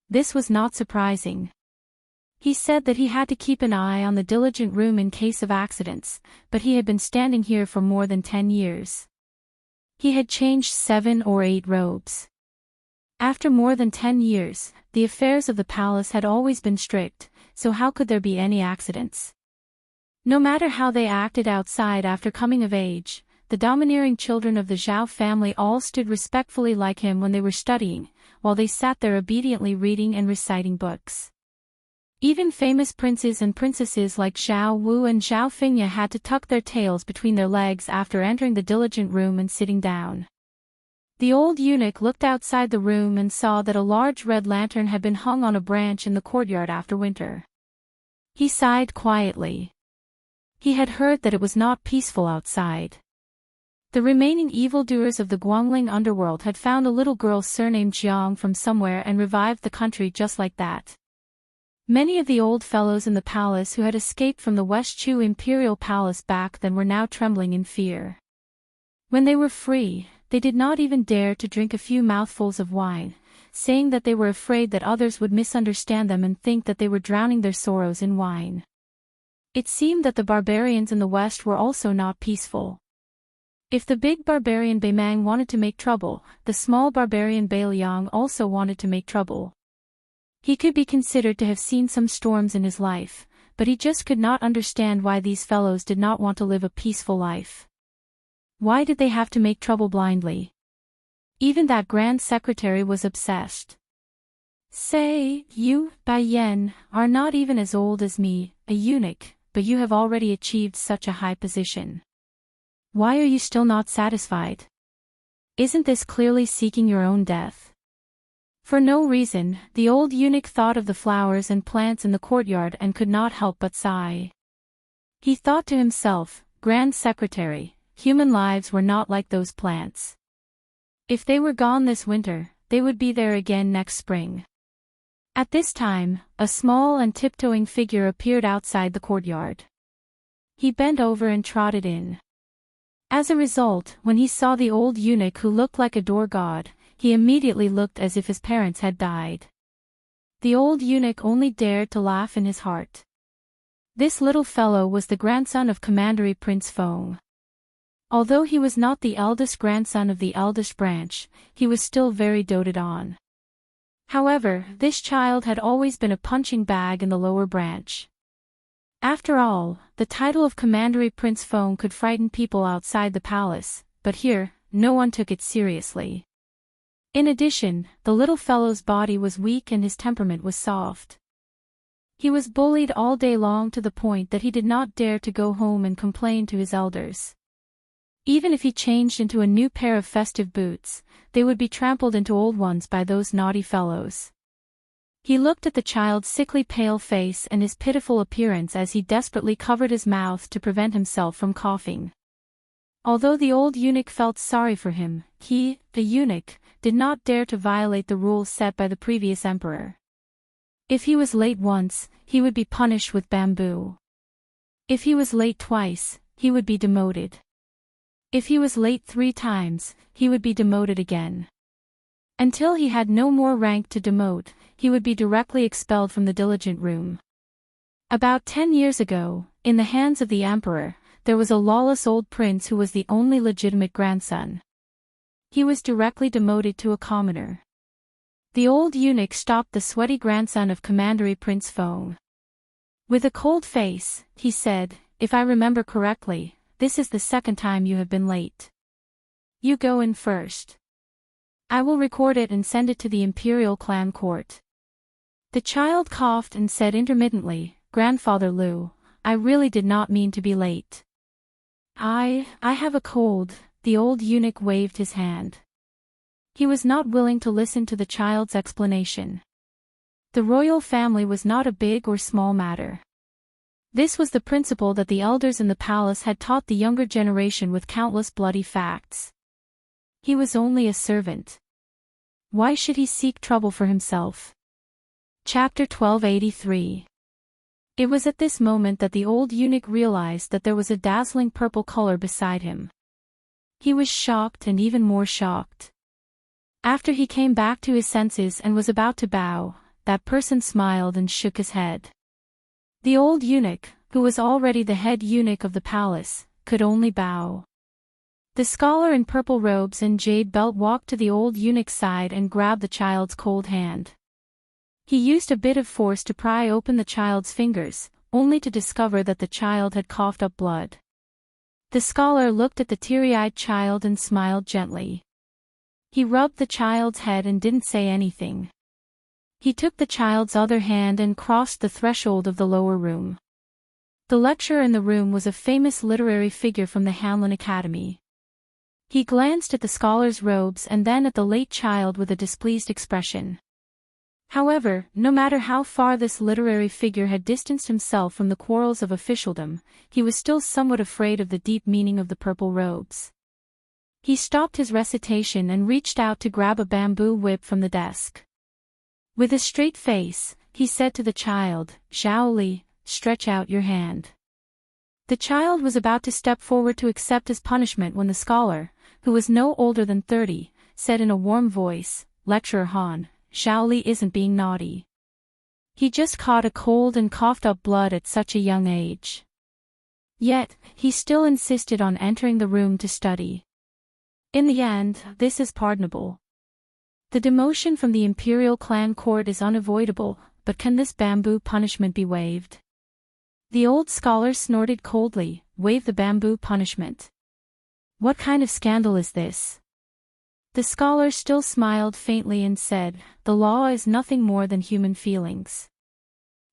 Speaker 1: This was not surprising. He said that he had to keep an eye on the diligent room in case of accidents, but he had been standing here for more than 10 years. He had changed 7 or 8 robes. After more than 10 years, the affairs of the palace had always been strict, so how could there be any accidents? No matter how they acted outside after coming of age, the domineering children of the Zhao family all stood respectfully like him when they were studying, while they sat there obediently reading and reciting books. Even famous princes and princesses like Zhao Wu and Zhao Fingya had to tuck their tails between their legs after entering the diligent room and sitting down. The old eunuch looked outside the room and saw that a large red lantern had been hung on a branch in the courtyard after winter. He sighed quietly. He had heard that it was not peaceful outside. The remaining evildoers of the Guangling underworld had found a little girl surnamed Jiang from somewhere and revived the country just like that. Many of the old fellows in the palace who had escaped from the West Chu imperial palace back then were now trembling in fear. When they were free, they did not even dare to drink a few mouthfuls of wine, saying that they were afraid that others would misunderstand them and think that they were drowning their sorrows in wine. It seemed that the barbarians in the West were also not peaceful. If the big barbarian Beimang wanted to make trouble, the small barbarian Beiliang also wanted to make trouble. He could be considered to have seen some storms in his life, but he just could not understand why these fellows did not want to live a peaceful life. Why did they have to make trouble blindly? Even that grand secretary was obsessed. Say, you, Bai Yen, are not even as old as me, a eunuch, but you have already achieved such a high position. Why are you still not satisfied? Isn't this clearly seeking your own death? For no reason, the old eunuch thought of the flowers and plants in the courtyard and could not help but sigh. He thought to himself, Grand Secretary, human lives were not like those plants. If they were gone this winter, they would be there again next spring. At this time, a small and tiptoeing figure appeared outside the courtyard. He bent over and trotted in. As a result, when he saw the old eunuch who looked like a door god, he immediately looked as if his parents had died. The old eunuch only dared to laugh in his heart. This little fellow was the grandson of Commandery Prince Feng. Although he was not the eldest grandson of the eldest branch, he was still very doted on. However, this child had always been a punching bag in the lower branch. After all, the title of Commandery Prince Feng could frighten people outside the palace, but here, no one took it seriously. In addition, the little fellow's body was weak and his temperament was soft. He was bullied all day long to the point that he did not dare to go home and complain to his elders. Even if he changed into a new pair of festive boots, they would be trampled into old ones by those naughty fellows. He looked at the child's sickly pale face and his pitiful appearance as he desperately covered his mouth to prevent himself from coughing. Although the old eunuch felt sorry for him, he, the eunuch, did not dare to violate the rules set by the previous emperor. If he was late once, he would be punished with bamboo. If he was late twice, he would be demoted. If he was late 3 times, he would be demoted again. Until he had no more rank to demote, he would be directly expelled from the diligent room. About 10 years ago, in the hands of the emperor, there was a lawless old prince who was the only legitimate grandson. He was directly demoted to a commoner. The old eunuch stopped the sweaty grandson of Commandery Prince Feng. With a cold face, he said, "If I remember correctly, this is the second time you have been late. You go in first. I will record it and send it to the imperial clan court." The child coughed and said intermittently, "Grandfather Liu, I really did not mean to be late. I have a cold." The old eunuch waved his hand. He was not willing to listen to the child's explanation. The royal family was not a big or small matter. This was the principle that the elders in the palace had taught the younger generation with countless bloody facts. He was only a servant. Why should he seek trouble for himself? Chapter 1283. It was at this moment that the old eunuch realized that there was a dazzling purple color beside him. He was shocked and even more shocked. After he came back to his senses and was about to bow, that person smiled and shook his head. The old eunuch, who was already the head eunuch of the palace, could only bow. The scholar in purple robes and jade belt walked to the old eunuch's side and grabbed the child's cold hand. He used a bit of force to pry open the child's fingers, only to discover that the child had coughed up blood. The scholar looked at the teary-eyed child and smiled gently. He rubbed the child's head and didn't say anything. He took the child's other hand and crossed the threshold of the lower room. The lecturer in the room was a famous literary figure from the Hanlin Academy. He glanced at the scholar's robes and then at the late child with a displeased expression. However, no matter how far this literary figure had distanced himself from the quarrels of officialdom, he was still somewhat afraid of the deep meaning of the purple robes. He stopped his recitation and reached out to grab a bamboo whip from the desk. With a straight face, he said to the child, "Zhao Li, stretch out your hand." The child was about to step forward to accept his punishment when the scholar, who was no older than 30, said in a warm voice, "Lecturer Han, Zhao Li isn't being naughty. He just caught a cold and coughed up blood at such a young age. Yet, he still insisted on entering the room to study. In the end, this is pardonable. The demotion from the imperial clan court is unavoidable, but can this bamboo punishment be waived?" The old scholar snorted coldly, "Waive the bamboo punishment? What kind of scandal is this?" The scholar still smiled faintly and said, "The law is nothing more than human feelings."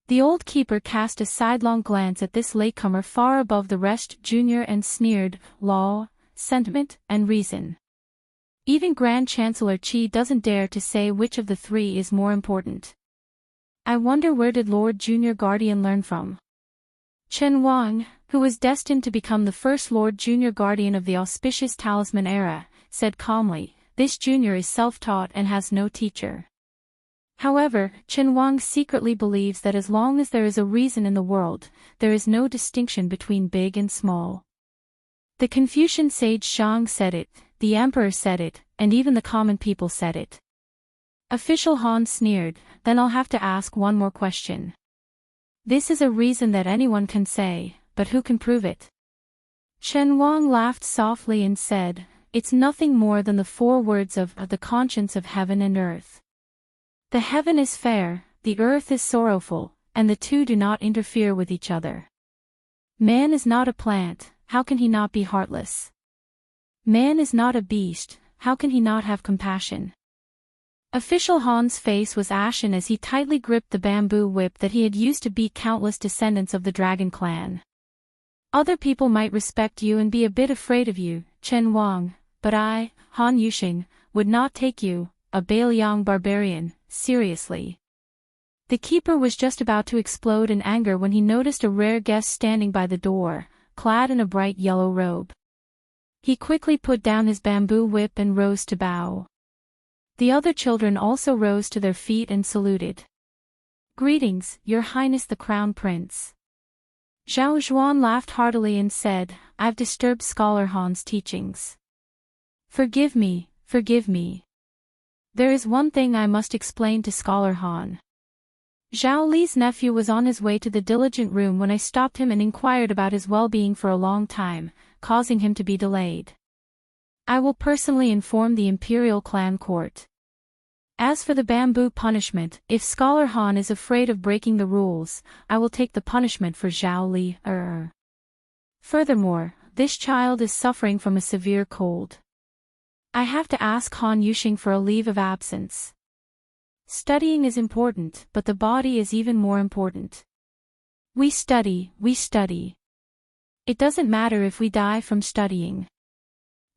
Speaker 1: The old keeper cast a sidelong glance at this latecomer far above the rest junior and sneered, "Law, sentiment, and reason. Even Grand Chancellor Qi doesn't dare to say which of the three is more important. I wonder where did Lord Junior Guardian learn from?" Chen Wang, who was destined to become the first Lord Junior Guardian of the auspicious Talisman era, said calmly, "This junior is self-taught and has no teacher." However, Chen Wang secretly believes that as long as there is a reason in the world, there is no distinction between big and small. The Confucian sage Shang said it, the emperor said it, and even the common people said it. Official Han sneered, "Then I'll have to ask one more question. This is a reason that anyone can say, but who can prove it?" Chen Wang laughed softly and said, "It's nothing more than the 4 words of the conscience of heaven and earth. The heaven is fair, the earth is sorrowful, and the two do not interfere with each other. Man is not a plant, how can he not be heartless? Man is not a beast, how can he not have compassion?" Official Han's face was ashen as he tightly gripped the bamboo whip that he had used to beat countless descendants of the Dragon Clan. "Other people might respect you and be a bit afraid of you, Chen Wang, but I, Han Yuxing, would not take you, a Bailiang barbarian, seriously." The keeper was just about to explode in anger when he noticed a rare guest standing by the door, clad in a bright yellow robe. He quickly put down his bamboo whip and rose to bow. The other children also rose to their feet and saluted. "Greetings, Your Highness the Crown Prince." Zhao Zhuan laughed heartily and said, "I've disturbed Scholar Han's teachings. Forgive me, forgive me. There is one thing I must explain to Scholar Han. Zhao Li's nephew was on his way to the diligent room when I stopped him and inquired about his well-being for a long time, causing him to be delayed. I will personally inform the Imperial Clan Court. As for the bamboo punishment, if Scholar Han is afraid of breaking the rules, I will take the punishment for Zhao Li. Furthermore, this child is suffering from a severe cold. I have to ask Han Yuxing for a leave of absence. Studying is important, but the body is even more important. We study, we study. It doesn't matter if we die from studying.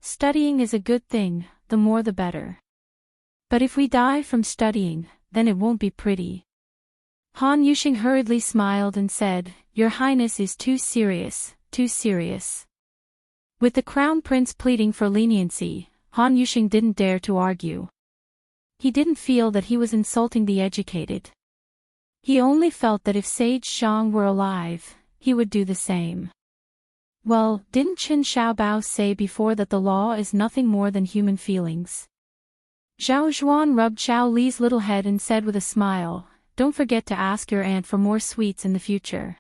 Speaker 1: Studying is a good thing, the more the better. But if we die from studying, then it won't be pretty." Han Yuxing hurriedly smiled and said, "Your Highness is too serious, too serious." With the Crown Prince pleading for leniency, Han Yuxing didn't dare to argue. He didn't feel that he was insulting the educated. He only felt that if Sage Shang were alive, he would do the same. Well, didn't Qin Xiaobao say before that the law is nothing more than human feelings? Zhao Zhuan rubbed Zhao Li's little head and said with a smile, "Don't forget to ask your aunt for more sweets in the future."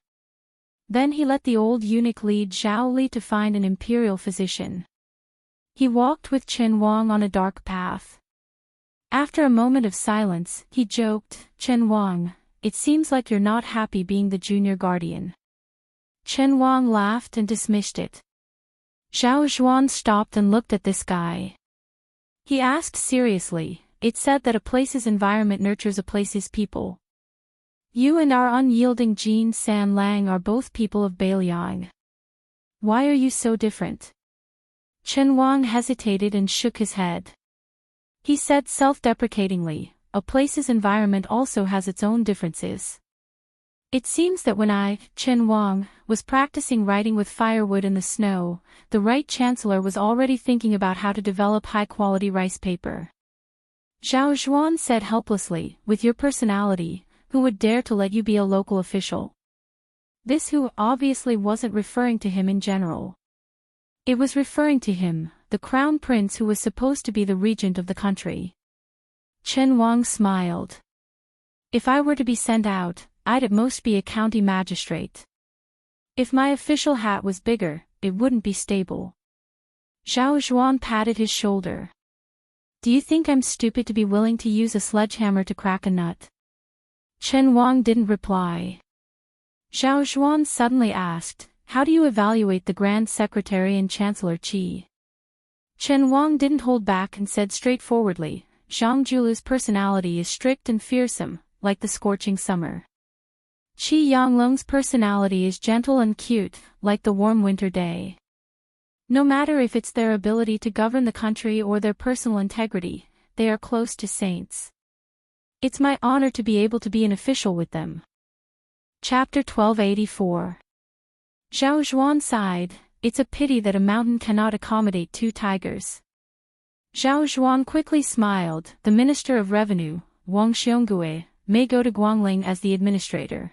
Speaker 1: Then he let the old eunuch lead Zhao Li to find an imperial physician. He walked with Chen Wang on a dark path. After a moment of silence, he joked, "Chen Wang, it seems like you're not happy being the junior guardian." Chen Wang laughed and dismissed it. Zhao Zhuan stopped and looked at this guy. He asked seriously, "It's said that a place's environment nurtures a place's people. You and our unyielding Jin San Lang are both people of Bailiang. Why are you so different?" Chen Wang hesitated and shook his head. He said self-deprecatingly, "A place's environment also has its own differences. It seems that when I, Chen Wang, was practicing writing with firewood in the snow, the right chancellor was already thinking about how to develop high-quality rice paper." Zhao Zhuan said helplessly, "With your personality, who would dare to let you be a local official?" This "who" obviously wasn't referring to him in general. It was referring to him, the crown prince who was supposed to be the regent of the country. Chen Wang smiled. "If I were to be sent out, I'd at most be a county magistrate. If my official hat was bigger, it wouldn't be stable." Zhao Zhuan patted his shoulder. "Do you think I'm stupid to be willing to use a sledgehammer to crack a nut?" Chen Wang didn't reply. Zhao Zhuan suddenly asked, "How do you evaluate the Grand Secretary and Chancellor Qi?" Chen Wang didn't hold back and said straightforwardly, Zhang Julu's personality is strict and fearsome, like the scorching summer. Qi Yanglong's personality is gentle and cute, like the warm winter day. No matter if it's their ability to govern the country or their personal integrity, they are close to saints. It's my honor to be able to be an official with them. Chapter 1284. Zhao Zhuan sighed, it's a pity that a mountain cannot accommodate 2 tigers. Zhao Zhuan quickly smiled, the Minister of Revenue, Wang Xiongui, may go to Guangling as the administrator.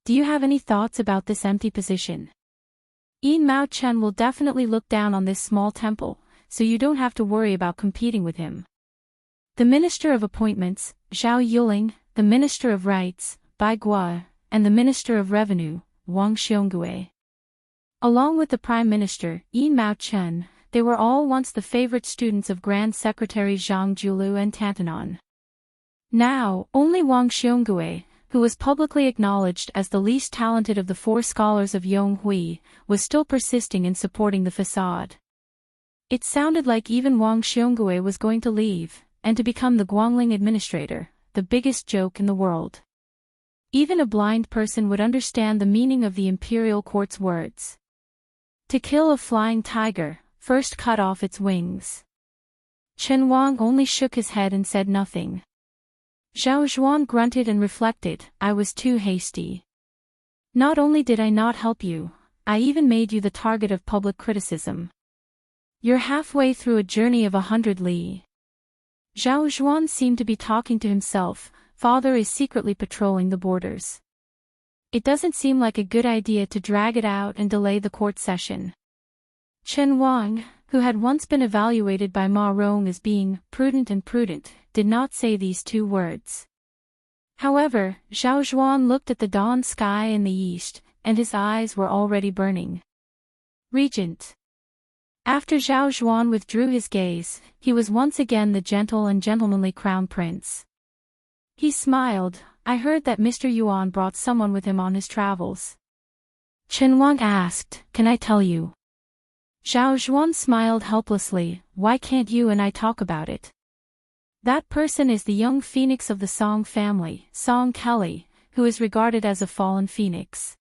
Speaker 1: Do you have any thoughts about this empty position? Yin Mao Chen will definitely look down on this small temple, so you don't have to worry about competing with him. The Minister of Appointments, Zhao Yuling, the Minister of Rights, Bai Guo, and the Minister of Revenue, Wang Xiongui. Along with the Prime Minister, Yin Mao Chen, they were all once the favorite students of Grand Secretary Zhang Julu and Tantanon. Now, only Wang Xiongui, who was publicly acknowledged as the least talented of the 4 scholars of Yonghui, was still persisting in supporting the facade. It sounded like even Wang Xiongui was going to leave, and to become the Guangling administrator, the biggest joke in the world. Even a blind person would understand the meaning of the imperial court's words. To kill a flying tiger, first cut off its wings. Chen Wang only shook his head and said nothing. Zhao Zhuan grunted and reflected, I was too hasty. Not only did I not help you, I even made you the target of public criticism. You're halfway through a journey of 100 li. Zhao Zhuan seemed to be talking to himself, father is secretly patrolling the borders. It doesn't seem like a good idea to drag it out and delay the court session. Chen Wang, who had once been evaluated by Ma Rong as being prudent, did not say these 2 words. However, Zhao Zhuan looked at the dawn sky in the east, and his eyes were already burning. Regent. After Zhao Zhuan withdrew his gaze, he was once again the gentle and gentlemanly crown prince. He smiled, I heard that Mr. Yuan brought someone with him on his travels. Chen Wang asked, can I tell you? Zhao Zhuan smiled helplessly, why can't you and I talk about it? That person is the young phoenix of the Song family, Song Kelly, who is regarded as a fallen phoenix.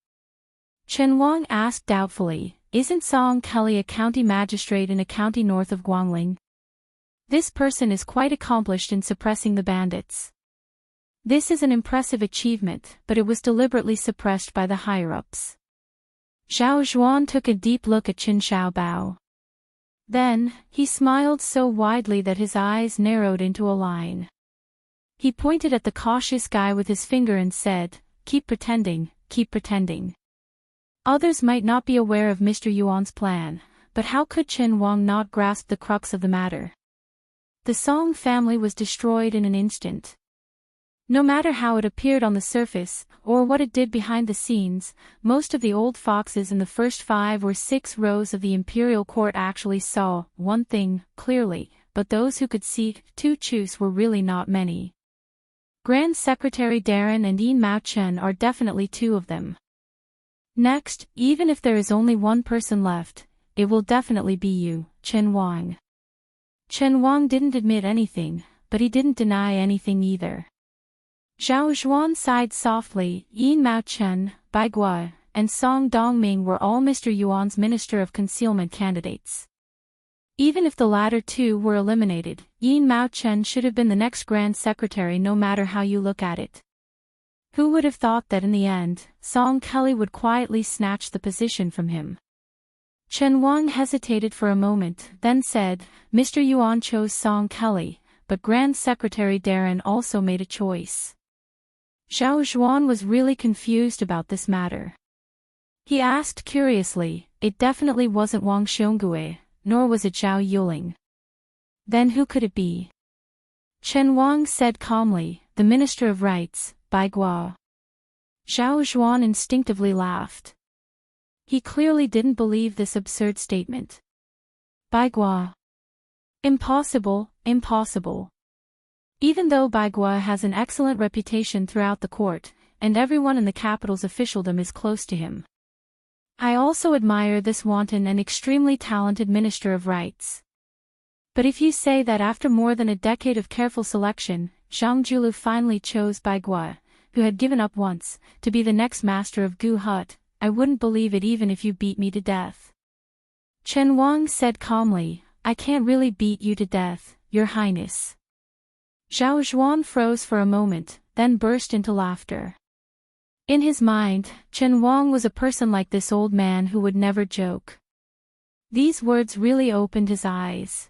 Speaker 1: Chen Wang asked doubtfully, isn't Song Kelly a county magistrate in a county north of Guangling? This person is quite accomplished in suppressing the bandits. This is an impressive achievement, but it was deliberately suppressed by the higher-ups. Zhao Zhuan took a deep look at Qin Xiaobao. Then, he smiled so widely that his eyes narrowed into a line. He pointed at the cautious guy with his finger and said, keep pretending, keep pretending. Others might not be aware of Mr. Yuan's plan, but how could Chen Wang not grasp the crux of the matter? The Song family was destroyed in an instant. No matter how it appeared on the surface, or what it did behind the scenes, most of the old foxes in the first 5 or 6 rows of the imperial court actually saw one thing clearly, but those who could see to choose were really not many. Grand Secretary Darren and Yin Mao Chen are definitely 2 of them. Next, even if there is only 1 person left, it will definitely be you, Chen Wang. Chen Wang didn't admit anything, but he didn't deny anything either. Zhao Zhuan sighed softly, Yin Mao Chen, Bai Guo, and Song Dongming were all Mr. Yuan's Minister of Concealment candidates. Even if the latter 2 were eliminated, Yin Mao Chen should have been the next Grand Secretary no matter how you look at it. Who would have thought that in the end, Song Kelly would quietly snatch the position from him? Chen Wang hesitated for a moment, then said, Mr. Yuan chose Song Kelly, but Grand Secretary Darren also made a choice. Zhao Zhuan was really confused about this matter. He asked curiously, it definitely wasn't Wang Xiongui, nor was it Zhao Yuling. Then who could it be? Chen Wang said calmly, the Minister of Rights, Bai Guo. Zhao Zhuan instinctively laughed. He clearly didn't believe this absurd statement. Bai Guo. Impossible, impossible. Even though Bai Guo has an excellent reputation throughout the court, and everyone in the capital's officialdom is close to him. I also admire this wanton and extremely talented Minister of Rights. But if you say that after more than a decade of careful selection, Zhang Julu finally chose Bai Gua, who had given up once, to be the next master of Gu Hut, I wouldn't believe it even if you beat me to death. Chen Wang said calmly, I can't really beat you to death, Your Highness. Zhao Zhuan froze for a moment, then burst into laughter. In his mind, Chen Wang was a person like this old man who would never joke. These words really opened his eyes.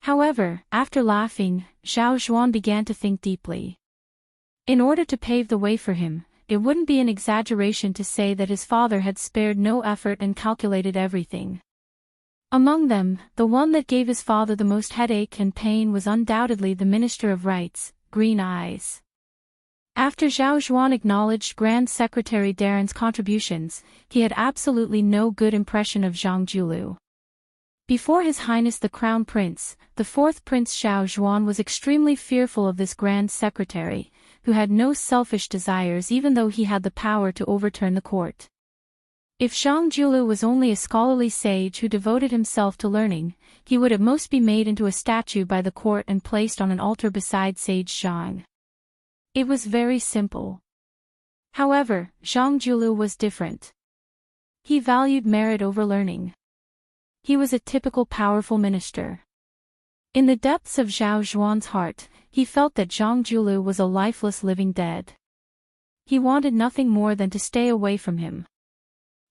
Speaker 1: However, after laughing, Zhao Zhuan began to think deeply. In order to pave the way for him, it wouldn't be an exaggeration to say that his father had spared no effort and calculated everything. Among them, the one that gave his father the most headache and pain was undoubtedly the Minister of Rights, Green Eyes. After Zhao Zhuan acknowledged Grand Secretary Darren's contributions, he had absolutely no good impression of Zhang Julu. Before His Highness the Crown Prince, the fourth Prince Zhao Zhuan was extremely fearful of this Grand Secretary, who had no selfish desires even though he had the power to overturn the court. If Zhang Julu was only a scholarly sage who devoted himself to learning, he would at most be made into a statue by the court and placed on an altar beside Sage Zhang. It was very simple. However, Zhang Julu was different. He valued merit over learning. He was a typical powerful minister. In the depths of Zhao Zhuan's heart, he felt that Zhang Julu was a lifeless living dead. He wanted nothing more than to stay away from him.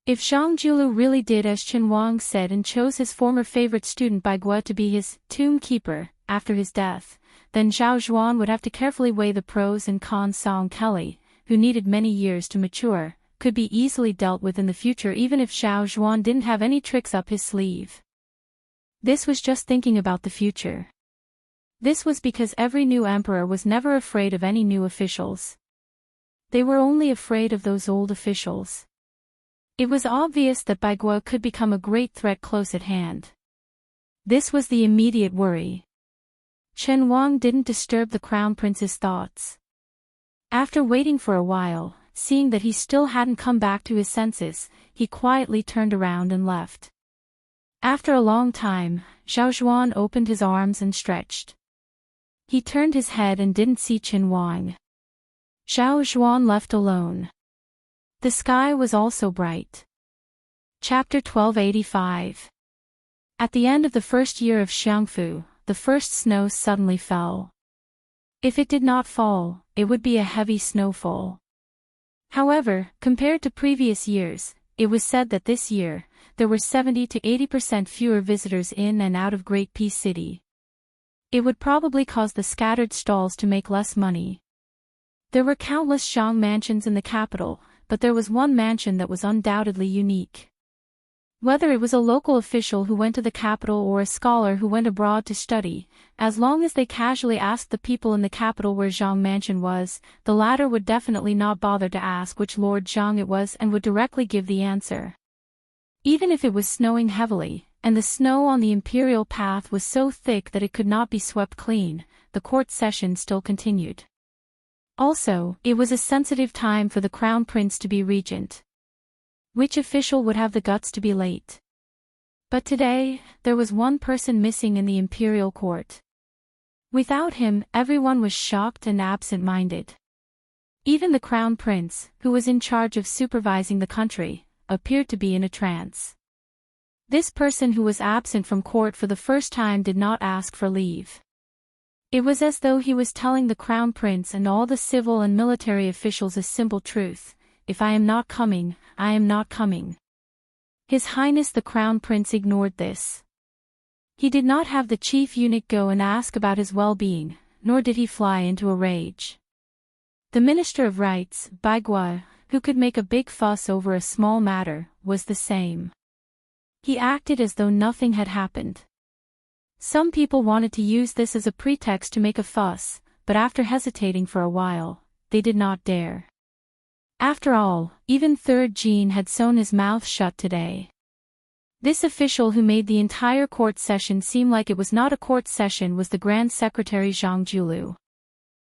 Speaker 1: If Zhang Julu really did as Chen Wang said and chose his former favorite student Bai Gua to be his tomb keeper after his death, then Zhao Zhuan would have to carefully weigh the pros and cons. Song Kelly, who needed many years to mature, could be easily dealt with in the future even if Zhao Zhuan didn't have any tricks up his sleeve. This was just thinking about the future. This was because every new emperor was never afraid of any new officials. They were only afraid of those old officials. It was obvious that Bai Gua could become a great threat close at hand. This was the immediate worry. Chen Wang didn't disturb the crown prince's thoughts. After waiting for a while, seeing that he still hadn't come back to his senses, he quietly turned around and left. After a long time, Zhao Zhuan opened his arms and stretched. He turned his head and didn't see Chen Wang. Zhao Zhuan left alone. The sky was also bright. Chapter 1285. At the end of the first year of Xiangfu, the first snow suddenly fell. If it did not fall, it would be a heavy snowfall. However, compared to previous years, it was said that this year, there were 70 to 80% fewer visitors in and out of Great Peace City. It would probably cause the scattered stalls to make less money. There were countless Zhang mansions in the capital, but there was one mansion that was undoubtedly unique. Whether it was a local official who went to the capital or a scholar who went abroad to study, as long as they casually asked the people in the capital where Zhang Mansion was, the latter would definitely not bother to ask which Lord Zhang it was and would directly give the answer. Even if it was snowing heavily, and the snow on the imperial path was so thick that it could not be swept clean, the court session still continued. Also, it was a sensitive time for the crown prince to be regent. Which official would have the guts to be late? But today, there was one person missing in the imperial court. Without him, everyone was shocked and absent-minded. Even the crown prince, who was in charge of supervising the country, appeared to be in a trance. This person who was absent from court for the first time did not ask for leave. It was as though he was telling the crown prince and all the civil and military officials a simple truth: if I am not coming, I am not coming. His Highness the Crown Prince ignored this. He did not have the chief eunuch go and ask about his well-being, nor did he fly into a rage. The Minister of Rights, Bai Gua, who could make a big fuss over a small matter, was the same. He acted as though nothing had happened. Some people wanted to use this as a pretext to make a fuss, but after hesitating for a while, they did not dare. After all, even Third Jean had sewn his mouth shut today. This official who made the entire court session seem like it was not a court session was the Grand Secretary Zhang Julu.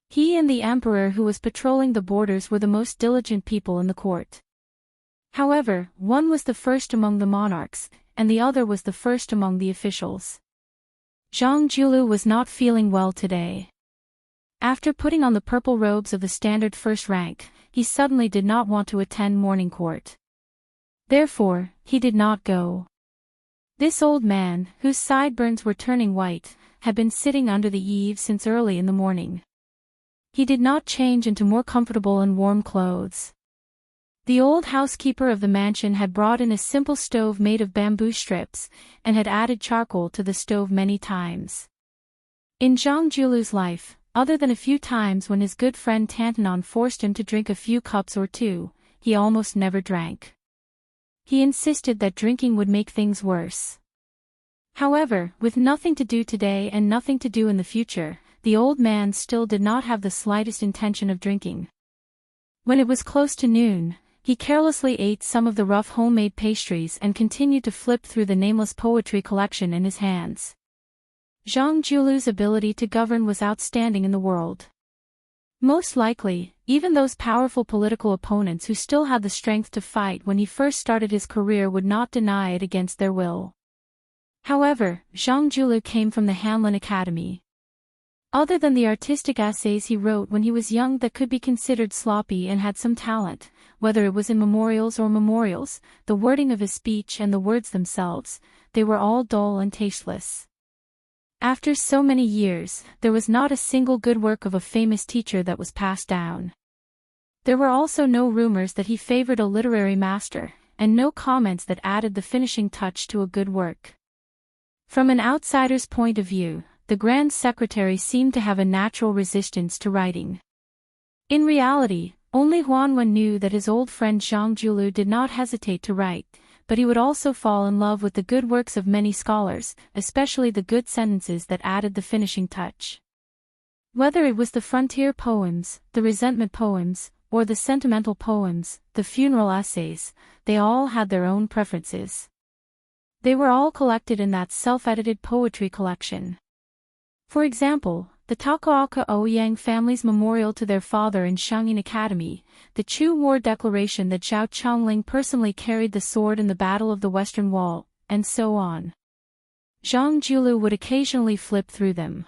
Speaker 1: He and the emperor who was patrolling the borders were the most diligent people in the court. However, one was the first among the monarchs, and the other was the first among the officials. Zhang Julu was not feeling well today. After putting on the purple robes of the standard first rank, he suddenly did not want to attend morning court. Therefore, he did not go. This old man, whose sideburns were turning white, had been sitting under the eaves since early in the morning. He did not change into more comfortable and warm clothes. The old housekeeper of the mansion had brought in a simple stove made of bamboo strips, and had added charcoal to the stove many times. In Zhang Julu's life, other than a few times when his good friend Tantanon forced him to drink a few cups or two, he almost never drank. He insisted that drinking would make things worse. However, with nothing to do today and nothing to do in the future, the old man still did not have the slightest intention of drinking. When it was close to noon, he carelessly ate some of the rough homemade pastries and continued to flip through the nameless poetry collection in his hands. Zhang Julu's ability to govern was outstanding in the world. Most likely, even those powerful political opponents who still had the strength to fight when he first started his career would not deny it against their will. However, Zhang Julu came from the Hanlin Academy. Other than the artistic essays he wrote when he was young that could be considered sloppy and had some talent, whether it was in memorials or memorials, the wording of his speech and the words themselves, they were all dull and tasteless. After so many years, there was not a single good work of a famous teacher that was passed down. There were also no rumors that he favored a literary master, and no comments that added the finishing touch to a good work. From an outsider's point of view, the Grand Secretary seemed to have a natural resistance to writing. In reality, only Huan Wen knew that his old friend Zhang Julu did not hesitate to write, but he would also fall in love with the good works of many scholars, especially the good sentences that added the finishing touch. Whether it was the frontier poems, the resentment poems, or the sentimental poems, the funeral essays, they all had their own preferences. They were all collected in that self-edited poetry collection. For example, the Takaoka Ouyang family's memorial to their father in Shangyin Academy, the Chu War declaration that Zhao Chongling personally carried the sword in the Battle of the Western Wall, and so on. Zhang Julu would occasionally flip through them.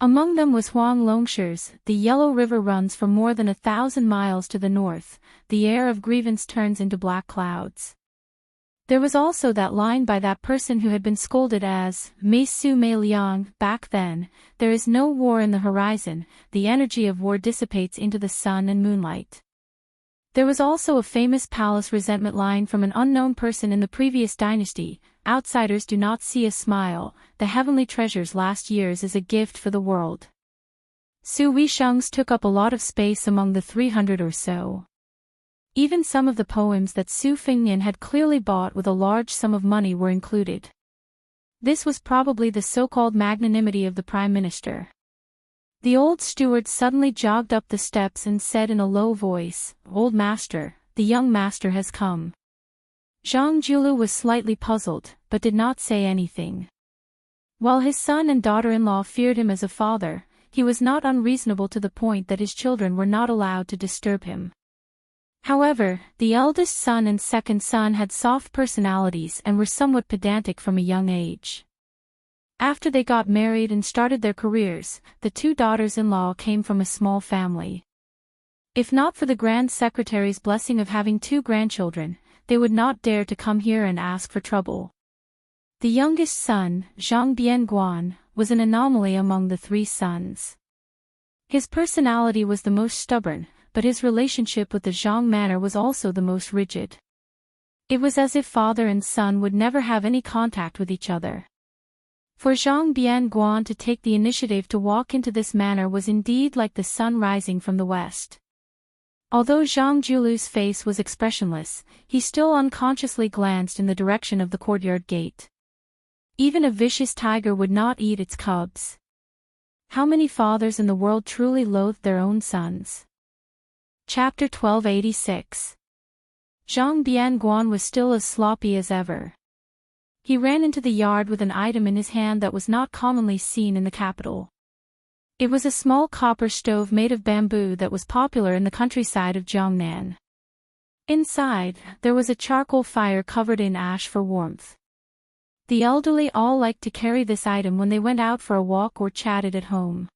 Speaker 1: Among them was Huang Longshi's, "The Yellow River runs for more than 1,000 miles to the north, the air of grievance turns into black clouds." There was also that line by that person who had been scolded as Mei Su Mei Liang back then, "There is no war in the horizon, the energy of war dissipates into the sun and moonlight." There was also a famous palace resentment line from an unknown person in the previous dynasty, "Outsiders do not see a smile, the heavenly treasures last year's is a gift for the world." Su Weisheng's took up a lot of space among the 300 or so. Even some of the poems that Su Fingnian had clearly bought with a large sum of money were included. This was probably the so-called magnanimity of the Prime Minister. The old steward suddenly jogged up the steps and said in a low voice, "Old master, the young master has come." Zhang Julu was slightly puzzled, but did not say anything. While his son and daughter-in-law feared him as a father, he was not unreasonable to the point that his children were not allowed to disturb him. However, the eldest son and second son had soft personalities and were somewhat pedantic from a young age. After they got married and started their careers, the two daughters-in-law came from a small family. If not for the Grand Secretary's blessing of having 2 grandchildren, they would not dare to come here and ask for trouble. The youngest son, Zhang Bianguan, was an anomaly among the 3 sons. His personality was the most stubborn, but his relationship with the Zhang manor was also the most rigid. It was as if father and son would never have any contact with each other. For Zhang Bianguan to take the initiative to walk into this manor was indeed like the sun rising from the west. Although Zhang Julu's face was expressionless, he still unconsciously glanced in the direction of the courtyard gate. Even a vicious tiger would not eat its cubs. How many fathers in the world truly loathed their own sons? Chapter 1286. Zhang Bianguan was still as sloppy as ever. He ran into the yard with an item in his hand that was not commonly seen in the capital. It was a small copper stove made of bamboo that was popular in the countryside of Jiangnan. Inside, there was a charcoal fire covered in ash for warmth. The elderly all liked to carry this item when they went out for a walk or chatted at home.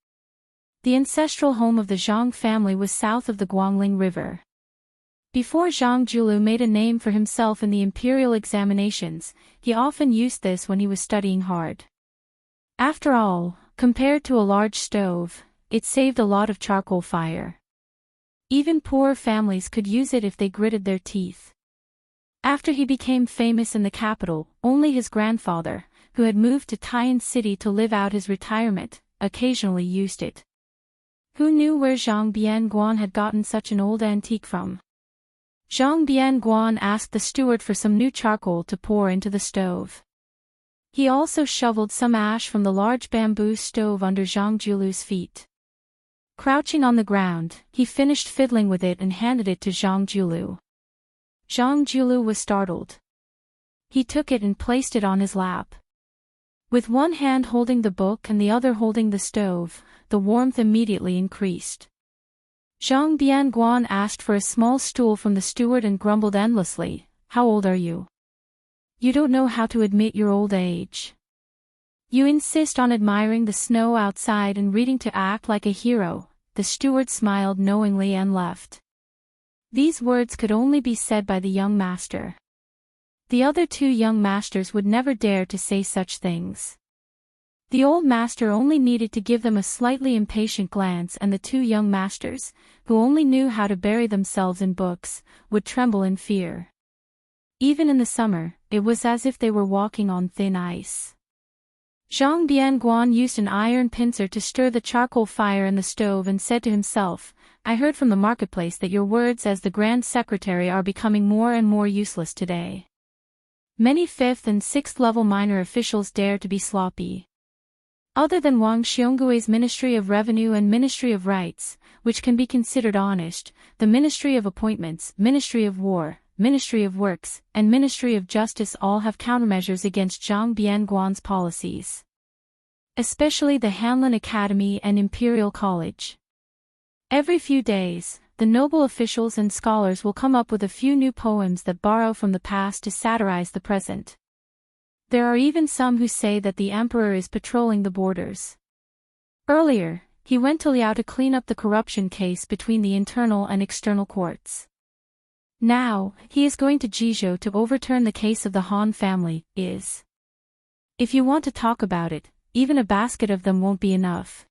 Speaker 1: The ancestral home of the Zhang family was south of the Guangling River. Before Zhang Julu made a name for himself in the imperial examinations, he often used this when he was studying hard. After all, compared to a large stove, it saved a lot of charcoal fire. Even poorer families could use it if they gritted their teeth. After he became famous in the capital, only his grandfather, who had moved to Tian City to live out his retirement, occasionally used it. Who knew where Zhang Bianguan had gotten such an old antique from? Zhang Bianguan asked the steward for some new charcoal to pour into the stove. He also shoveled some ash from the large bamboo stove under Zhang Julu's feet. Crouching on the ground, he finished fiddling with it and handed it to Zhang Julu. Zhang Julu was startled. He took it and placed it on his lap. With one hand holding the book and the other holding the stove, the warmth immediately increased. Zhang Bianguan asked for a small stool from the steward and grumbled endlessly, "How old are you? You don't know how to admit your old age. You insist on admiring the snow outside and reading to act like a hero." The steward smiled knowingly and left. These words could only be said by the young master. The other two young masters would never dare to say such things. The old master only needed to give them a slightly impatient glance, and the two young masters, who only knew how to bury themselves in books, would tremble in fear. Even in the summer, it was as if they were walking on thin ice. Zhang Bianguan used an iron pincer to stir the charcoal fire in the stove and said to himself, "I heard from the marketplace that your words as the Grand Secretary are becoming more and more useless today. Many 5th and 6th level minor officials dare to be sloppy. Other than Wang Xionggui's Ministry of Revenue and Ministry of Rights, which can be considered honest, the Ministry of Appointments, Ministry of War, Ministry of Works, and Ministry of Justice all have countermeasures against Zhang Bianguan's policies. Especially the Hanlin Academy and Imperial College. Every few days, the noble officials and scholars will come up with a few new poems that borrow from the past to satirize the present. There are even some who say that the emperor is patrolling the borders. Earlier, he went to Liao to clean up the corruption case between the internal and external courts. Now, he is going to Jizhou to overturn the case of the Han family. If you want to talk about it, even a basket of them won't be enough.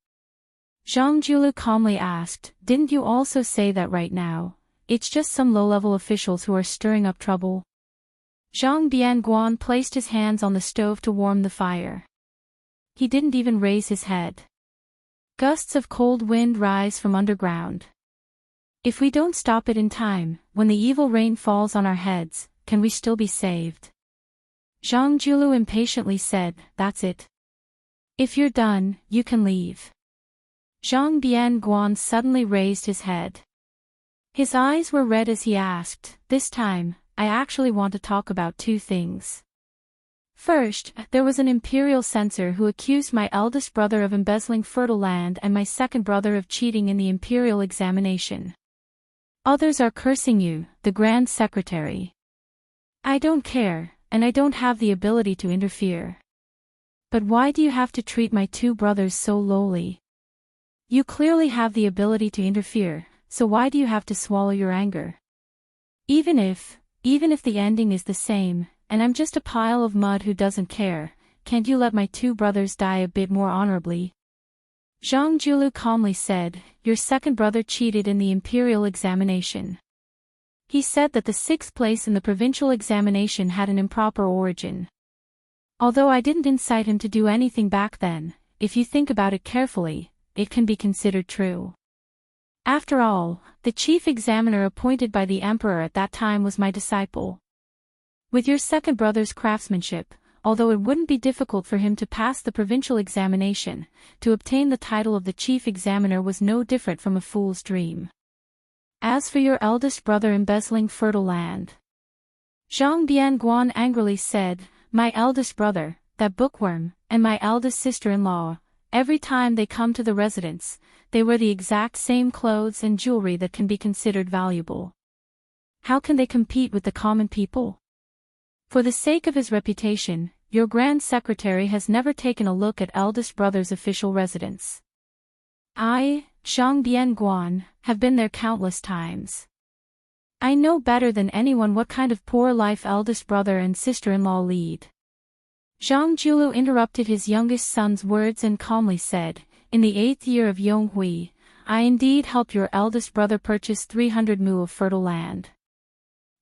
Speaker 1: Zhang Julu calmly asked, "Didn't you also say that right now, it's just some low-level officials who are stirring up trouble?" Zhang Bianguan placed his hands on the stove to warm the fire. He didn't even raise his head. Gusts of cold wind rise from underground. If we don't stop it in time, when the evil rain falls on our heads, can we still be saved? Zhang Julu impatiently said, "That's it. If you're done, you can leave." Zhang Bianguan suddenly raised his head. His eyes were red as he asked, "This time, I actually want to talk about two things. First, there was an imperial censor who accused my eldest brother of embezzling fertile land and my second brother of cheating in the imperial examination. Others are cursing you, the Grand Secretary. I don't care, and I don't have the ability to interfere. But why do you have to treat my two brothers so lowly? You clearly have the ability to interfere, so why do you have to swallow your anger? Even if the ending is the same, and I'm just a pile of mud who doesn't care, can't you let my two brothers die a bit more honorably?" Zhang Julu calmly said, "Your second brother cheated in the imperial examination. He said that the 6th place in the provincial examination had an improper origin. Although I didn't incite him to do anything back then, if you think about it carefully, it can be considered true. After all, the chief examiner appointed by the emperor at that time was my disciple. With your second brother's craftsmanship, although it wouldn't be difficult for him to pass the provincial examination, to obtain the title of the chief examiner was no different from a fool's dream. As for your eldest brother embezzling fertile land," Zhang Bianguan angrily said, "My eldest brother, that bookworm, and my eldest sister-in-law, every time they come to the residence, they wear the exact same clothes and jewelry that can be considered valuable. How can they compete with the common people? For the sake of his reputation, your Grand Secretary has never taken a look at eldest brother's official residence. I, Zhang Bianguan, have been there countless times. I know better than anyone what kind of poor life eldest brother and sister-in-law lead. Zhang Julu interrupted his youngest son's words and calmly said, in the 8th year of Yonghui, I indeed helped your eldest brother purchase 300 mu of fertile land.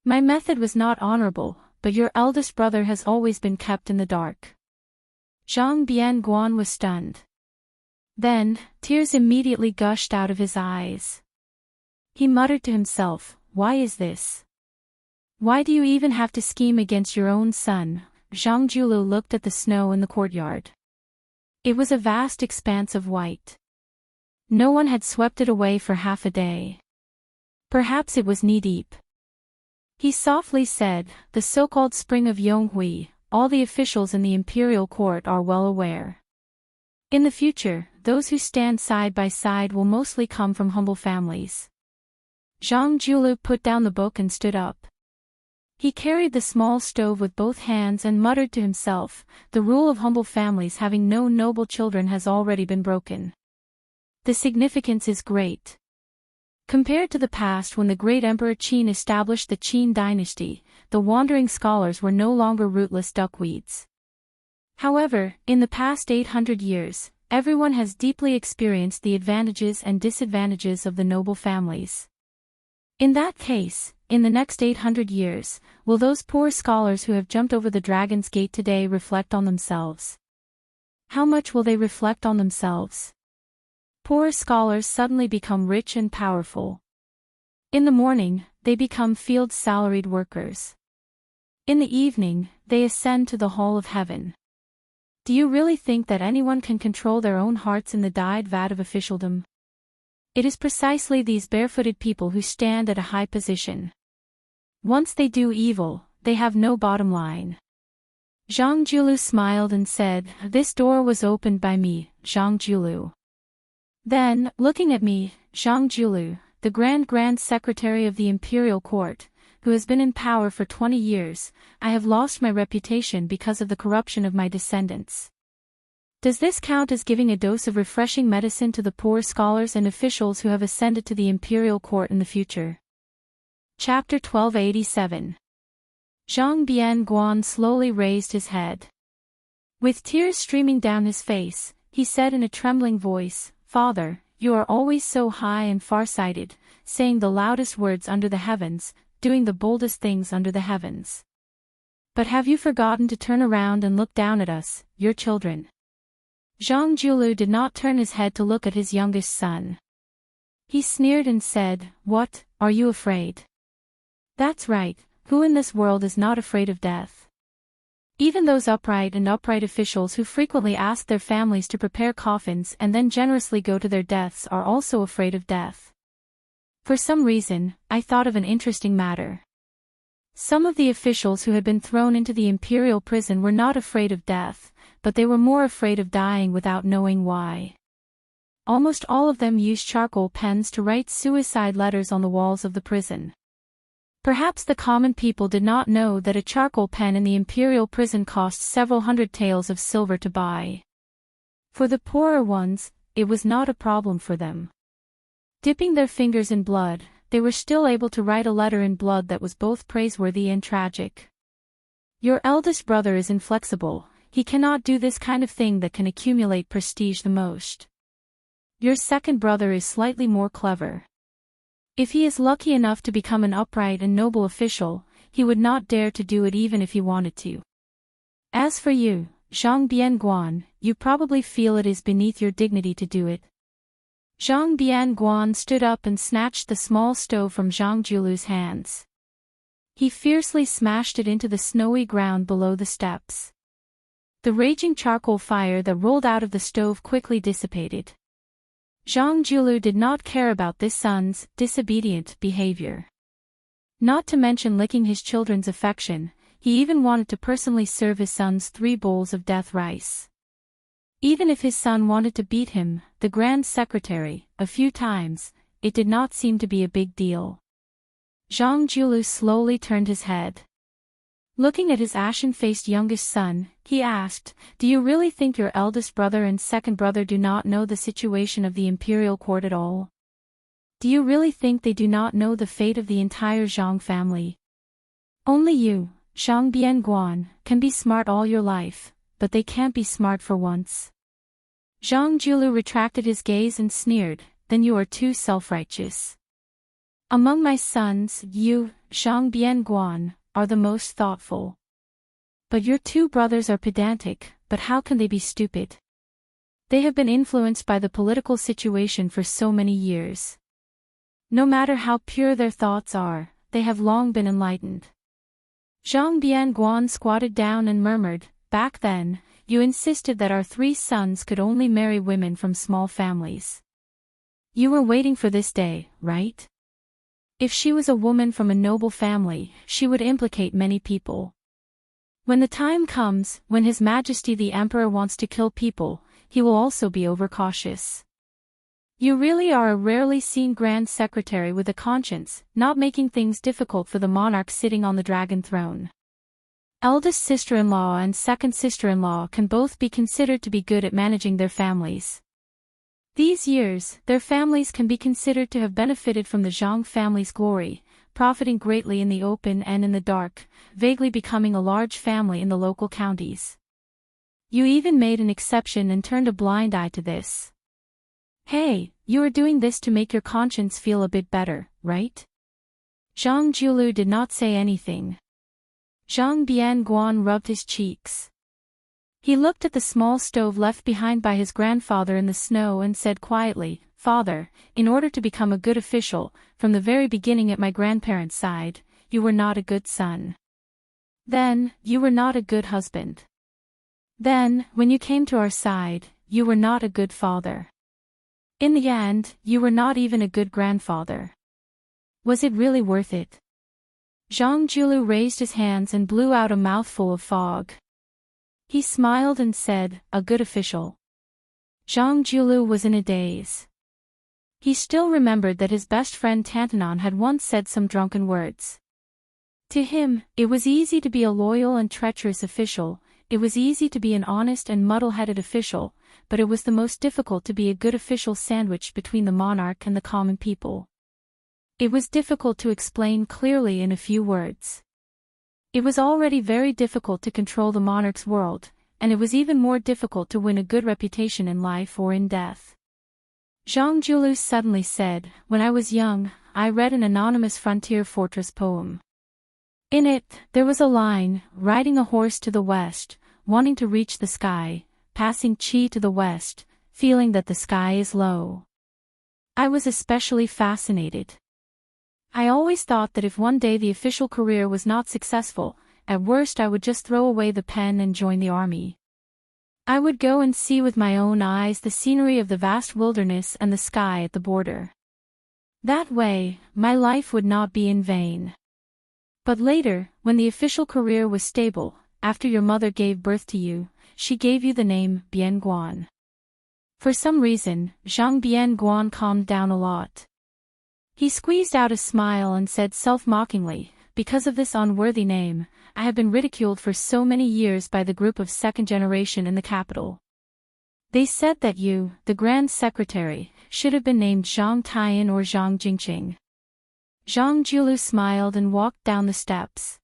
Speaker 1: My method was not honorable, but your eldest brother has always been kept in the dark. Zhang Bianguan was stunned. Then, tears immediately gushed out of his eyes. He muttered to himself, why is this? Why do you even have to scheme against your own son? Zhang Julu looked at the snow in the courtyard. It was a vast expanse of white. No one had swept it away for half a day. Perhaps it was knee-deep. He softly said, the so-called spring of Yonghui, all the officials in the imperial court are well aware. In the future, those who stand side by side will mostly come from humble families. Zhang Julu put down the book and stood up. He carried the small stove with both hands and muttered to himself, the rule of humble families having no noble children has already been broken. The significance is great. Compared to the past when the great Emperor Qin established the Qin dynasty, the wandering scholars were no longer rootless duckweeds. However, in the past 800 years, everyone has deeply experienced the advantages and disadvantages of the noble families. In that case, in the next 800 years, will those poor scholars who have jumped over the Dragon's Gate today reflect on themselves? How much will they reflect on themselves? Poor scholars suddenly become rich and powerful. In the morning, they become field salaried workers. In the evening, they ascend to the hall of heaven. Do you really think that anyone can control their own hearts in the dyed vat of officialdom? It is precisely these barefooted people who stand at a high position. Once they do evil, they have no bottom line. Zhang Julu smiled and said, this door was opened by me, Zhang Julu. Then, looking at me, Zhang Julu, the Grand Secretary of the Imperial Court, who has been in power for 20 years, I have lost my reputation because of the corruption of my descendants. Does this count as giving a dose of refreshing medicine to the poor scholars and officials who have ascended to the Imperial Court in the future? Chapter 1287. Zhang Bianguan slowly raised his head. With tears streaming down his face, he said in a trembling voice, Father, you are always so high and far-sighted, saying the loudest words under the heavens, doing the boldest things under the heavens. But have you forgotten to turn around and look down at us, your children? Zhang Julu did not turn his head to look at his youngest son. He sneered and said, What, are you afraid? That's right, who in this world is not afraid of death? Even those upright officials who frequently ask their families to prepare coffins and then generously go to their deaths are also afraid of death. For some reason, I thought of an interesting matter. Some of the officials who had been thrown into the imperial prison were not afraid of death, but they were more afraid of dying without knowing why. Almost all of them used charcoal pens to write suicide letters on the walls of the prison. Perhaps the common people did not know that a charcoal pen in the imperial prison cost several hundred taels of silver to buy. For the poorer ones, it was not a problem for them. Dipping their fingers in blood, they were still able to write a letter in blood that was both praiseworthy and tragic. Your eldest brother is inflexible, he cannot do this kind of thing that can accumulate prestige the most. Your second brother is slightly more clever. If he is lucky enough to become an upright and noble official, he would not dare to do it even if he wanted to. As for you, Zhang Bianguan, you probably feel it is beneath your dignity to do it. Zhang Bianguan stood up and snatched the small stove from Zhang Julu's hands. He fiercely smashed it into the snowy ground below the steps. The raging charcoal fire that rolled out of the stove quickly dissipated. Zhang Julu did not care about this son's disobedient behavior. Not to mention licking his children's affection, he even wanted to personally serve his son's 3 bowls of death rice. Even if his son wanted to beat him, the Grand Secretary, a few times, it did not seem to be a big deal. Zhang Julu slowly turned his head. Looking at his ashen-faced youngest son, he asked, "Do you really think your eldest brother and second brother do not know the situation of the imperial court at all? Do you really think they do not know the fate of the entire Zhang family? Only you, Zhang Bianguan, can be smart all your life, but they can't be smart for once." Zhang Julu retracted his gaze and sneered, "Then you are too self-righteous. Among my sons, you, Zhang Bianguan, are the most thoughtful. But your two brothers are pedantic, but how can they be stupid? They have been influenced by the political situation for so many years. No matter how pure their thoughts are, they have long been enlightened." Zhang Bianguan squatted down and murmured, "Back then, you insisted that our three sons could only marry women from small families. You were waiting for this day, right? If she was a woman from a noble family, she would implicate many people. When the time comes, when His Majesty the Emperor wants to kill people, he will also be overcautious. You really are a rarely seen Grand Secretary with a conscience, not making things difficult for the monarch sitting on the dragon throne. Eldest sister-in-law and second sister-in-law can both be considered to be good at managing their families. These years, their families can be considered to have benefited from the Zhang family's glory, profiting greatly in the open and in the dark, vaguely becoming a large family in the local counties. You even made an exception and turned a blind eye to this. Hey, you are doing this to make your conscience feel a bit better, right?" Zhang Julu did not say anything. Zhang Bianguan rubbed his cheeks. He looked at the small stove left behind by his grandfather in the snow and said quietly, "Father, in order to become a good official, from the very beginning at my grandparents' side, you were not a good son. Then, you were not a good husband. Then, when you came to our side, you were not a good father. In the end, you were not even a good grandfather. Was it really worth it?" Zhang Julu raised his hands and blew out a mouthful of fog. He smiled and said, "A good official." Zhang Julu was in a daze. He still remembered that his best friend Tantanon had once said some drunken words. To him, it was easy to be a loyal and treacherous official, it was easy to be an honest and muddle-headed official, but it was the most difficult to be a good official sandwiched between the monarch and the common people. It was difficult to explain clearly in a few words. It was already very difficult to control the monarch's world, and it was even more difficult to win a good reputation in life or in death. Zhang Julu suddenly said, "When I was young, I read an anonymous frontier fortress poem. In it, there was a line, riding a horse to the west, wanting to reach the sky, passing Qi to the west, feeling that the sky is low. I was especially fascinated. I always thought that if one day the official career was not successful, at worst I would just throw away the pen and join the army. I would go and see with my own eyes the scenery of the vast wilderness and the sky at the border. That way, my life would not be in vain. But later, when the official career was stable, after your mother gave birth to you, she gave you the name Bianguan." For some reason, Zhang Bianguan calmed down a lot. He squeezed out a smile and said self-mockingly, "Because of this unworthy name, I have been ridiculed for so many years by the group of second generation in the capital. They said that you, the Grand Secretary, should have been named Zhang Taiyan or Zhang Jingqing." Zhang Julu smiled and walked down the steps.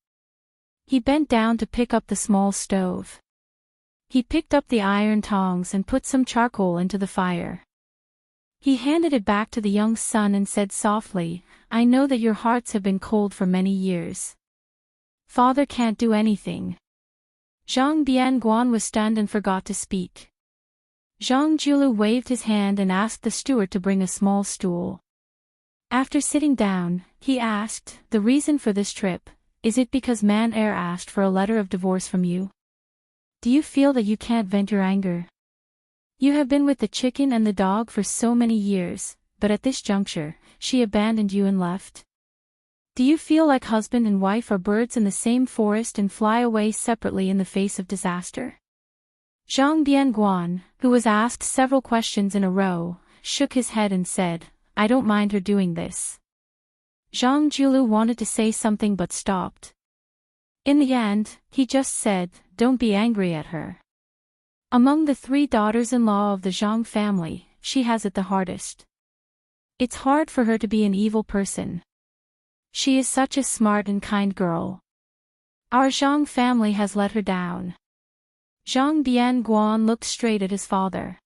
Speaker 1: He bent down to pick up the small stove. He picked up the iron tongs and put some charcoal into the fire. He handed it back to the young son and said softly, "I know that your hearts have been cold for many years. Father can't do anything." Zhang Bianguan was stunned and forgot to speak. Zhang Julu waved his hand and asked the steward to bring a small stool. After sitting down, he asked, "The reason for this trip, is it because Man Air asked for a letter of divorce from you? Do you feel that you can't vent your anger? You have been with the chicken and the dog for so many years, but at this juncture, she abandoned you and left. Do you feel like husband and wife are birds in the same forest and fly away separately in the face of disaster?" Zhang Bianguan, who was asked several questions in a row, shook his head and said, "I don't mind her doing this." Zhang Julu wanted to say something but stopped. In the end, he just said, "Don't be angry at her. Among the 3 daughters-in-law of the Zhang family, she has it the hardest. It's hard for her to be an evil person. She is such a smart and kind girl. Our Zhang family has let her down." Zhang Bianguan looked straight at his father.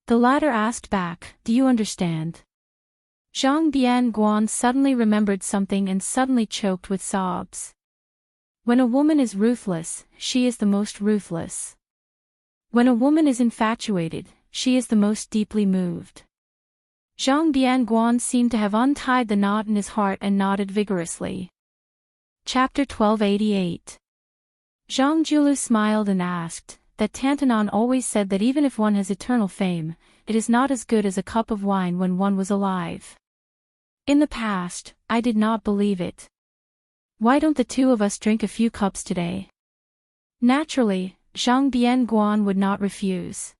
Speaker 1: The latter asked back, "Do you understand?" Zhang Bianguan suddenly remembered something and suddenly choked with sobs. When a woman is ruthless, she is the most ruthless. When a woman is infatuated, she is the most deeply moved. Zhang Bianguan seemed to have untied the knot in his heart and nodded vigorously. Chapter 1288. Zhang Julu smiled and asked, "That Tantanon always said that even if one has eternal fame, it is not as good as a cup of wine when one was alive. In the past, I did not believe it. Why don't the 2 of us drink a few cups today?" Naturally, Zhang Bianguan would not refuse.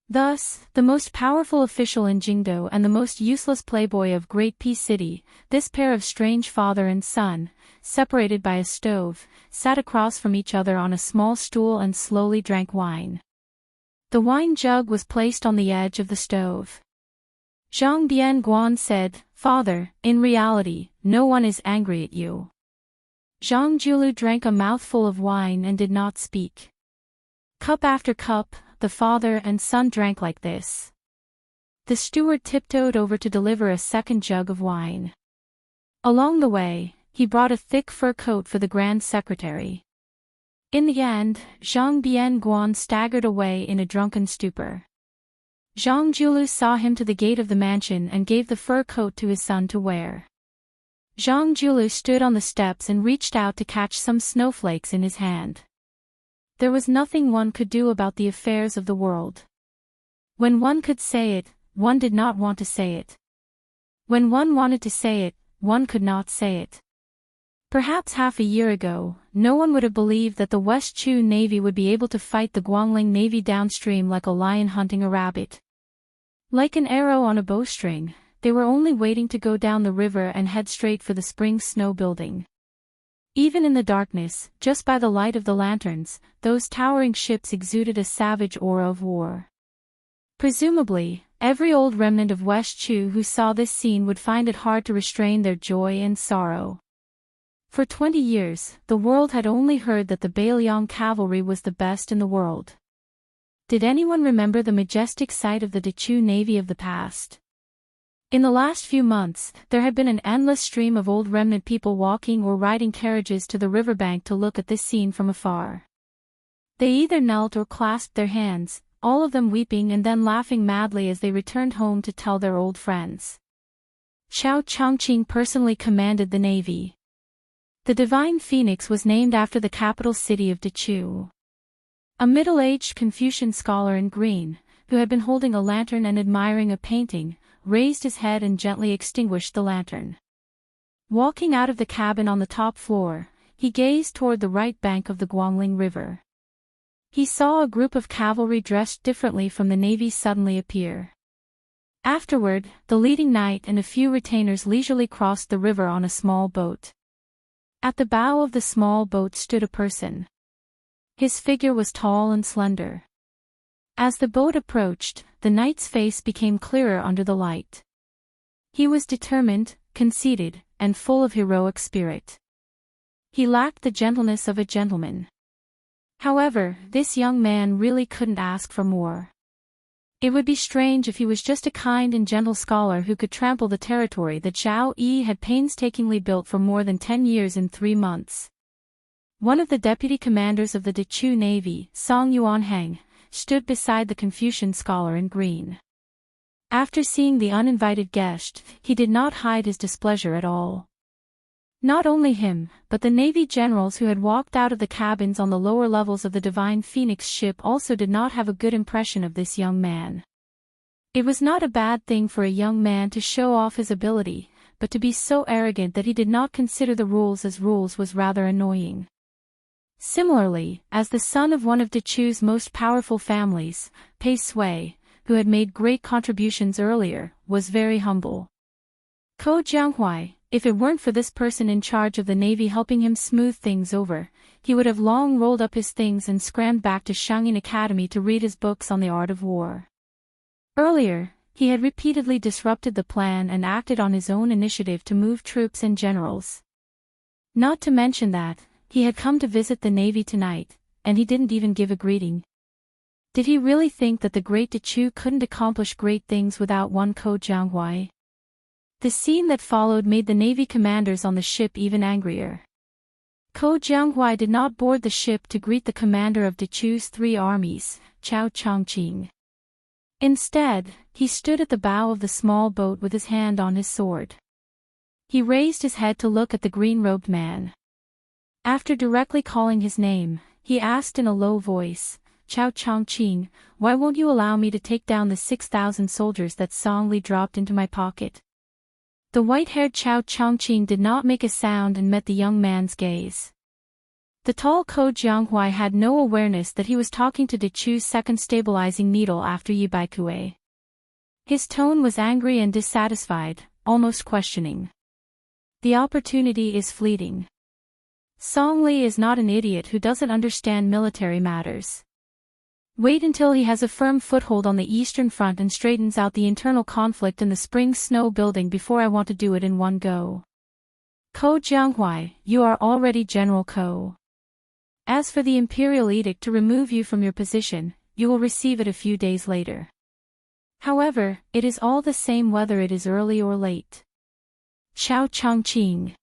Speaker 1: Thus, the most powerful official in Jingdo and the most useless playboy of Great Peace City, this pair of strange father and son, separated by a stove, sat across from each other on a small stool and slowly drank wine. The wine jug was placed on the edge of the stove. Zhang Bianguan said, "Father, in reality, no one is angry at you." Zhang Julu drank a mouthful of wine and did not speak. Cup after cup, the father and son drank like this. The steward tiptoed over to deliver a second jug of wine. Along the way, he brought a thick fur coat for the Grand Secretary. In the end, Zhang Bianguan staggered away in a drunken stupor. Zhang Julu saw him to the gate of the mansion and gave the fur coat to his son to wear. Zhang Julu stood on the steps and reached out to catch some snowflakes in his hand. There was nothing one could do about the affairs of the world. When one could say it, one did not want to say it. When one wanted to say it, one could not say it. Perhaps half a year ago, no one would have believed that the West Chu Navy would be able to fight the Guangling Navy downstream like a lion hunting a rabbit. Like an arrow on a bowstring, they were only waiting to go down the river and head straight for the spring snow building. Even in the darkness, just by the light of the lanterns, those towering ships exuded a savage aura of war. Presumably, every old remnant of West Chu who saw this scene would find it hard to restrain their joy and sorrow. For 20 years, the world had only heard that the Bailiang cavalry was the best in the world. Did anyone remember the majestic sight of the Dechu Navy of the past? In the last few months, there had been an endless stream of old remnant people walking or riding carriages to the riverbank to look at this scene from afar. They either knelt or clasped their hands, all of them weeping and then laughing madly as they returned home to tell their old friends. Qiao Chongqing personally commanded the navy. The Divine Phoenix was named after the capital city of Dechu. A middle-aged Confucian scholar in green, who had been holding a lantern and admiring a painting, raised his head and gently extinguished the lantern. Walking out of the cabin on the top floor, he gazed toward the right bank of the Guangling River. He saw a group of cavalry dressed differently from the navy suddenly appear. Afterward, the leading knight and a few retainers leisurely crossed the river on a small boat. At the bow of the small boat stood a person. His figure was tall and slender. As the boat approached, the knight's face became clearer under the light. He was determined, conceited, and full of heroic spirit. He lacked the gentleness of a gentleman. However, this young man really couldn't ask for more. It would be strange if he was just a kind and gentle scholar who could trample the territory that Zhao Yi had painstakingly built for more than 10 years in 3 months. One of the deputy commanders of the Dechu Navy, Song Yuanhang, stood beside the Confucian scholar in green. After seeing the uninvited guest, he did not hide his displeasure at all. Not only him, but the Navy generals who had walked out of the cabins on the lower levels of the Divine Phoenix ship also did not have a good impression of this young man. It was not a bad thing for a young man to show off his ability, but to be so arrogant that he did not consider the rules as rules was rather annoying. Similarly, as the son of one of Dechu's most powerful families, Pei Sui, who had made great contributions earlier, was very humble. Ko Jianghuai, If it weren't for this person in charge of the navy helping him smooth things over, he would have long rolled up his things and scrammed back to Shangyin Academy to read his books on the art of war. Earlier, he had repeatedly disrupted the plan and acted on his own initiative to move troops and generals. Not to mention that, he had come to visit the navy tonight, and he didn't even give a greeting. Did he really think that the great Dechu couldn't accomplish great things without one Ko Jianghua? The scene that followed made the navy commanders on the ship even angrier. Ko Jianghua did not board the ship to greet the commander of Dechu's 3 armies, Chao Chongqing. Instead, he stood at the bow of the small boat with his hand on his sword. He raised his head to look at the green-robed man. After directly calling his name, he asked in a low voice, "Chao Chongqing, why won't you allow me to take down the 6,000 soldiers that Song Li dropped into my pocket?" The white-haired Chao Chongqing did not make a sound and met the young man's gaze. The tall Ko Jianghua had no awareness that he was talking to Dechu's second stabilizing needle after Yi Baikue. His tone was angry and dissatisfied, almost questioning. The opportunity is fleeting. Song Li is not an idiot who doesn't understand military matters. Wait until he has a firm foothold on the Eastern Front and straightens out the internal conflict in the Spring Snow building before I want to do it in one go. Ko Jianghua, you are already General Ko. As for the imperial edict to remove you from your position, you will receive it a few days later. However, it is all the same whether it is early or late. Chao Chongqing.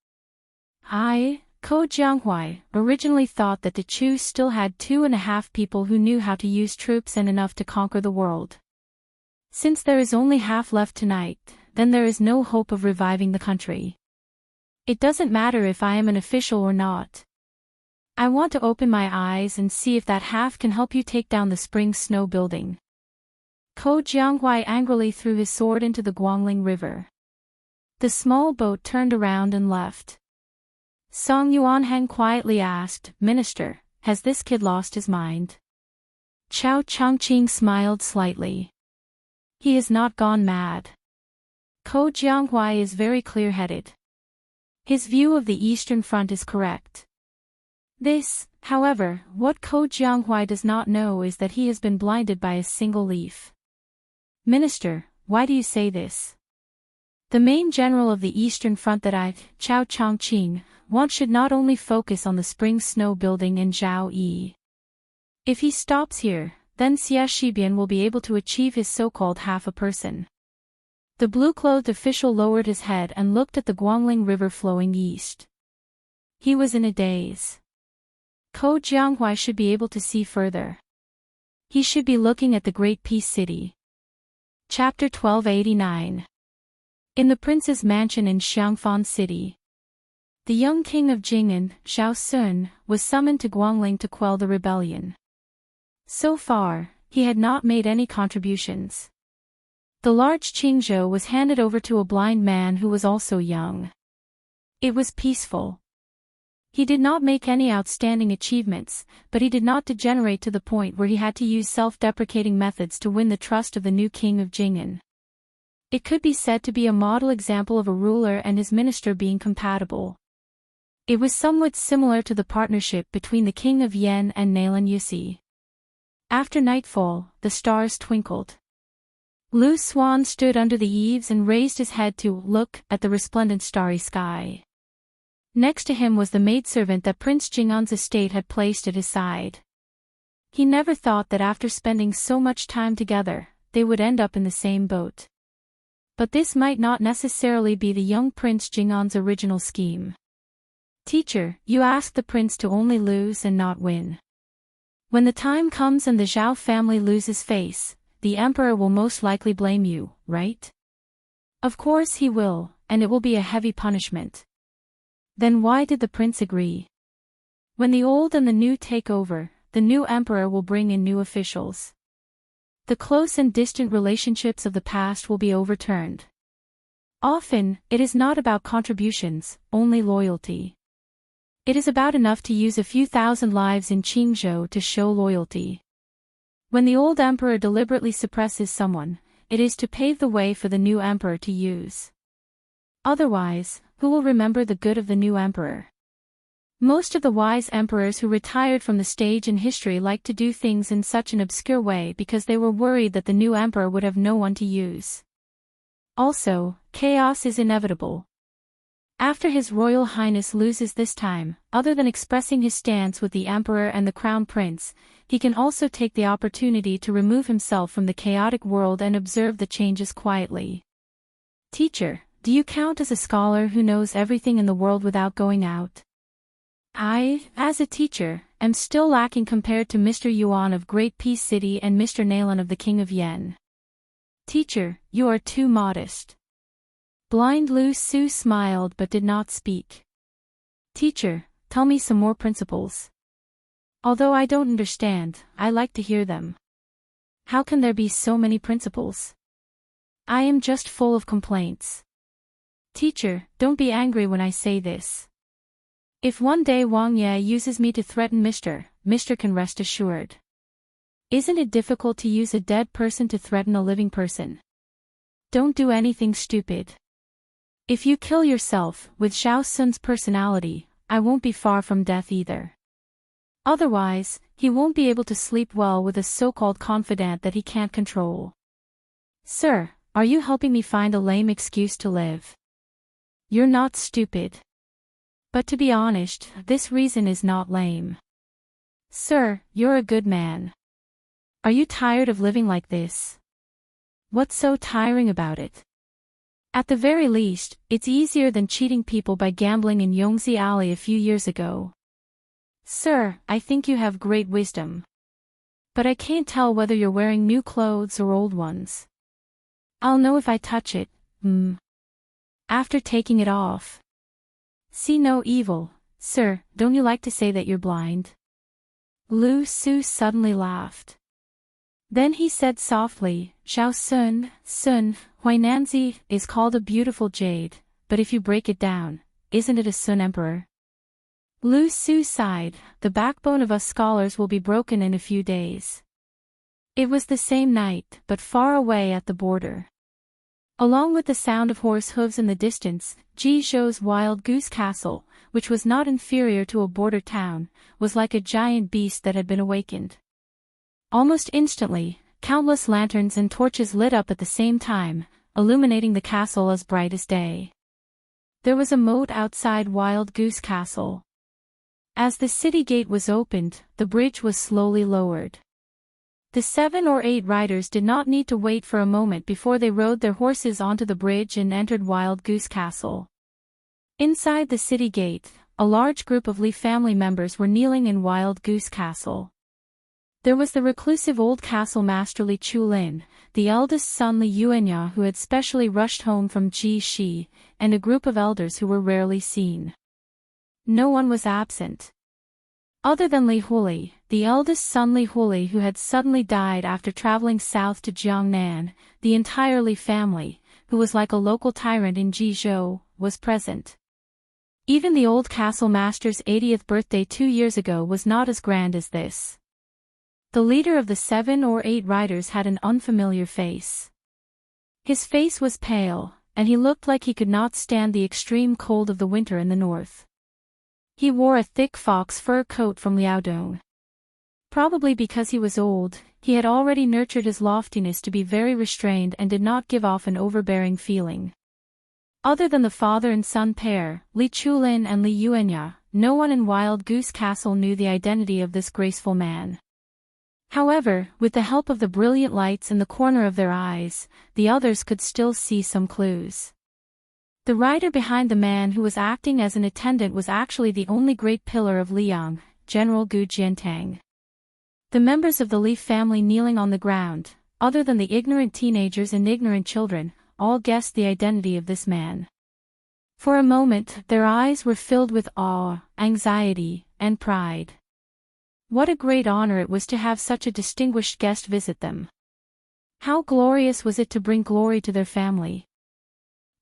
Speaker 1: Ko Jianghua originally thought that Dechu still had 2.5 people who knew how to use troops and enough to conquer the world. Since there is only half left tonight, then there is no hope of reviving the country. It doesn't matter if I am an official or not. I want to open my eyes and see if that half can help you take down the Spring Snow building. Ko Jianghua angrily threw his sword into the Guangling River. The small boat turned around and left. Song Yuanheng quietly asked, "Minister, has this kid lost his mind?" Chao Chongqing smiled slightly. He has not gone mad. Ko Jianghua is very clear-headed. His view of the Eastern Front is correct. However, what Ko Jianghua does not know is that he has been blinded by a single leaf. "Minister, why do you say this? The main general of the Eastern Front that I, Chao Chongqing, want should not only focus on the Spring Snow building in Zhao Yi. If he stops here, then Xia Shibian will be able to achieve his so-called half a person." The blue-clothed official lowered his head and looked at the Guangling River flowing east. He was in a daze. Ko Jianghua should be able to see further. He should be looking at the Great Peace City. Chapter 1289. In the prince's mansion in Xiangfan City. The young king of Jing'an, Zhao Sun, was summoned to Guangling to quell the rebellion. So far, he had not made any contributions. The large Qingzhou was handed over to a blind man who was also young. It was peaceful. He did not make any outstanding achievements, but he did not degenerate to the point where he had to use self-deprecating methods to win the trust of the new king of Jing'an. It could be said to be a model example of a ruler and his minister being compatible. It was somewhat similar to the partnership between the king of Yan and Nalan Yusi. After nightfall, the stars twinkled. Lu Xuan stood under the eaves and raised his head to look at the resplendent starry sky. Next to him was the maidservant that Prince Jing'an's estate had placed at his side. He never thought that after spending so much time together, they would end up in the same boat. But this might not necessarily be the young Prince Jing'an's original scheme. "Teacher, you asked the prince to only lose and not win. When the time comes and the Zhao family loses face, the emperor will most likely blame you, right?" "Of course he will, and it will be a heavy punishment." Then why did the prince agree? When the old and the new take over, the new emperor will bring in new officials. The close and distant relationships of the past will be overturned. Often, it is not about contributions, only loyalty. It is about enough to use a few thousand lives in Qingzhou to show loyalty. When the old emperor deliberately suppresses someone, it is to pave the way for the new emperor to use. Otherwise, who will remember the good of the new emperor? Most of the wise emperors who retired from the stage in history liked to do things in such an obscure way because they were worried that the new emperor would have no one to use. Also, chaos is inevitable. After His Royal Highness loses this time, other than expressing his stance with the emperor and the crown prince, he can also take the opportunity to remove himself from the chaotic world and observe the changes quietly. Teacher, do you count as a scholar who knows everything in the world without going out? I, as a teacher, am still lacking compared to Mr. Yuan of Great Peace City and Mr. Nalan of the King of Yen. Teacher, you are too modest. Blind Lu Su smiled but did not speak. Teacher, tell me some more principles. Although I don't understand, I like to hear them. How can there be so many principles? I am just full of complaints. Teacher, don't be angry when I say this. If one day Wang Ye uses me to threaten Mr. can rest assured. Isn't it difficult to use a dead person to threaten a living person? Don't do anything stupid. If you kill yourself, with Xiao Sun's personality, I won't be far from death either. Otherwise, he won't be able to sleep well with a so-called confidant that he can't control. Sir, are you helping me find a lame excuse to live? You're not stupid. But to be honest, this reason is not lame. Sir, you're a good man. Are you tired of living like this? What's so tiring about it? At the very least, it's easier than cheating people by gambling in Yongzi Alley a few years ago. Sir, I think you have great wisdom. But I can't tell whether you're wearing new clothes or old ones. I'll know if I touch it, after taking it off. See no evil, sir, don't you like to say that you're blind? Lu Su suddenly laughed. Then he said softly, Xiao Sun, Huainanzi, is called a beautiful jade, but if you break it down, isn't it a Sun emperor? Lu Su sighed, the backbone of us scholars will be broken in a few days. It was the same night, but far away at the border. Along with the sound of horse hooves in the distance, Ji Zhou's wild goose castle, which was not inferior to a border town, was like a giant beast that had been awakened. Almost instantly, countless lanterns and torches lit up at the same time, illuminating the castle as bright as day. There was a moat outside Wild Goose Castle. As the city gate was opened, the bridge was slowly lowered. The 7 or 8 riders did not need to wait for a moment before they rode their horses onto the bridge and entered Wild Goose Castle. Inside the city gate, a large group of Li family members were kneeling in Wild Goose Castle. There was the reclusive old castle master Li Chulin, the eldest son Li Yuanya who had specially rushed home from Ji Shi, and a group of elders who were rarely seen. No one was absent. Other than Li Huli, the eldest son Li Huli who had suddenly died after traveling south to Jiangnan, the entire Li family, who was like a local tyrant in Jizhou, was present. Even the old castle master's 80th birthday 2 years ago was not as grand as this. The leader of the 7 or 8 riders had an unfamiliar face. His face was pale, and he looked like he could not stand the extreme cold of the winter in the north. He wore a thick fox fur coat from Liaodong. Probably because he was old, he had already nurtured his loftiness to be very restrained and did not give off an overbearing feeling. Other than the father and son pair, Li Chulin and Li Yuanya, no one in Wild Goose Castle knew the identity of this graceful man. However, with the help of the brilliant lights in the corner of their eyes, the others could still see some clues. The rider behind the man who was acting as an attendant was actually the only great pillar of Liang, General Gu Jiantang. The members of the Li family kneeling on the ground, other than the ignorant teenagers and ignorant children, all guessed the identity of this man. For a moment, their eyes were filled with awe, anxiety, and pride. What a great honor it was to have such a distinguished guest visit them. How glorious was it to bring glory to their family.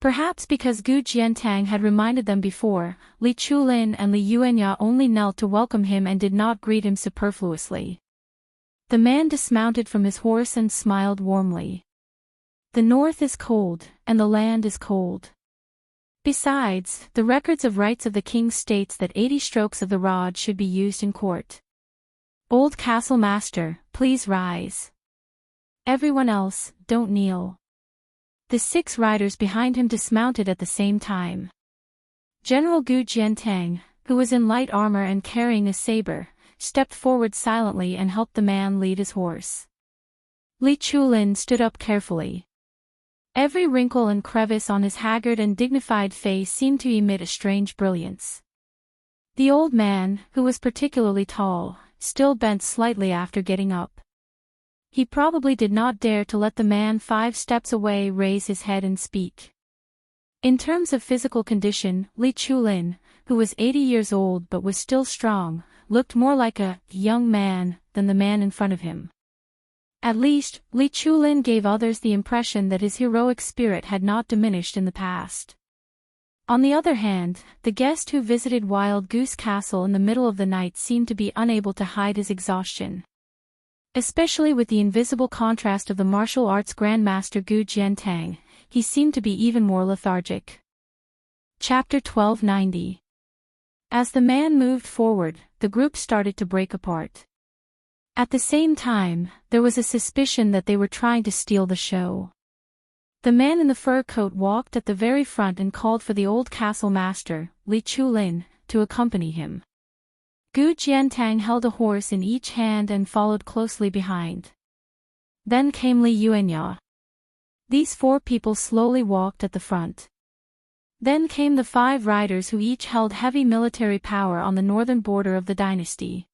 Speaker 1: Perhaps because Gu Jiantang had reminded them before, Li Chulin and Li Yuanya only knelt to welcome him and did not greet him superfluously. The man dismounted from his horse and smiled warmly. The north is cold, and the land is cold. Besides, the records of rights of the king states that 80 strokes of the rod should be used in court. Old castle master, please rise. Everyone else, don't kneel. The 6 riders behind him dismounted at the same time. General Gu Jiantang, who was in light armor and carrying a saber, stepped forward silently and helped the man lead his horse. Li Chulin stood up carefully. Every wrinkle and crevice on his haggard and dignified face seemed to emit a strange brilliance. The old man, who was particularly tall, still bent slightly after getting up. He probably did not dare to let the man 5 steps away raise his head and speak. In terms of physical condition, Li Chulin, who was 80 years old but was still strong, looked more like a young man than the man in front of him. At least, Li Chulin gave others the impression that his heroic spirit had not diminished in the past. On the other hand, the guest who visited Wild Goose Castle in the middle of the night seemed to be unable to hide his exhaustion. Especially with the invisible contrast of the martial arts grandmaster Gu Jiantang, he seemed to be even more lethargic. Chapter 1290. As the man moved forward, the group started to break apart. At the same time, there was a suspicion that they were trying to steal the show. The man in the fur coat walked at the very front and called for the old castle master, Li Chulin, to accompany him. Gu Jiantang held a horse in each hand and followed closely behind. Then came Li Yuanya. These 4 people slowly walked at the front. Then came the 5 riders who each held heavy military power on the northern border of the dynasty.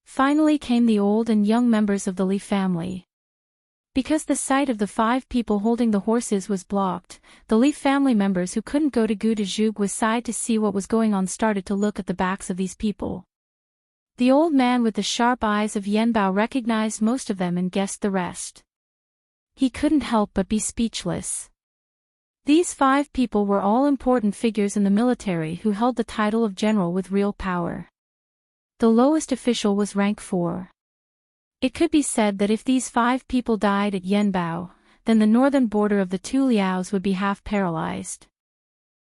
Speaker 1: Finally came the old and young members of the Li family. Because the sight of the 5 people holding the horses was blocked, the Li family members who couldn't go to Gu Dezhug's side to see what was going on started to look at the backs of these people. The old man with the sharp eyes of Yanbao recognized most of them and guessed the rest. He couldn't help but be speechless. These 5 people were all important figures in the military who held the title of general with real power. The lowest official was rank 4. It could be said that if these 5 people died at Yanbao, then the northern border of the 2 liaos would be half paralyzed.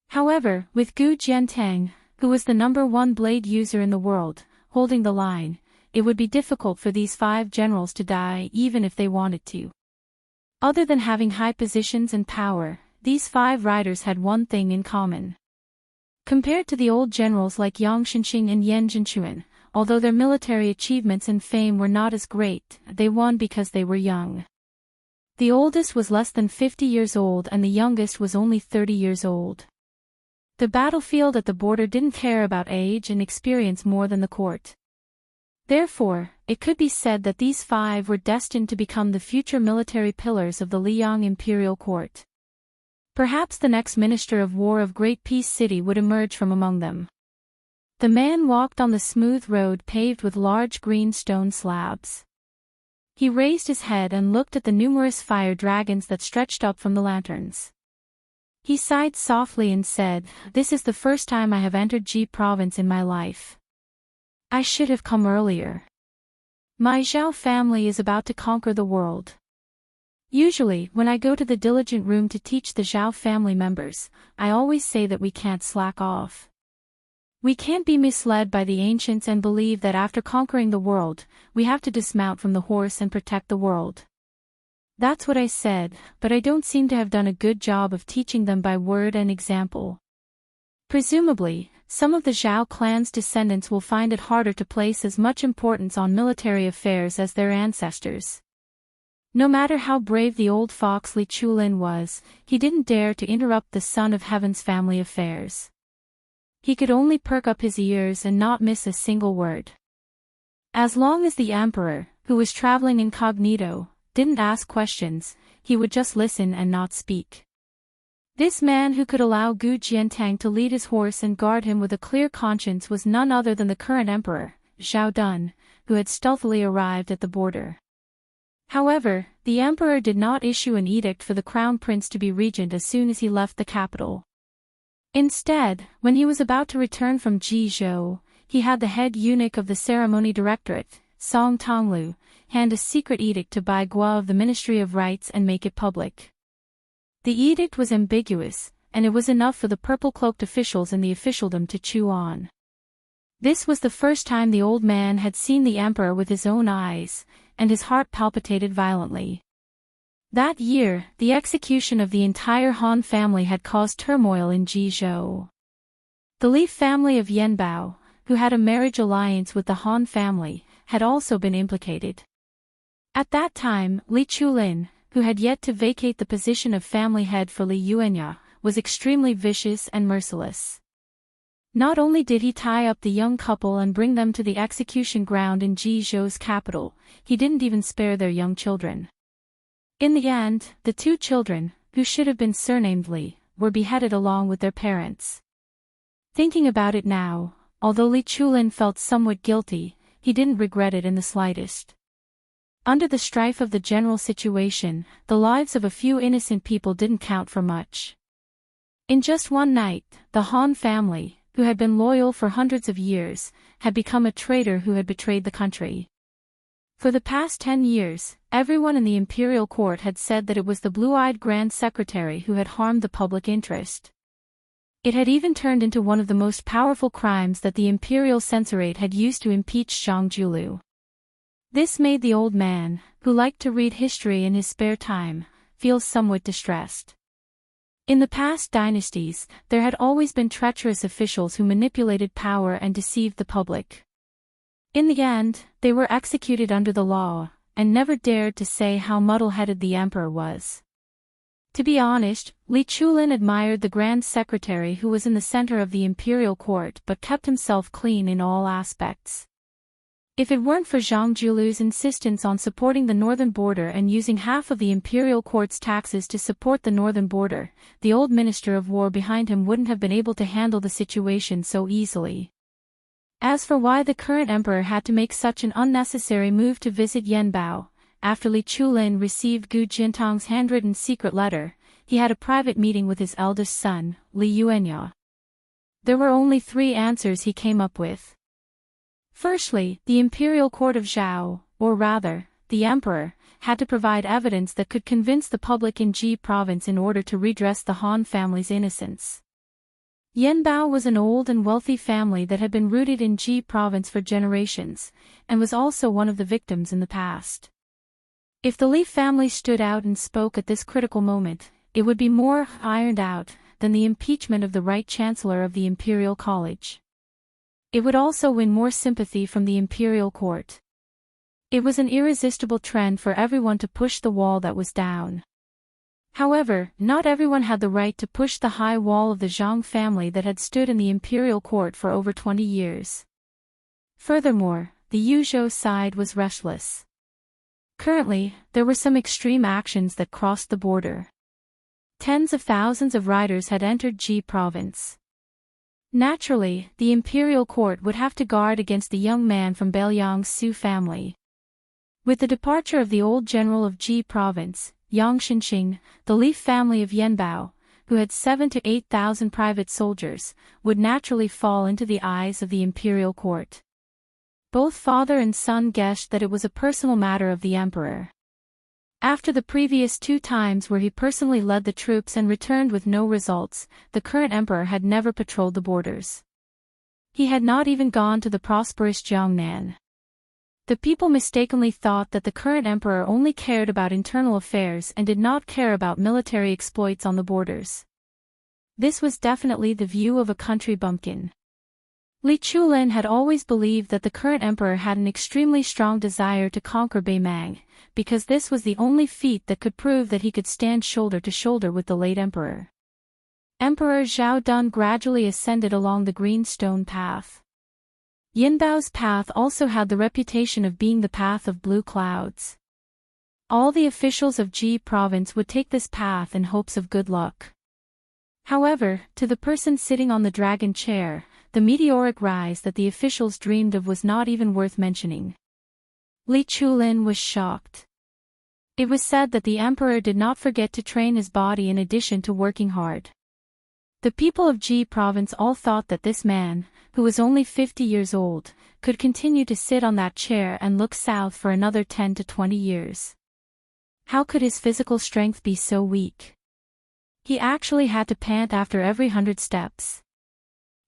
Speaker 1: However, with Gu Jiantang, who was the #1 blade user in the world, holding the line, it would be difficult for these 5 generals to die even if they wanted to. Other than having high positions and power, these 5 riders had one thing in common. Compared to the old generals like Yang Shenxing and Yan Zhenchuan, although their military achievements and fame were not as great, they won because they were young. The oldest was less than 50 years old and the youngest was only 30 years old. The battlefield at the border didn't care about age and experience more than the court. Therefore, it could be said that these 5 were destined to become the future military pillars of the Liang imperial court. Perhaps the next minister of war of Great Peace City would emerge from among them. The man walked on the smooth road paved with large green stone slabs. He raised his head and looked at the numerous fire dragons that stretched up from the lanterns. He sighed softly and said, "This is the first time I have entered Ji province in my life. I should have come earlier. My Zhao family is about to conquer the world." Usually, when I go to the diligent room to teach the Zhao family members, I always say that we can't slack off. We can't be misled by the ancients and believe that after conquering the world, we have to dismount from the horse and protect the world. That's what I said, but I don't seem to have done a good job of teaching them by word and example. Presumably, some of the Zhao clan's descendants will find it harder to place as much importance on military affairs as their ancestors. No matter how brave the old fox Li Chulin was, he didn't dare to interrupt the son of heaven's family affairs. He could only perk up his ears and not miss a single word. As long as the emperor, who was traveling incognito, didn't ask questions, he would just listen and not speak. This man who could allow Gu Jiantang to lead his horse and guard him with a clear conscience was none other than the current emperor, Zhao Dun, who had stealthily arrived at the border. However, the emperor did not issue an edict for the crown prince to be regent as soon as he left the capital. Instead, when he was about to return from Jizhou, he had the head eunuch of the ceremony directorate, Song Tonglu, hand a secret edict to Bai Gua of the Ministry of Rites and make it public. The edict was ambiguous, and it was enough for the purple-cloaked officials in the officialdom to chew on. This was the first time the old man had seen the emperor with his own eyes, and his heart palpitated violently. That year, the execution of the entire Han family had caused turmoil in Jizhou. The Li family of Yanbao, who had a marriage alliance with the Han family, had also been implicated. At that time, Li Chulin, who had yet to vacate the position of family head for Li Yuanya, was extremely vicious and merciless. Not only did he tie up the young couple and bring them to the execution ground in Jizhou's capital, he didn't even spare their young children. In the end, the two children, who should have been surnamed Li, were beheaded along with their parents. Thinking about it now, although Li Chulin felt somewhat guilty, he didn't regret it in the slightest. Under the strife of the general situation, the lives of a few innocent people didn't count for much. In just one night, the Han family, who had been loyal for hundreds of years, had become a traitor who had betrayed the country. For the past 10 years, everyone in the imperial court had said that it was the blue-eyed grand secretary who had harmed the public interest. It had even turned into one of the most powerful crimes that the imperial censorate had used to impeach Zhang Julu. This made the old man, who liked to read history in his spare time, feel somewhat distressed. In the past dynasties, there had always been treacherous officials who manipulated power and deceived the public. In the end, they were executed under the law, and never dared to say how muddle-headed the emperor was. To be honest, Li Chulin admired the grand secretary who was in the center of the imperial court but kept himself clean in all aspects. If it weren't for Zhang Julu's insistence on supporting the northern border and using half of the imperial court's taxes to support the northern border, the old minister of war behind him wouldn't have been able to handle the situation so easily. As for why the current emperor had to make such an unnecessary move to visit Yanbao, after Li Chulin received Gu Jintang's handwritten secret letter, he had a private meeting with his eldest son, Li Yuanya. There were only 3 answers he came up with. Firstly, the imperial court of Zhao, or rather, the emperor, had to provide evidence that could convince the public in Ji province in order to redress the Han family's innocence. Yanbao was an old and wealthy family that had been rooted in Ji province for generations, and was also one of the victims in the past. If the Li family stood out and spoke at this critical moment, it would be more ironed out than the impeachment of the right chancellor of the imperial college. It would also win more sympathy from the imperial court. It was an irresistible trend for everyone to push the wall that was down. However, not everyone had the right to push the high wall of the Zhang family that had stood in the imperial court for over 20 years. Furthermore, the Yuzhou side was restless. Currently, there were some extreme actions that crossed the border. Tens of thousands of riders had entered Ji province. Naturally, the imperial court would have to guard against the young man from Beiliang's Su family. With the departure of the old general of Ji province, Yang Xinqing, the Li family of Yanbao, who had 7,000 to 8,000 private soldiers, would naturally fall into the eyes of the imperial court. Both father and son guessed that it was a personal matter of the emperor. After the previous 2 times where he personally led the troops and returned with no results, the current emperor had never patrolled the borders. He had not even gone to the prosperous Jiangnan. The people mistakenly thought that the current emperor only cared about internal affairs and did not care about military exploits on the borders. This was definitely the view of a country bumpkin. Li Chulin had always believed that the current emperor had an extremely strong desire to conquer Beimang, because this was the only feat that could prove that he could stand shoulder to shoulder with the late emperor. Emperor Zhao Dun gradually ascended along the green stone path. Yanbao's path also had the reputation of being the path of blue clouds. All the officials of Ji province would take this path in hopes of good luck. However, to the person sitting on the dragon chair, the meteoric rise that the officials dreamed of was not even worth mentioning. Li Chulin was shocked. It was said that the emperor did not forget to train his body in addition to working hard. The people of Ji province all thought that this man, who was only 50 years old, could continue to sit on that chair and look south for another 10 to 20 years. How could his physical strength be so weak? He actually had to pant after every 100 steps.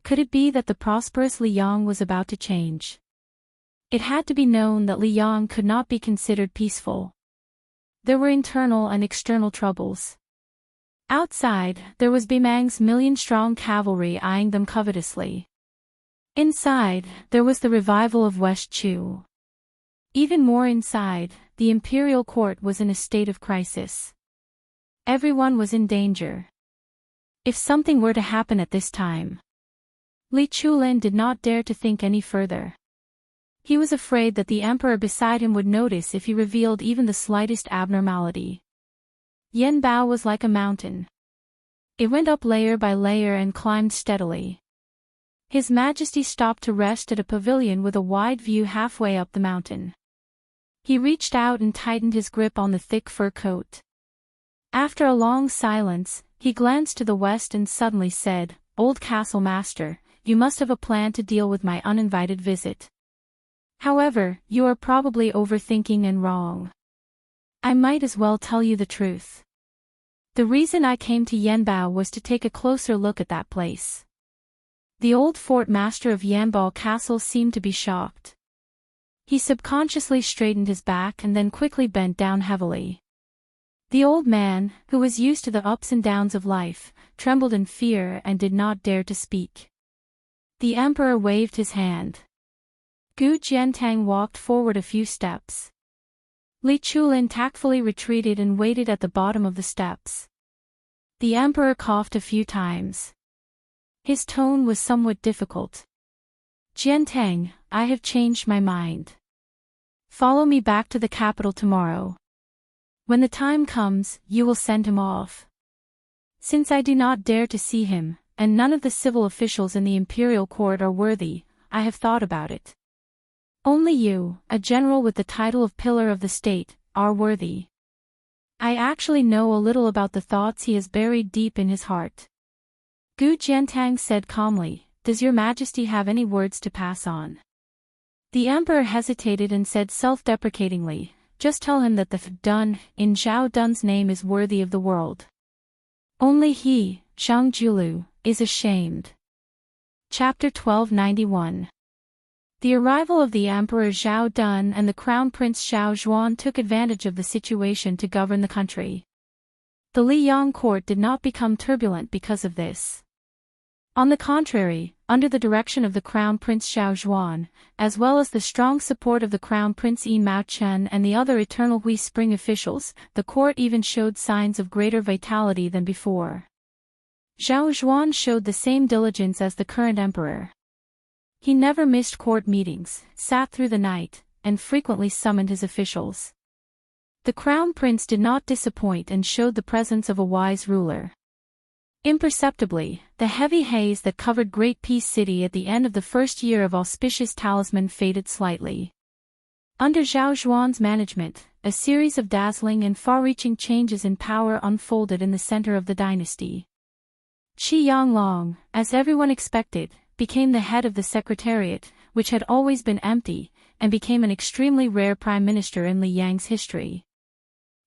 Speaker 1: Could it be that the prosperous Li Yang was about to change? It had to be known that Li Yang could not be considered peaceful. There were internal and external troubles. Outside, there was Bimang's million-strong cavalry eyeing them covetously. Inside, there was the revival of West Chu. Even more inside, the imperial court was in a state of crisis. Everyone was in danger. If something were to happen at this time, Li Chulin did not dare to think any further. He was afraid that the emperor beside him would notice if he revealed even the slightest abnormality. Yan Bao was like a mountain. It went up layer by layer and climbed steadily. His Majesty stopped to rest at a pavilion with a wide view halfway up the mountain. He reached out and tightened his grip on the thick fur coat. After a long silence, he glanced to the west and suddenly said, "Old Castle Master, you must have a plan to deal with my uninvited visit. However, you are probably overthinking and wrong. I might as well tell you the truth. The reason I came to Yanbao was to take a closer look at that place." The old fort master of Yanbao Castle seemed to be shocked. He subconsciously straightened his back and then quickly bent down heavily. The old man, who was used to the ups and downs of life, trembled in fear and did not dare to speak. The emperor waved his hand. Gu Jiantang walked forward a few steps. Li Chulin tactfully retreated and waited at the bottom of the steps. The emperor coughed a few times. His tone was somewhat difficult. "Jiantang, I have changed my mind. Follow me back to the capital tomorrow. When the time comes, you will send him off. Since I do not dare to see him, and none of the civil officials in the imperial court are worthy, I have thought about it. Only you, a general with the title of pillar of the state, are worthy. I actually know a little about the thoughts he has buried deep in his heart." Gu Jiantang said calmly, "Does your Majesty have any words to pass on?" The emperor hesitated and said self-deprecatingly, "Just tell him that the Dun, in Zhao Dun's name is worthy of the world. Only he, Zhang Julu, is ashamed." Chapter 1291. The arrival of the Emperor Zhao Dun and the Crown Prince Zhao Zhuan took advantage of the situation to govern the country. The Liyang court did not become turbulent because of this. On the contrary, under the direction of the Crown Prince Zhao Zhuan, as well as the strong support of the Crown Prince Yi Mao Chen and the other Eternal Hui Spring officials, the court even showed signs of greater vitality than before. Zhao Zhuan showed the same diligence as the current emperor. He never missed court meetings, sat through the night, and frequently summoned his officials. The Crown Prince did not disappoint and showed the presence of a wise ruler. Imperceptibly, the heavy haze that covered Great Peace City at the end of the first year of auspicious talisman faded slightly. Under Zhao Zhuan's management, a series of dazzling and far-reaching changes in power unfolded in the center of the dynasty. Qi Yanglong, as everyone expected, became the head of the secretariat, which had always been empty, and became an extremely rare prime minister in Li Yang's history.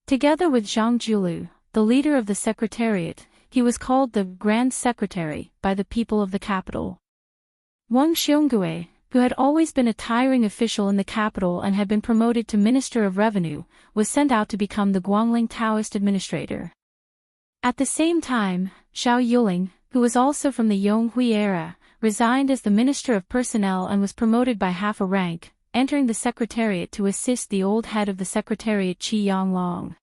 Speaker 1: Together with Zhang Julu, the leader of the secretariat, he was called the Grand Secretary by the people of the capital. Wang Xiongui, who had always been a tiring official in the capital and had been promoted to Minister of Revenue, was sent out to become the Guangling Taoist administrator. At the same time, Zhao Yuling, who was also from the Yonghui era, resigned as the Minister of Personnel and was promoted by half a rank, entering the Secretariat to assist the old head of the Secretariat Qi Yanglong.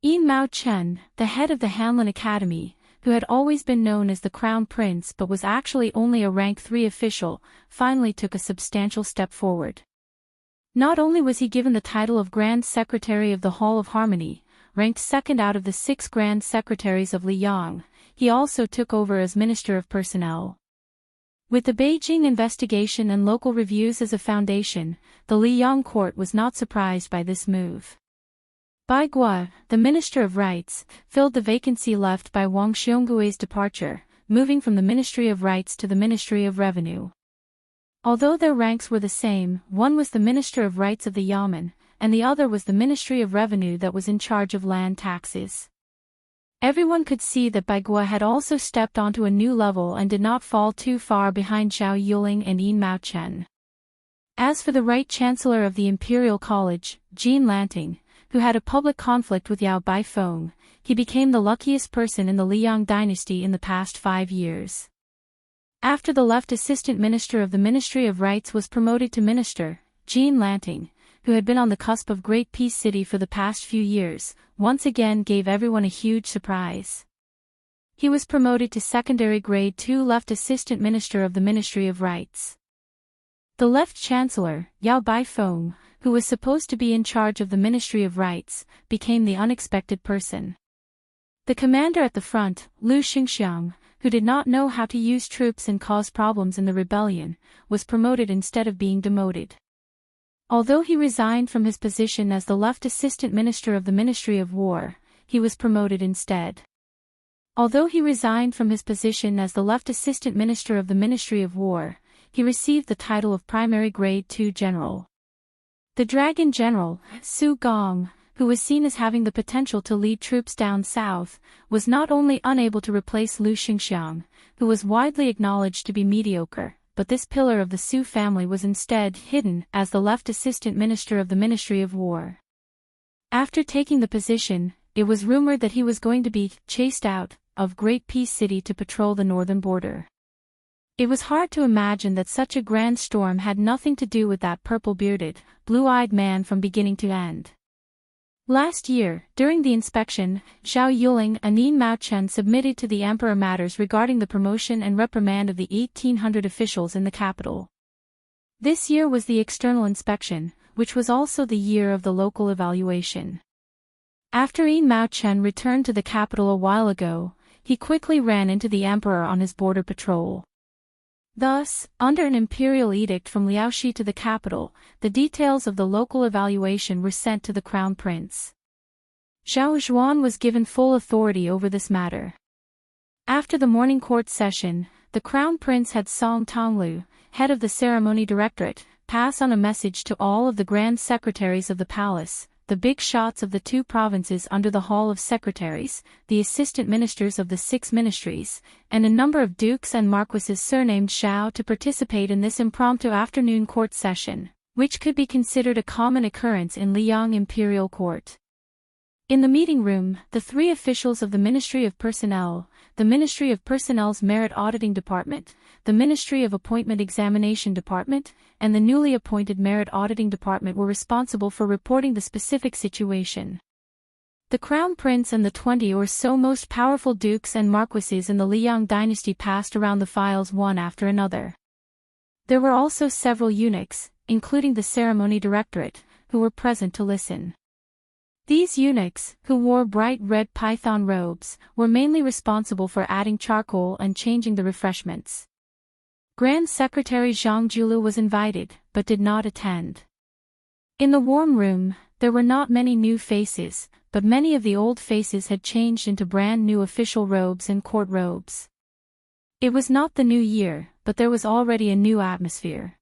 Speaker 1: Yi Mao Chen, the head of the Hanlin Academy, who had always been known as the Crown Prince but was actually only a rank 3 official, finally took a substantial step forward. Not only was he given the title of Grand Secretary of the Hall of Harmony, ranked second out of the 6 Grand Secretaries of Liyang, he also took over as Minister of Personnel. With the Beijing investigation and local reviews as a foundation, the Liyang court was not surprised by this move. Bai Gua, the Minister of Rights, filled the vacancy left by Wang Xionggui's departure, moving from the Ministry of Rights to the Ministry of Revenue. Although their ranks were the same, one was the Minister of Rights of the Yamen, and the other was the Ministry of Revenue that was in charge of land taxes. Everyone could see that Bai Guo had also stepped onto a new level and did not fall too far behind Zhao Yuling and Yin Mao Chen. As for the Right Chancellor of the Imperial College, Jean Lanting, who had a public conflict with Yao Baifeng, he became the luckiest person in the Liang dynasty in the past 5 years. After the left assistant minister of the Ministry of Rights was promoted to minister, Jean Lanting, who had been on the cusp of Great Peace City for the past few years, once again gave everyone a huge surprise. He was promoted to secondary grade 2 left assistant minister of the Ministry of Rights. The left chancellor, Yao Baifeng, who was supposed to be in charge of the Ministry of Rights, became the unexpected person. The commander at the front, Lu Xingxiang, who did not know how to use troops and caused problems in the rebellion, was promoted instead of being demoted. Although he resigned from his position as the left assistant minister of the Ministry of War, he was promoted instead. Although he resigned from his position as the left assistant minister of the Ministry of War, he received the title of primary grade 2 general. The Dragon General, Su Gong, who was seen as having the potential to lead troops down south, was not only unable to replace Lu Xingxiang, who was widely acknowledged to be mediocre, but this pillar of the Su family was instead hidden as the left assistant minister of the Ministry of War. After taking the position, it was rumored that he was going to be chased out of Great Peace City to patrol the northern border. It was hard to imagine that such a grand storm had nothing to do with that purple-bearded, blue-eyed man from beginning to end. Last year, during the inspection, Zhao Yuling and Yin Mao Chen submitted to the emperor matters regarding the promotion and reprimand of the 1,800 officials in the capital. This year was the external inspection, which was also the year of the local evaluation. After Yin Mao Chen returned to the capital a while ago, he quickly ran into the emperor on his border patrol. Thus, under an imperial edict from Liaoxi to the capital, the details of the local evaluation were sent to the crown prince. Zhao Zhuan was given full authority over this matter. After the morning court session, the crown prince had Song Tonglu, head of the ceremony directorate, pass on a message to all of the grand secretaries of the palace, the big shots of the 2 provinces under the Hall of Secretaries, the assistant ministers of the 6 ministries, and a number of dukes and marquises surnamed Xiao to participate in this impromptu afternoon court session, which could be considered a common occurrence in Liang Imperial Court. In the meeting room, the 3 officials of the Ministry of Personnel, the Ministry of Personnel's Merit Auditing Department, the Ministry of Appointment Examination Department, and the newly appointed Merit Auditing Department were responsible for reporting the specific situation. The Crown Prince and the 20 or so most powerful dukes and marquises in the Liang dynasty passed around the files one after another. There were also several eunuchs, including the ceremony directorate, who were present to listen. These eunuchs, who wore bright red python robes, were mainly responsible for adding charcoal and changing the refreshments. Grand Secretary Zhang Julu was invited, but did not attend. In the warm room, there were not many new faces, but many of the old faces had changed into brand new official robes and court robes. It was not the new year, but there was already a new atmosphere.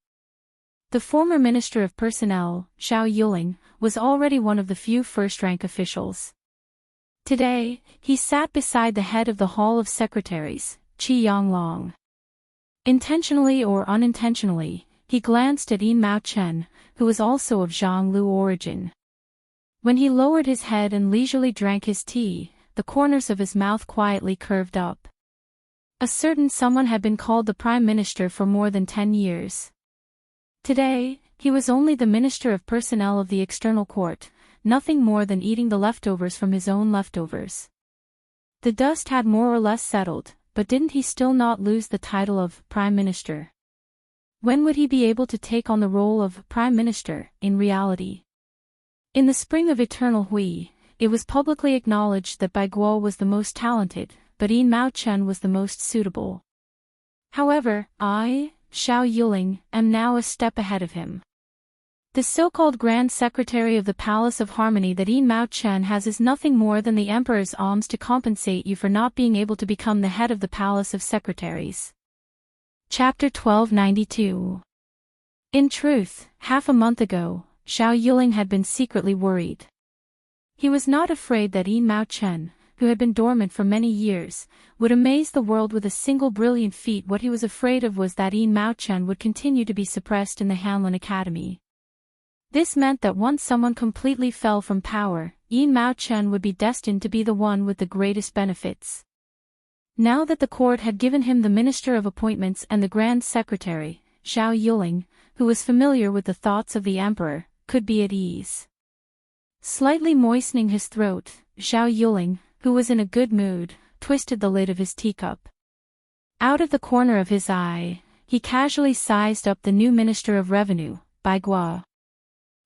Speaker 1: The former Minister of Personnel, Zhao Yuling, was already one of the few first-rank officials. Today, he sat beside the head of the Hall of Secretaries, Qi Yanglong. Intentionally or unintentionally, he glanced at Yin Mao Chen, who was also of Zhonglu origin. When he lowered his head and leisurely drank his tea, the corners of his mouth quietly curved up. A certain someone had been called the Prime Minister for more than 10 years. Today, he was only the Minister of Personnel of the External Court, nothing more than eating the leftovers from his own leftovers. The dust had more or less settled, but didn't he still not lose the title of Prime Minister? When would he be able to take on the role of Prime Minister, in reality? In the spring of Eternal Hui, it was publicly acknowledged that Bai Guo was the most talented, but Yin Mao Chen was the most suitable. However, I, Zhao Yuling, am now a step ahead of him. The so-called Grand Secretary of the Palace of Harmony that Yin Mao Chen has is nothing more than the Emperor's alms to compensate you for not being able to become the head of the Palace of Secretaries. Chapter 1292. In truth, half a month ago, Zhao Yuling had been secretly worried. He was not afraid that Yin Mao Chen, who had been dormant for many years, would amaze the world with a single brilliant feat. What he was afraid of was that Yin Mao-chen would continue to be suppressed in the Hanlin Academy. This meant that once someone completely fell from power, Yin Mao-chen would be destined to be the one with the greatest benefits. Now that the court had given him the Minister of Appointments and the Grand Secretary, Zhao Yuling, who was familiar with the thoughts of the Emperor, could be at ease. Slightly moistening his throat, Zhao Yuling, who was in a good mood, twisted the lid of his teacup. Out of the corner of his eye, he casually sized up the new Minister of Revenue, Bai Guo.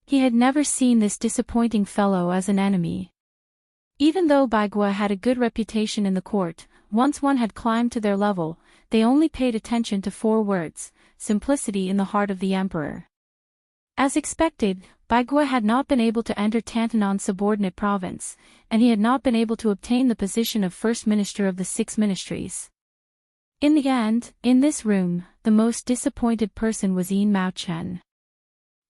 Speaker 1: He had never seen this disappointing fellow as an enemy. Even though Bai Guo had a good reputation in the court, once one had climbed to their level, they only paid attention to 4 words: simplicity in the heart of the Emperor. As expected, Bai Guo had not been able to enter Tantanan's subordinate province, and he had not been able to obtain the position of First Minister of the 6 ministries. In the end, in this room, the most disappointed person was Yin Mao-chen.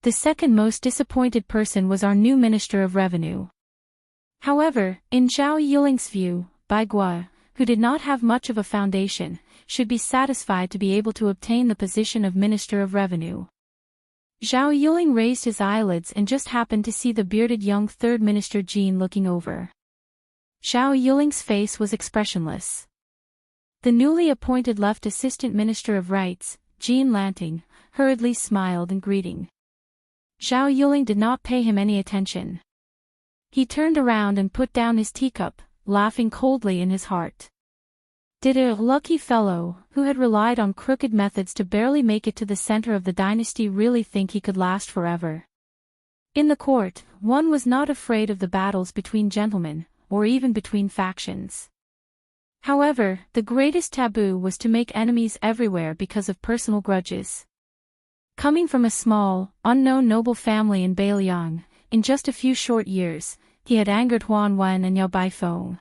Speaker 1: The second most disappointed person was our new Minister of Revenue. However, in Zhao Yuling's view, Bai Guo, who did not have much of a foundation, should be satisfied to be able to obtain the position of Minister of Revenue. Zhao Yuling raised his eyelids and just happened to see the bearded young third minister Jin looking over. Zhao Yuling's face was expressionless. The newly appointed left assistant minister of rights, Jin Lanting, hurriedly smiled in greeting. Zhao Yuling did not pay him any attention. He turned around and put down his teacup, laughing coldly in his heart. Did a lucky fellow, who had relied on crooked methods to barely make it to the center of the dynasty, really think he could last forever? In the court, one was not afraid of the battles between gentlemen, or even between factions. However, the greatest taboo was to make enemies everywhere because of personal grudges. Coming from a small, unknown noble family in Beiliang, in just a few short years, he had angered Huan Wen and Yao Baifeng.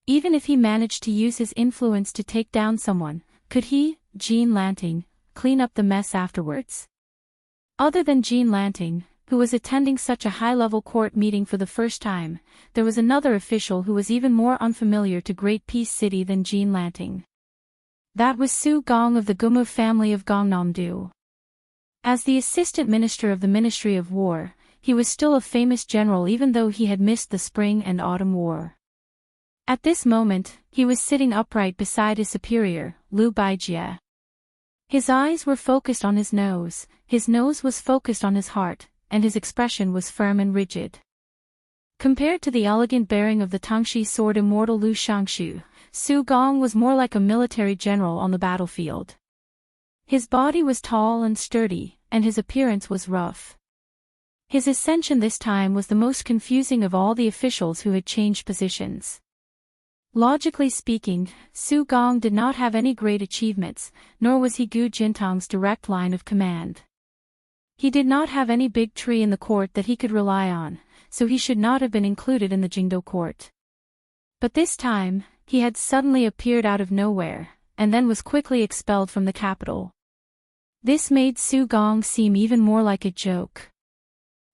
Speaker 1: Even if he managed to use his influence to take down someone, could he, Jin Lanting, clean up the mess afterwards? Other than Jin Lanting, who was attending such a high-level court meeting for the first time, there was another official who was even more unfamiliar to Great Peace City than Jin Lanting. That was Su Gong of the Gumu family of Gongnamdu. As the assistant minister of the Ministry of War, he was still a famous general even though he had missed the Spring and Autumn War. At this moment, he was sitting upright beside his superior, Liu Baijie. His eyes were focused on his nose was focused on his heart, and his expression was firm and rigid. Compared to the elegant bearing of the Tangxi sword Immortal Lu Shangshu, Su Gong was more like a military general on the battlefield. His body was tall and sturdy, and his appearance was rough. His ascension this time was the most confusing of all the officials who had changed positions. Logically speaking, Su Gong did not have any great achievements, nor was he Gu Jintang's direct line of command. He did not have any big tree in the court that he could rely on, so he should not have been included in the Jingdo court. But this time, he had suddenly appeared out of nowhere, and then was quickly expelled from the capital. This made Su Gong seem even more like a joke.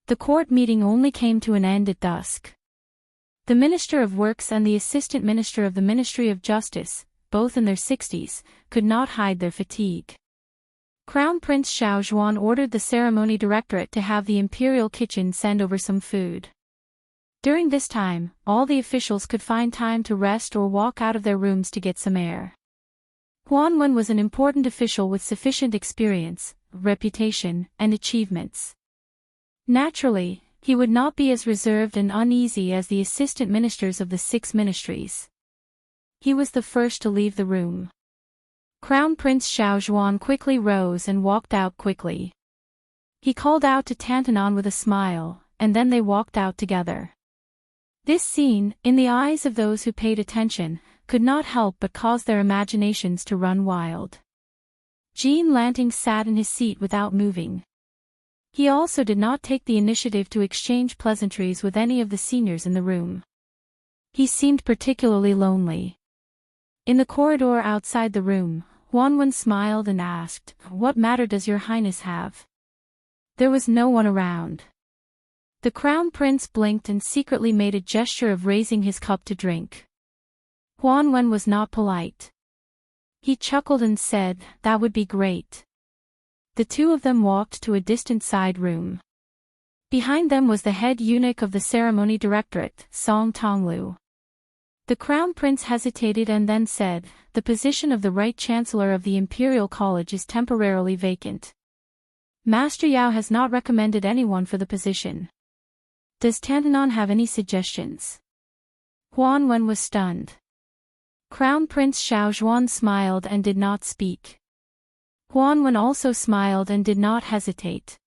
Speaker 1: The court meeting only came to an end at dusk. The Minister of Works and the Assistant Minister of the Ministry of Justice, both in their 60s, could not hide their fatigue. Crown Prince Xiao Zhuan ordered the Ceremony Directorate to have the Imperial Kitchen send over some food. During this time, all the officials could find time to rest or walk out of their rooms to get some air. Huan Wen was an important official with sufficient experience, reputation, and achievements. Naturally, he would not be as reserved and uneasy as the assistant ministers of the 6 ministries. He was the first to leave the room. Crown Prince Xiao Zhuan quickly rose and walked out quickly. He called out to Tantanan with a smile, and then they walked out together. This scene, in the eyes of those who paid attention, could not help but cause their imaginations to run wild. Jin Lanting sat in his seat without moving. He also did not take the initiative to exchange pleasantries with any of the seniors in the room. He seemed particularly lonely. In the corridor outside the room, Huan Wen smiled and asked, "What matter does your highness have?" There was no one around. The crown prince blinked and secretly made a gesture of raising his cup to drink. Huan Wen was not polite. He chuckled and said, "That would be great." The two of them walked to a distant side room. Behind them was the head eunuch of the ceremony directorate, Song Tonglu. The crown prince hesitated and then said, "The position of the right chancellor of the Imperial College is temporarily vacant. Master Yao has not recommended anyone for the position. Does Tantanon have any suggestions?" Huan Wen was stunned. Crown Prince Xiao Zhuan smiled and did not speak. Huan Wen also smiled and did not hesitate.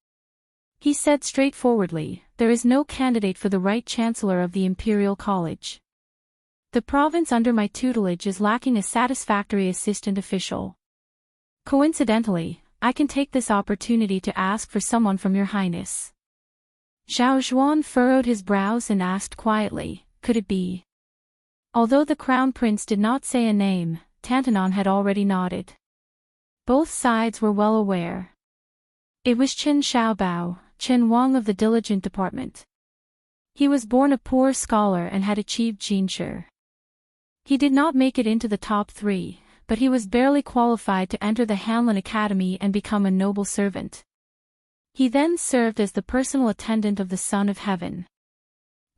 Speaker 1: He said straightforwardly, "There is no candidate for the right chancellor of the Imperial College. The province under my tutelage is lacking a satisfactory assistant official. Coincidentally, I can take this opportunity to ask for someone from your highness." Xiao Zhuan furrowed his brows and asked quietly, "Could it be?" Although the crown prince did not say a name, Tantanon had already nodded. Both sides were well aware. It was Qin Xiaobao, Qin Wang of the Diligent Department. He was born a poor scholar and had achieved jinshi. He did not make it into the top 3, but he was barely qualified to enter the Hanlin Academy and become a noble servant. He then served as the personal attendant of the Son of Heaven.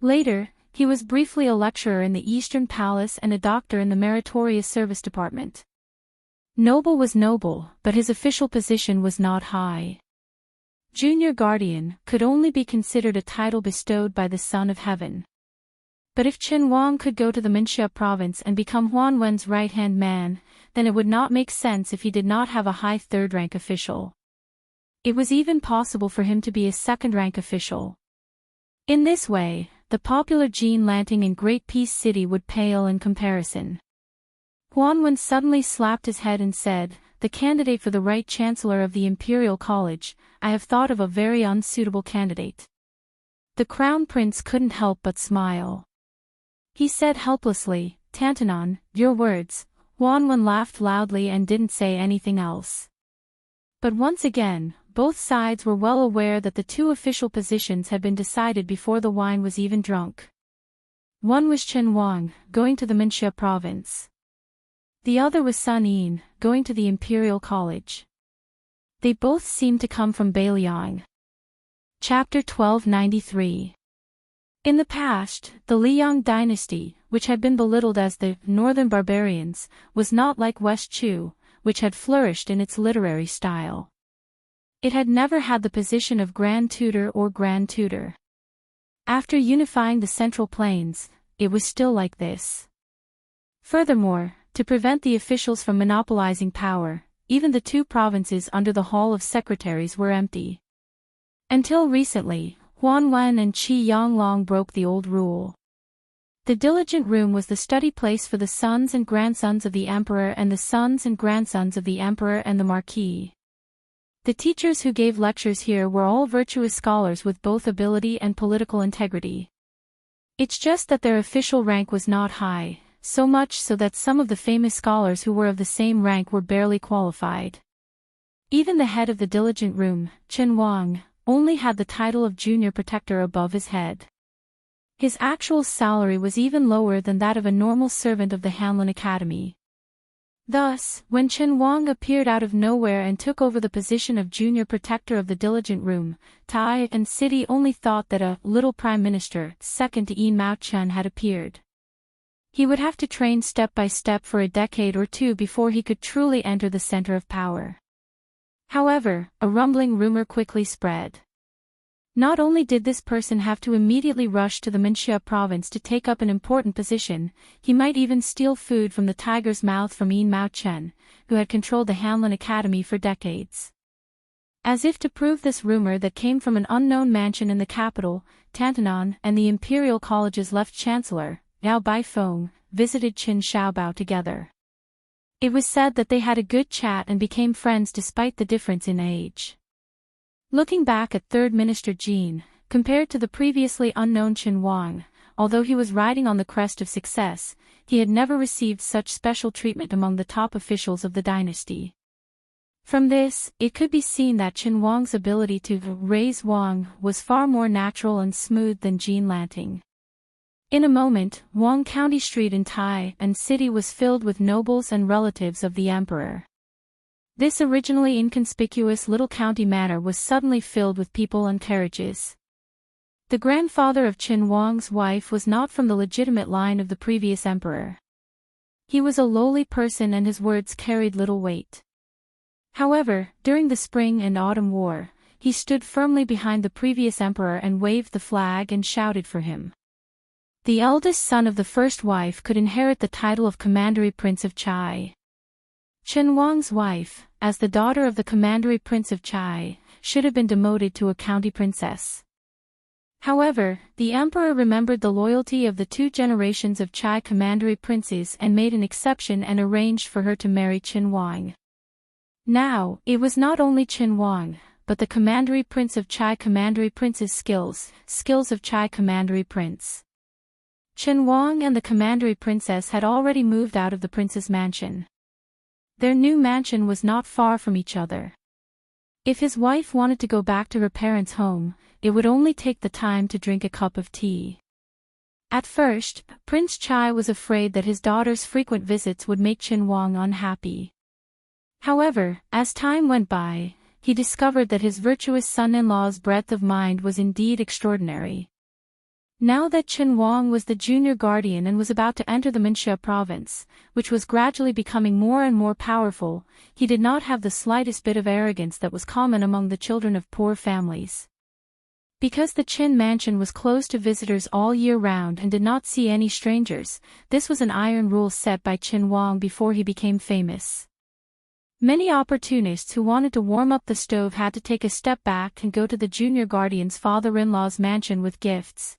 Speaker 1: Later, he was briefly a lecturer in the Eastern Palace and a doctor in the Meritorious Service Department. Noble was noble, but his official position was not high. Junior Guardian could only be considered a title bestowed by the Son of Heaven. But if Qin Wang could go to the Wuxia province and become Huan Wen's right-hand man, then it would not make sense if he did not have a high third-rank official. It was even possible for him to be a second-rank official. In this way, the popular Jean Lanting in Great Peace City would pale in comparison. Huan Wen suddenly slapped his head and said, "The candidate for the right chancellor of the Imperial College, I have thought of a very unsuitable candidate." The crown prince couldn't help but smile. He said helplessly, "Tantanon, your words." Huan Wen laughed loudly and didn't say anything else. But once again, both sides were well aware that the two official positions had been decided before the wine was even drunk. One was Qin Wang, going to the Wuxia province. The other was Sun Yin, going to the Imperial College. They both seemed to come from Beiliang. Chapter 1293. In the past, the Liang dynasty, which had been belittled as the Northern Barbarians, was not like West Chu, which had flourished in its literary style. It had never had the position of Grand Tutor or Grand Tutor. After unifying the Central Plains, it was still like this. Furthermore, to prevent the officials from monopolizing power, even the two provinces under the Hall of Secretaries were empty. Until recently, Huan Wen and Qi Yonglong broke the old rule. The Diligent Room was the study place for the sons and grandsons of the Emperor and the sons and grandsons of the Emperor and the Marquis. The teachers who gave lectures here were all virtuous scholars with both ability and political integrity. It's just that their official rank was not high, so much so that some of the famous scholars who were of the same rank were barely qualified. Even the head of the Diligent Room, Qin Wang, only had the title of junior protector above his head. His actual salary was even lower than that of a normal servant of the Hanlin Academy. Thus, when Qin Wang appeared out of nowhere and took over the position of junior protector of the Diligent Room, Tai and City only thought that a little prime minister, second to Yin Mao Chen, had appeared. He would have to train step by step for a decade or two before he could truly enter the center of power. However, a rumbling rumor quickly spread. Not only did this person have to immediately rush to the Wuxia province to take up an important position, he might even steal food from the tiger's mouth from Yin Mao Chen, who had controlled the Hanlin Academy for decades. As if to prove this rumor that came from an unknown mansion in the capital, Tantanon and the Imperial College's left chancellor, Yao Baifeng, visited Qin Xiaobao together. It was said that they had a good chat and became friends despite the difference in age. Looking back at Third Minister Jin, compared to the previously unknown Qin Wang, although he was riding on the crest of success, he had never received such special treatment among the top officials of the dynasty. From this, it could be seen that Qin Wang's ability to raise Wang was far more natural and smooth than Jean Lanting. In a moment, Wang County Street in Tai and City was filled with nobles and relatives of the emperor. This originally inconspicuous little county manor was suddenly filled with people and carriages. The grandfather of Qin Wang's wife was not from the legitimate line of the previous emperor. He was a lowly person and his words carried little weight. However, during the Spring and Autumn War, he stood firmly behind the previous emperor and waved the flag and shouted for him. The eldest son of the first wife could inherit the title of Commandery Prince of Chai. Qin Wang's wife, as the daughter of the Commandery Prince of Chai, should have been demoted to a county princess. However, the emperor remembered the loyalty of the two generations of Chai commandery princes and made an exception and arranged for her to marry Qin Wang. Now, it was not only Qin Wang, but the commandery prince of Chai commandery prince's skills of Chai commandery prince. Qin Wang and the commandery princess had already moved out of the prince's mansion. Their new mansion was not far from each other. If his wife wanted to go back to her parents' home, it would only take the time to drink a cup of tea. At first, Prince Chai was afraid that his daughter's frequent visits would make Qin Wang unhappy. However, as time went by, he discovered that his virtuous son-in-law's breadth of mind was indeed extraordinary. Now that Qin Wang was the junior guardian and was about to enter the Wuxia province, which was gradually becoming more and more powerful, he did not have the slightest bit of arrogance that was common among the children of poor families. Because the Qin mansion was closed to visitors all year round and did not see any strangers, this was an iron rule set by Qin Wang before he became famous. Many opportunists who wanted to warm up the stove had to take a step back and go to the junior guardian's father-in-law's mansion with gifts.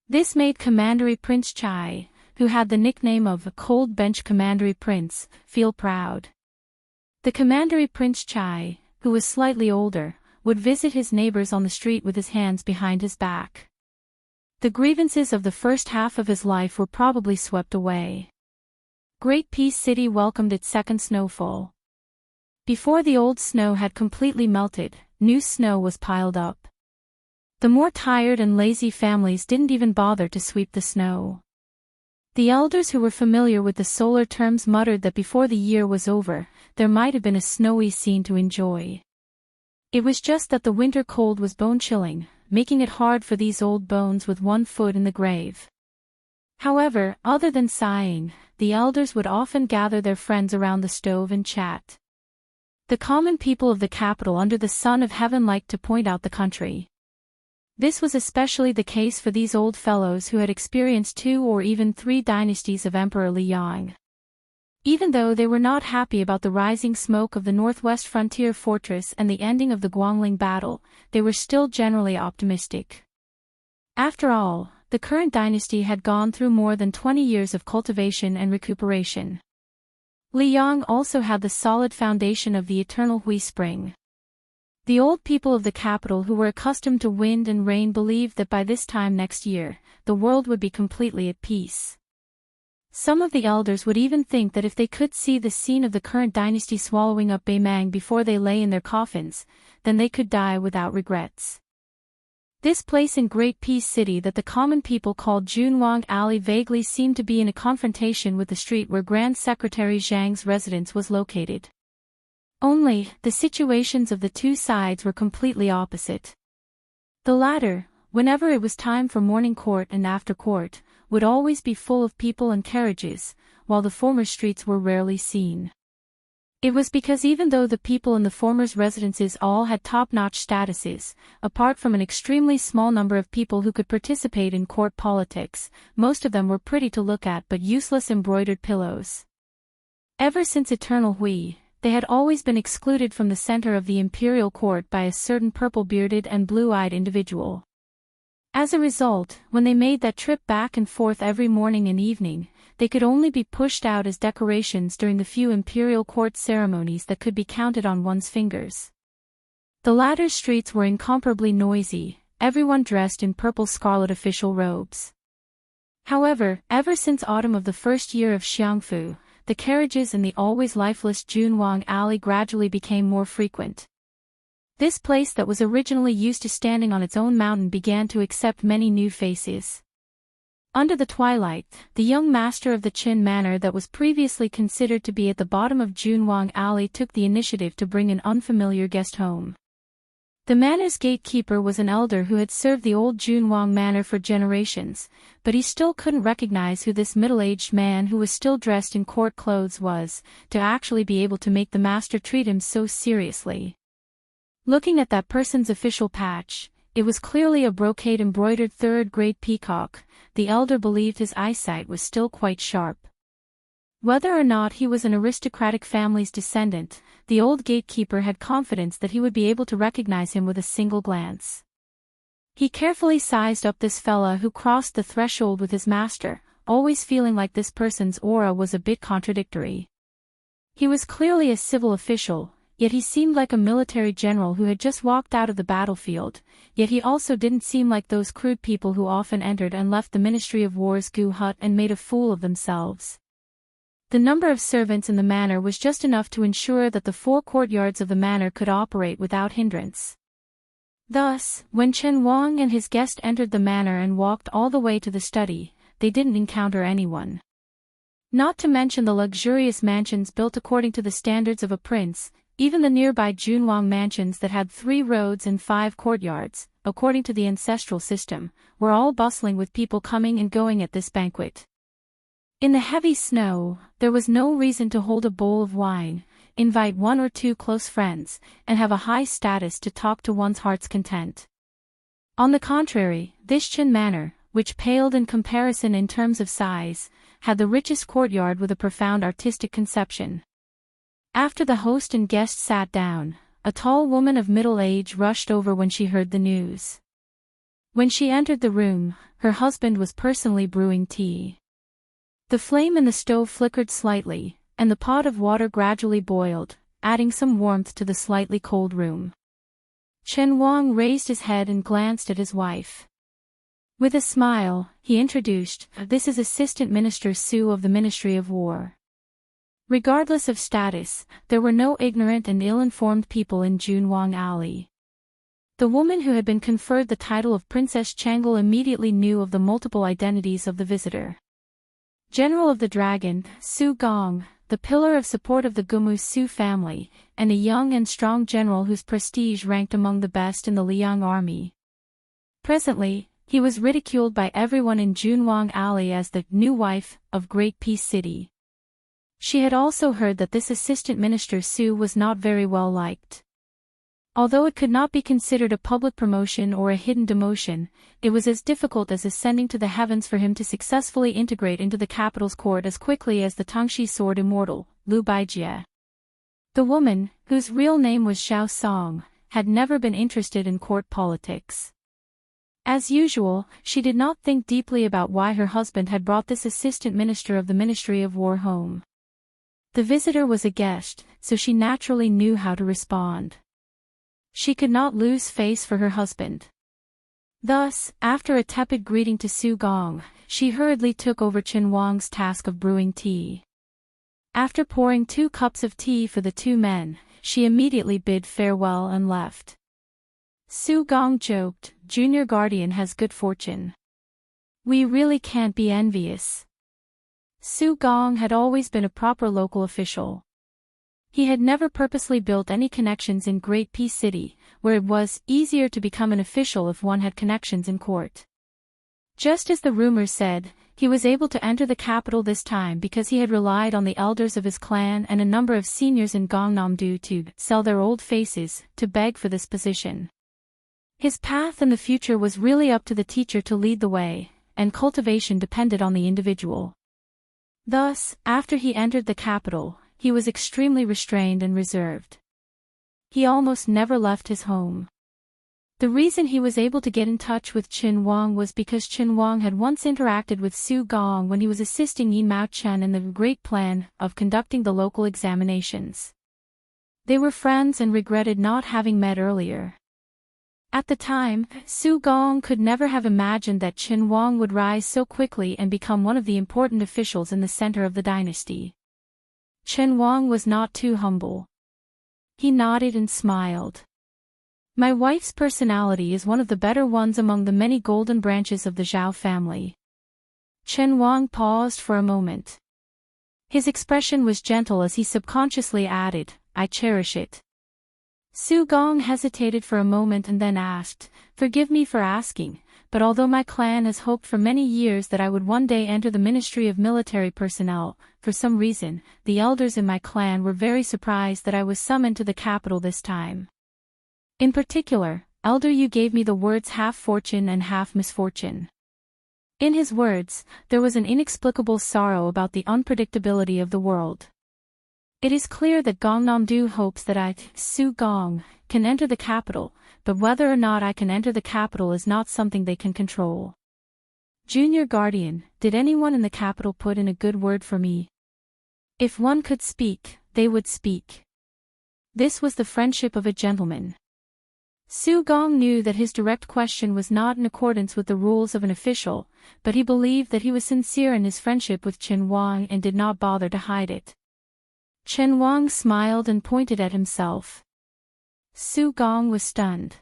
Speaker 1: This made Commandery Prince Chai, who had the nickname of Cold Bench Commandery Prince, feel proud. The Commandery Prince Chai, who was slightly older, would visit his neighbors on the street with his hands behind his back. The grievances of the first half of his life were probably swept away. Great Peace City welcomed its second snowfall. Before the old snow had completely melted, new snow was piled up. The more tired and lazy families didn't even bother to sweep the snow. The elders who were familiar with the solar terms muttered that before the year was over, there might have been a snowy scene to enjoy. It was just that the winter cold was bone-chilling, making it hard for these old bones with one foot in the grave. However, other than sighing, the elders would often gather their friends around the stove and chat. The common people of the capital under the sun of heaven liked to point out the country. This was especially the case for these old fellows who had experienced 2 or even 3 dynasties of Emperor Liang. Even though they were not happy about the rising smoke of the northwest frontier fortress and the ending of the Guangling battle, they were still generally optimistic. After all, the current dynasty had gone through more than 20 years of cultivation and recuperation. Liang also had the solid foundation of the eternal Hui Spring. The old people of the capital who were accustomed to wind and rain believed that by this time next year, the world would be completely at peace. Some of the elders would even think that if they could see the scene of the current dynasty swallowing up Beimang before they lay in their coffins, then they could die without regrets. This place in Great Peace City that the common people called Junwang Alley vaguely seemed to be in a confrontation with the street where Grand Secretary Zhang's residence was located. Only, the situations of the two sides were completely opposite. The latter, whenever it was time for morning court and after court, would always be full of people and carriages, while the former streets were rarely seen. It was because even though the people in the former's residences all had top-notch statuses, apart from an extremely small number of people who could participate in court politics, most of them were pretty to look at but useless embroidered pillows. Ever since Eternal Hui, they had always been excluded from the center of the imperial court by a certain purple-bearded and blue-eyed individual. As a result, when they made that trip back and forth every morning and evening, they could only be pushed out as decorations during the few imperial court ceremonies that could be counted on one's fingers. The latter's streets were incomparably noisy, everyone dressed in purple scarlet official robes. However, ever since autumn of the first year of Xiangfu, the carriages in the always lifeless Junwang Alley gradually became more frequent. This place that was originally used to standing on its own mountain began to accept many new faces. Under the twilight, the young master of the Qin manor that was previously considered to be at the bottom of Junwang Alley took the initiative to bring an unfamiliar guest home. The manor's gatekeeper was an elder who had served the old Junwang manor for generations, but he still couldn't recognize who this middle-aged man who was still dressed in court clothes was, to actually be able to make the master treat him so seriously. Looking at that person's official patch, it was clearly a brocade-embroidered third-grade peacock. The elder believed his eyesight was still quite sharp. Whether or not he was an aristocratic family's descendant, the old gatekeeper had confidence that he would be able to recognize him with a single glance. He carefully sized up this fella who crossed the threshold with his master, always feeling like this person's aura was a bit contradictory. He was clearly a civil official, yet he seemed like a military general who had just walked out of the battlefield, yet he also didn't seem like those crude people who often entered and left the Ministry of War's goo hut and made a fool of themselves. The number of servants in the manor was just enough to ensure that the 4 courtyards of the manor could operate without hindrance. Thus, when Chen Wang and his guest entered the manor and walked all the way to the study, they didn't encounter anyone. Not to mention the luxurious mansions built according to the standards of a prince, even the nearby Junwang mansions that had 3 roads and 5 courtyards, according to the ancestral system, were all bustling with people coming and going at this banquet. In the heavy snow, there was no reason to hold a bowl of wine, invite 1 or 2 close friends, and have a high status to talk to one's heart's content. On the contrary, this Qin manor, which paled in comparison in terms of size, had the richest courtyard with a profound artistic conception. After the host and guest sat down, a tall woman of middle age rushed over when she heard the news. When she entered the room, her husband was personally brewing tea. The flame in the stove flickered slightly, and the pot of water gradually boiled, adding some warmth to the slightly cold room. Chen Wang raised his head and glanced at his wife. With a smile, he introduced, "This is Assistant Minister Su of the Ministry of War." Regardless of status, there were no ignorant and ill-informed people in Junwang Alley. The woman who had been conferred the title of Princess Changel immediately knew of the multiple identities of the visitor. General of the Dragon, Su Gong, the pillar of support of the Gumu Su family, and a young and strong general whose prestige ranked among the best in the Liang army. Presently, he was ridiculed by everyone in Junwang Alley as the new wife of Great Peace City. She had also heard that this assistant minister Su was not very well liked. Although it could not be considered a public promotion or a hidden demotion, it was as difficult as ascending to the heavens for him to successfully integrate into the capital's court as quickly as the Tangxi sword Immortal, Lu Baijie. The woman, whose real name was Xiao Song, had never been interested in court politics. As usual, she did not think deeply about why her husband had brought this assistant minister of the Ministry of War home. The visitor was a guest, so she naturally knew how to respond. She could not lose face for her husband. Thus, after a tepid greeting to Su Gong, she hurriedly took over Chen Wang's task of brewing tea. After pouring 2 cups of tea for the 2 men, she immediately bid farewell and left. Su Gong joked, "Junior Guardian has good fortune. We really can't be envious." Su Gong had always been a proper local official. He had never purposely built any connections in Great Peace City, where it was easier to become an official if one had connections in court. Just as the rumors said, he was able to enter the capital this time because he had relied on the elders of his clan and a number of seniors in Gangnam-do to sell their old faces, to beg for this position. His path in the future was really up to the teacher to lead the way, and cultivation depended on the individual. Thus, after he entered the capital, he was extremely restrained and reserved. He almost never left his home. The reason he was able to get in touch with Qin Wang was because Qin Wang had once interacted with Su Gong when he was assisting Yi Mao Chen in the great plan of conducting the local examinations. They were friends and regretted not having met earlier. At the time, Su Gong could never have imagined that Qin Wang would rise so quickly and become one of the important officials in the center of the dynasty. Qin Wang was not too humble. He nodded and smiled. "My wife's personality is one of the better ones among the many golden branches of the Zhao family. Chen Wang paused for a moment. His expression was gentle as he subconsciously added, I cherish it. Su Gong hesitated for a moment and then asked, Forgive me for asking, but although my clan has hoped for many years that I would one day enter the Ministry of Military Personnel, for some reason, the elders in my clan were very surprised that I was summoned to the capital this time. In particular, Elder Yu gave me the words half fortune and half misfortune. In his words, there was an inexplicable sorrow about the unpredictability of the world. It is clear that Gongnam-do hopes that I, Su Gong, can enter the capital, but whether or not I can enter the capital is not something they can control. Junior Guardian, did anyone in the capital put in a good word for me? If one could speak, they would speak. This was the friendship of a gentleman. Su Gong knew that his direct question was not in accordance with the rules of an official, but he believed that he was sincere in his friendship with Chen Wang and did not bother to hide it. Chen Wang smiled and pointed at himself. Su Gong was stunned.